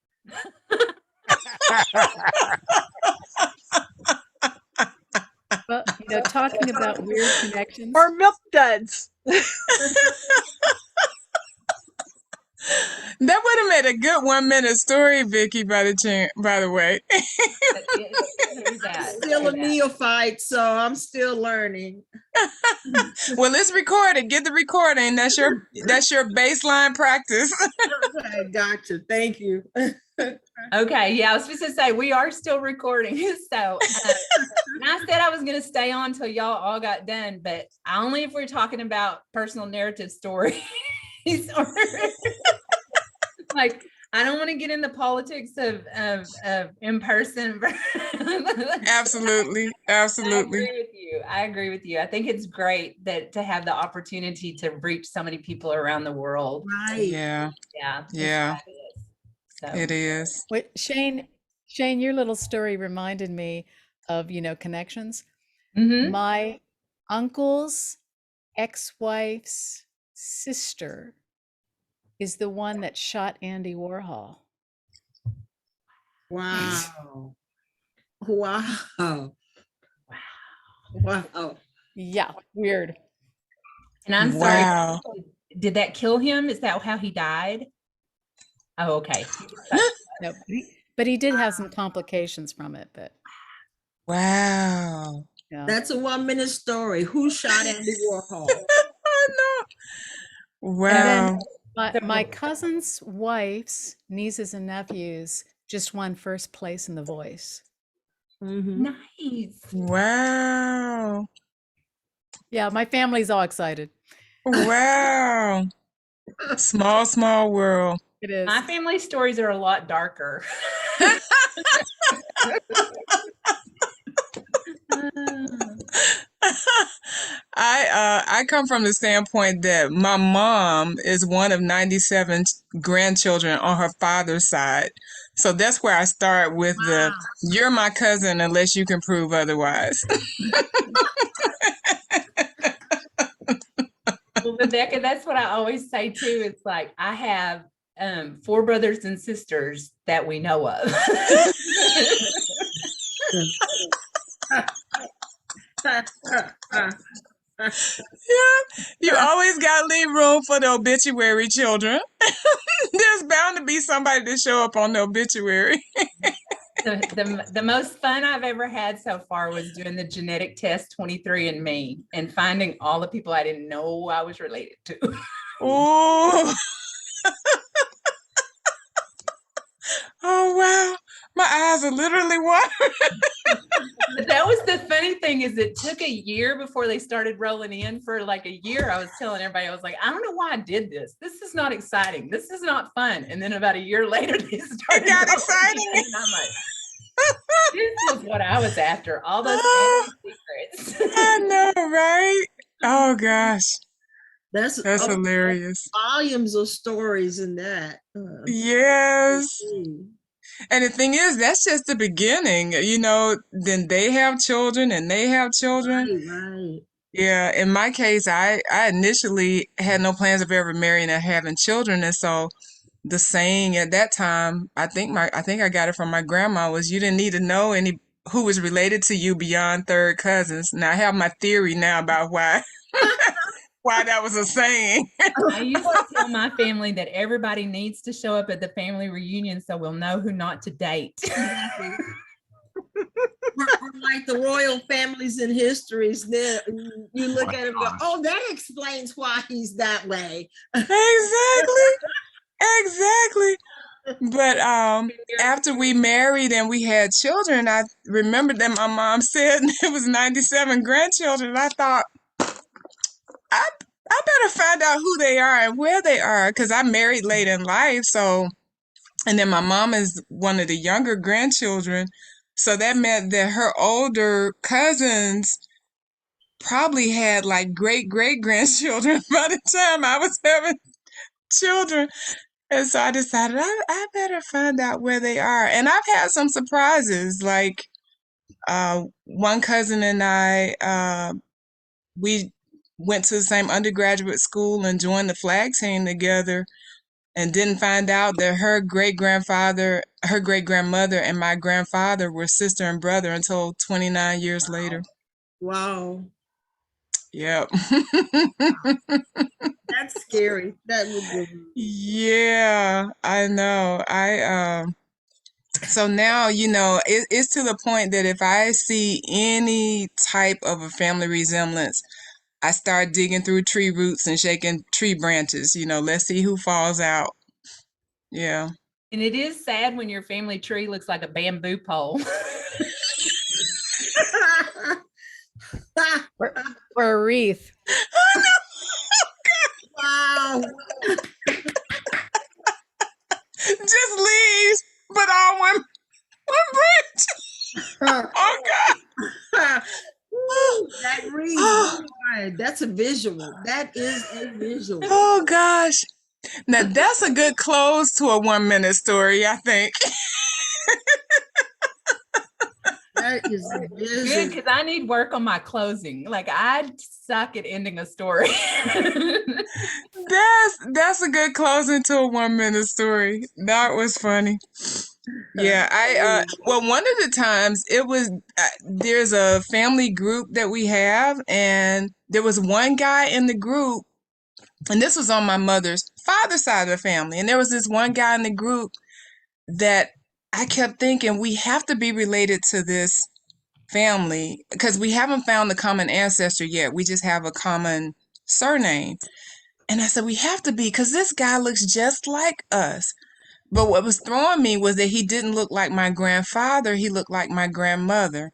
Well, you know, talking about weird connections. Or milk duds. That would have made a good 1 minute story, Vicky, by the way. Still a neophyte, so I'm still learning. Well, let's record it. Get the recording. That's your baseline practice. Okay, gotcha. Thank you. Okay, yeah, I was supposed to say we are still recording. So and I said I was going to stay on until y'all all got done, but only if we're talking about personal narrative stories. Or like, I don't want to get in the politics of in person. Absolutely. I agree with you. I think it's great that to have the opportunity to reach so many people around the world. Right. Yeah. So. It is. Wait, Shayne, your little story reminded me of, you know, connections. My uncle's ex-wife's sister is the one that shot Andy Warhol. Wow. Wow. Yeah, weird. And I'm sorry, did that kill him? Is that how he died? Oh, okay. No, but he did have some complications from it. But wow, yeah. That's a 1 minute story. Who shot Andy Warhol? I know. Wow. And then my cousin's wife's nieces and nephews just won first place in The Voice. Nice. Wow. Yeah, my family's all excited. Wow. Small world. It is. My family stories are a lot darker. I come from the standpoint that my mom is one of 97 grandchildren on her father's side. So that's where I start with the "you're my cousin unless you can prove otherwise." Well, Viveca, that's what I always say too. It's like I have 4 brothers and sisters that we know of. Yeah, you always got to leave room for the obituary children. There's bound to be somebody to show up on the obituary. The most fun I've ever had so far was doing the genetic test 23andMe and finding all the people I didn't know I was related to. Oh, oh wow. My eyes are literally watering. But that was the funny thing is it took a year before they started rolling in. For like a year, I was telling everybody, I was like, I don't know why I did this. This is not exciting. This is not fun. And then about a year later, they started. It got exciting. And I'm like, this was what I was after. All those family secrets. I know, right? Oh gosh. That's hilarious. Volumes of stories in that. Yes. And the thing is, that's just the beginning. You know, then they have children and they have children. Right. Yeah. In my case, I initially had no plans of ever marrying or having children. And so the saying at that time, I think I got it from my grandma, was you didn't need to know any who was related to you beyond third cousins. Now I have my theory now about why that was a saying. I used to tell my family that everybody needs to show up at the family reunion so we'll know who not to date. Or like the royal families and histories, then you look at him and go, oh, that explains why he's that way. Exactly. But after we married and we had children, I remembered that my mom said it was 97 grandchildren. And I thought, I better find out who they are and where they are, because I married late in life. So, and then my mom is one of the younger grandchildren. So that meant that her older cousins probably had like great grandchildren by the time I was having children. And so I decided I better find out where they are. And I've had some surprises. Like one cousin and I, we went to the same undergraduate school and joined the flag team together, and didn't find out that her great-grandmother, and my grandfather were sister and brother until 29 years later. Wow. Yep. That's scary. That would be. Yeah, I know. So now, you know, it's to the point that if I see any type of a family resemblance, I start digging through tree roots and shaking tree branches. You know, let's see who falls out. Yeah. And it is sad when your family tree looks like a bamboo pole. Or a wreath. Wow. Just leaves, but all one branch. Oh God. That reads. That's a visual. That is a visual. Oh gosh. Now that's a good close to a 1-minute story, I think. That is a visual. Good, because I need work on my closing. Like I suck at ending a story. That's a good closing to a 1-minute story. That was funny. Yeah, well, one of the times it was, there's a family group that we have, and there was one guy in the group, and this was on my mother's father's side of the family, and there was this one guy in the group that I kept thinking, we have to be related to this family, because we haven't found the common ancestor yet. We just have a common surname. And I said, we have to be, because this guy looks just like us. But what was throwing me was that he didn't look like my grandfather. He looked like my grandmother.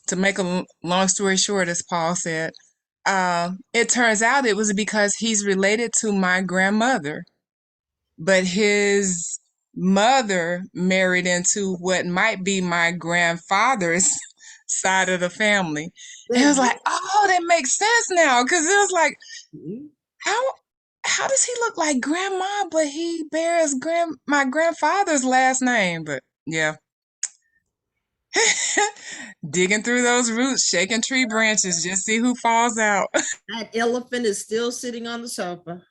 To make a long story short, as Paul said, it turns out it was because he's related to my grandmother. But his mother married into what might be my grandfather's side of the family. And it was like, oh, that makes sense now. Cause it was like, how does he look like grandma, but he bears my grandfather's last name? But yeah. Digging through those roots, shaking tree branches, just see who falls out. That elephant is still sitting on the sofa.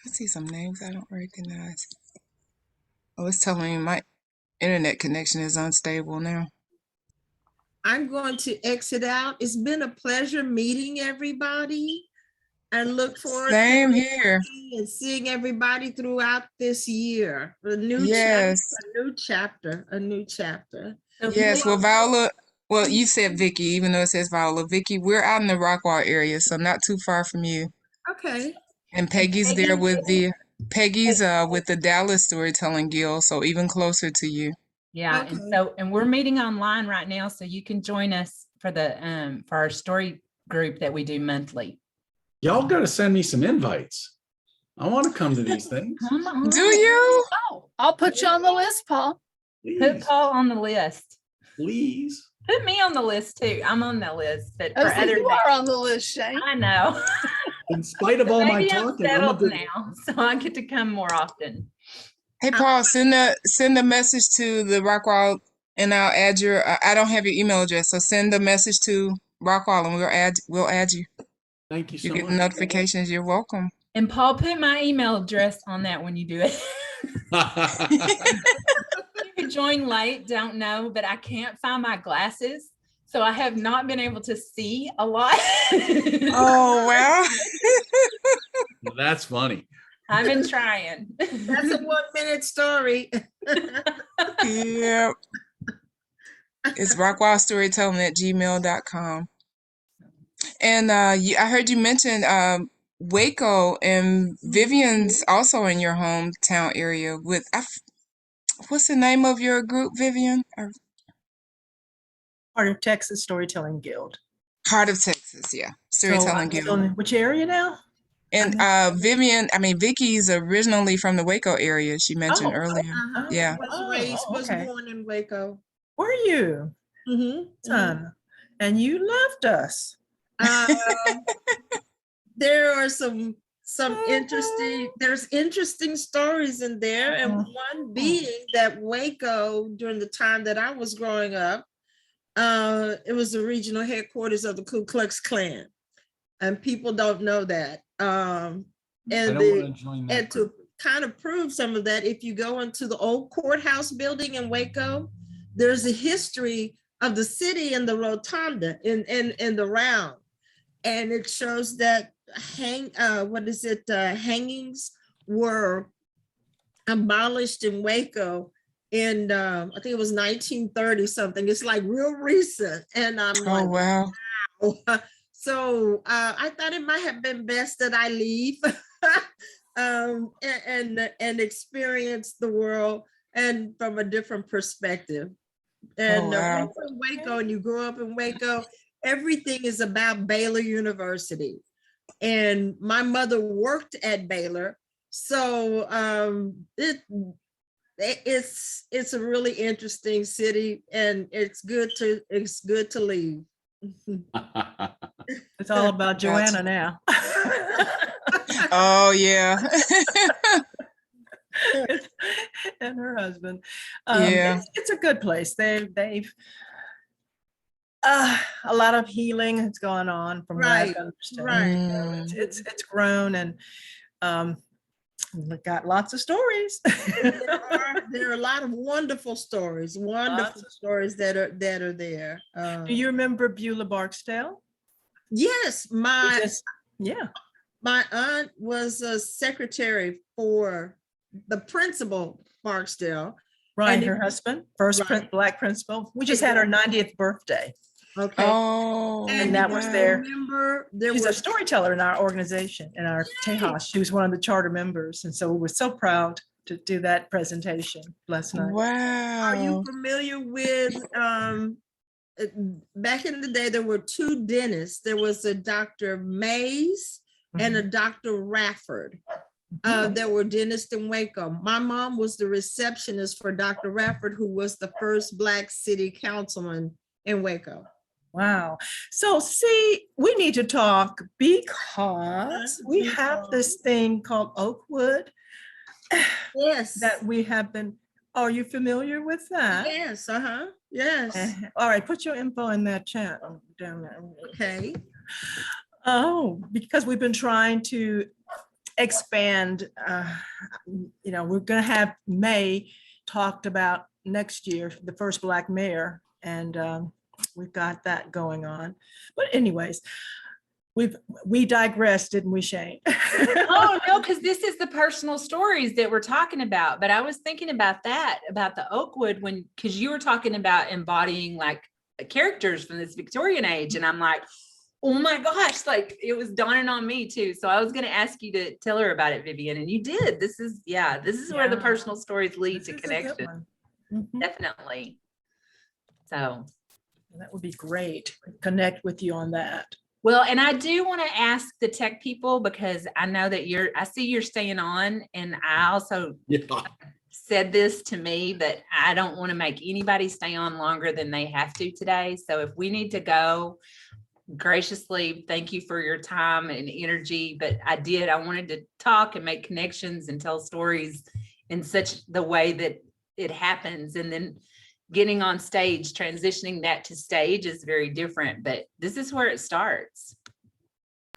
I see some names I don't recognize. Oh, it's telling me my internet connection is unstable now. I'm going to exit out. It's been a pleasure meeting everybody. I look forward Same to here. and seeing everybody throughout this year. A new Yes. chapter, a new chapter. Yes. Well, Viola, well, you said Vicky, even though it says Viola. Vicky, we're out in the Rockwall area, so not too far from you. Okay. And Peggy's there with the with the Dallas Storytelling Guild, so even closer to you. Yeah, and we're meeting online right now, so you can join us for the for our story group that we do monthly. Y'all got to send me some invites. I want to come to these things. Come on. Do you? Oh, I'll put you on the list, Paul. Please. Put Paul on the list. Please. Put me on the list too. I'm on the list, but Oh, for so other you are on the list, Shayne. I know. In spite of all my Maybe I'm talking, settled now, so I get to come more often. Hey, Paul, send a message to the Rockwall, and I'll add your. I don't have your email address, so send a message to Rockwall, and we'll add you. Thank you so much. You get much. notifications. You're welcome. And Paul, put my email address on that when you do it. You join late, don't know, but I can't find my glasses, so I have not been able to see a lot. Oh, well. Well, that's funny. I've been trying. That's a 1-minute story. Yep. It's rockwallstorytelling@gmail.com. And I heard you mention Waco, and Vivian's also in your hometown area with, what's the name of your group, Vivian? Part of Texas Storytelling Guild. Heart of Texas, yeah. Storytelling Guild. So which area now? And Vicky's originally from the Waco area, she mentioned earlier. Yeah. Was born in Waco. Were you? Son, and you left us. There are some interesting stories in there, and one being that Waco, during the time that I was growing up, it was the regional headquarters of the Ku Klux Klan, and people don't know that. And to kind of prove some of that, if you go into the old courthouse building in Waco, there's a history of the city and the rotunda in the round, and it shows that hangings were abolished in Waco in I think it was 1930 something. It's like real recent, and I'm like, wow. So I thought it might have been best that I leave and experience the world and from a different perspective. And when you're in Waco and you grow up in Waco, everything is about Baylor University. And my mother worked at Baylor, so it's a really interesting city, and it's good to leave. It's all about Joanna now. Oh yeah. And her husband. Yeah. It's a good place. They've a lot of healing has gone on from what I understand. Right. It's grown, and we've got lots of stories. There are a lot of wonderful stories that are there. Do you remember Beulah Barksdale? Yes, my aunt was a secretary for the principal Barksdale. Right, and her husband, first Black principal. We just had her 90th birthday. Okay. Oh, and that was there. Remember, She's a storyteller in our organization, in our Tejas. She was one of the charter members, and so we were so proud to do that presentation last night. Wow. Are you familiar with? Back in the day, there were two dentists. There was a Dr. Mays and a Dr. Rafford. There were dentists in Waco. My mom was the receptionist for Dr. Rafford, who was the first Black city councilman in Waco. Wow. So see, we need to talk because we have this thing called Oakwood. Yes. That we have been, are you familiar with that? Yes, yes. All right, put your info in that chat down there. Okay. Oh, because we've been trying to expand, we're gonna have May talked about next year, the first Black mayor, and we've got that going on. But anyways, we digressed, didn't we, Shayne? Oh, no, because this is the personal stories that we're talking about. But I was thinking about that, about the Oakwood, because you were talking about embodying like characters from this Victorian age. And I'm like, oh my gosh, like it was dawning on me too. So I was going to ask you to tell her about it, Vivian. And you did. This is where the personal stories lead to connection. Definitely. So that would be great. Connect with you on that. Well, and I do want to ask the tech people, because I know that I see you're staying on, and I also said this to me that I don't want to make anybody stay on longer than they have to today. So if we need to go, graciously, thank you for your time and energy. But I wanted to talk and make connections and tell stories in such the way that it happens. And then getting on stage, transitioning that to stage is very different, but this is where it starts.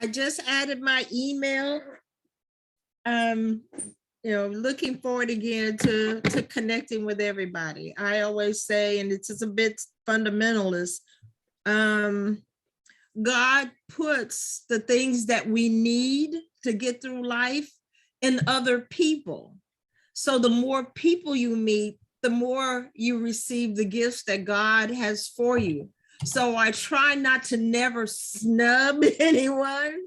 I just added my email. Looking forward again to connecting with everybody. I always say, and it's just a bit fundamentalist, God puts the things that we need to get through life in other people. So the more people you meet, the more you receive the gifts that God has for you. So I try not to never snub anyone,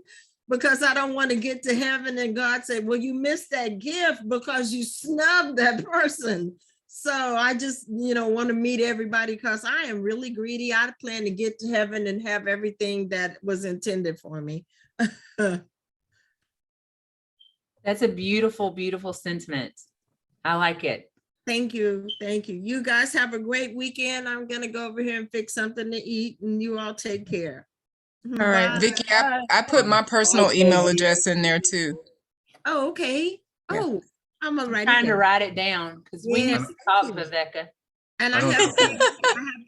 because I don't want to get to heaven and God say, well, you missed that gift because you snubbed that person. So I just, want to meet everybody, because I am really greedy. I plan to get to heaven and have everything that was intended for me. That's a beautiful, beautiful sentiment. I like it. Thank you. Thank you. You guys have a great weekend. I'm going to go over here and fix something to eat, and you all take care. All right, Vicky, I put my personal email address in there too. Oh, okay. Yeah. Oh, I'm trying to write it down, because we need to talk, Viveca. And I have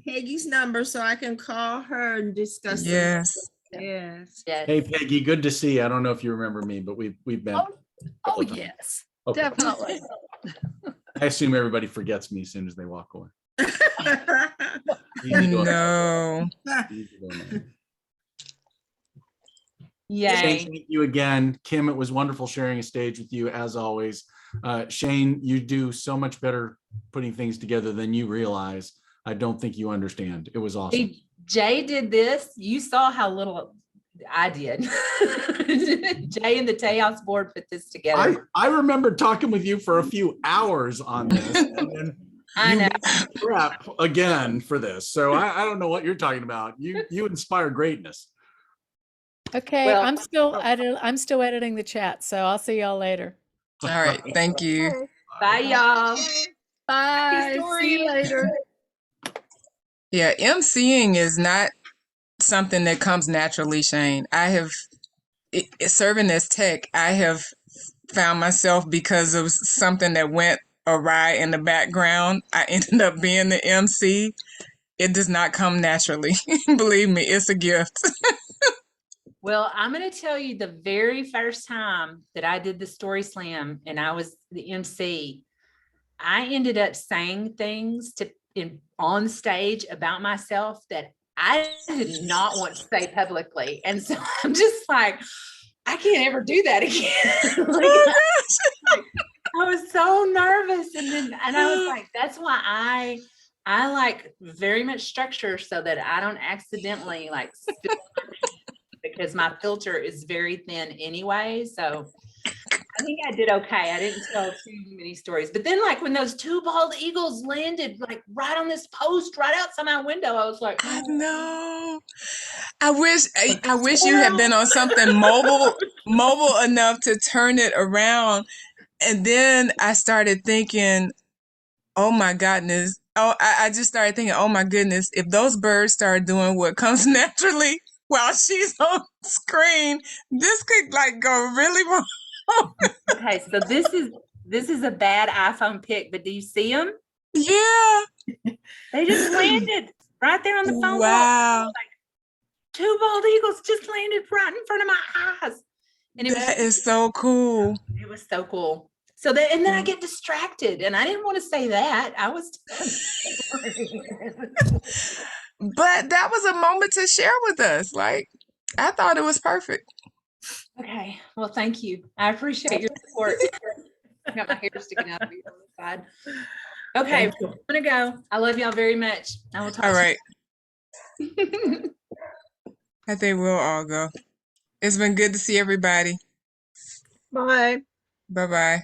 Peggy's number, so I can call her and discuss. Yes. Yes. Hey, Peggy, good to see you. I don't know if you remember me, but we've been. Oh yes, okay. Definitely. I assume everybody forgets me as soon as they walk away. No. Yay. Shayne, thank you again. Kim, it was wonderful sharing a stage with you as always. Shayne, you do so much better putting things together than you realize. I don't think you understand. It was awesome. Jay did this. You saw how little I did. Jay and the Tejas board put this together. I remember talking with you for a few hours on this. And then I know. Prep again for this. So I don't know what you're talking about. You inspire greatness. Okay, Well, I'm still editing the chat, so I'll see y'all later. All right, thank you. Bye, y'all. Bye. See you later. Yeah, emceeing is not something that comes naturally, Shayne. I have, serving as tech, I have found myself, because of something that went awry in the background, I ended up being the MC. It does not come naturally. Believe me, it's a gift. Well, I'm going to tell you, the very first time that I did the StorySlam and I was the MC, I ended up saying things on stage about myself that I did not want to say publicly. And so I'm just like, I can't ever do that again. I was so nervous. And I was like, that's why I like very much structure, so that I don't accidentally like spill, because my filter is very thin anyway. So I think I did okay. I didn't tell too many stories. But then, like, when those two bald eagles landed like right on this post right outside my window, I was like, I know. I wish you had been on something mobile mobile enough to turn it around. And then I started thinking, oh my goodness. I just started thinking, oh my goodness, if those birds start doing what comes naturally while she's on screen, this could like go really wrong. Okay, so this is a bad iPhone pic, but do you see them? Yeah. They just landed right there on the phone. Wow. Like, two bald eagles just landed right in front of my eyes. And That is so cool. It was so cool. So that, and then I get distracted, and I didn't want to say that. I was. But that was a moment to share with us. Like, I thought it was perfect. Okay. Well, thank you. I appreciate your support. I got my hair sticking out of me on the side. Okay, I'm gonna go. I love y'all very much. I will talk. All right. I think we'll all go. It's been good to see everybody. Bye. Bye-bye.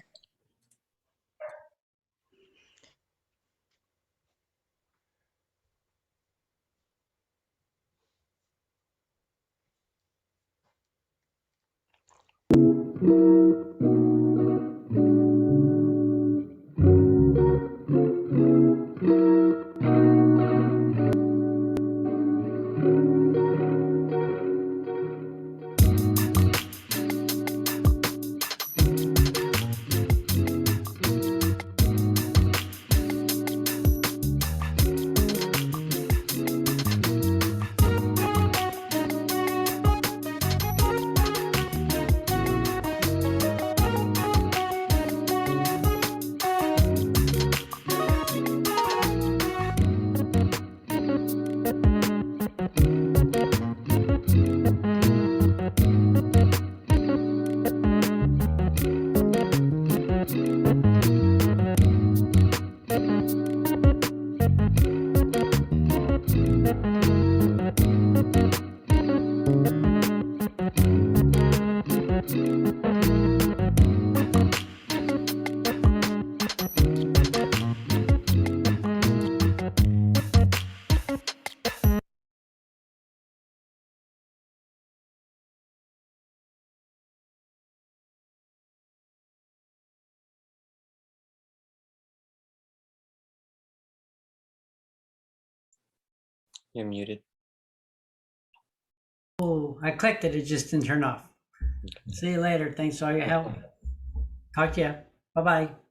You're muted. Oh, I clicked it. It just didn't turn off. See you later. Thanks for all your help. Talk to you. Bye-bye.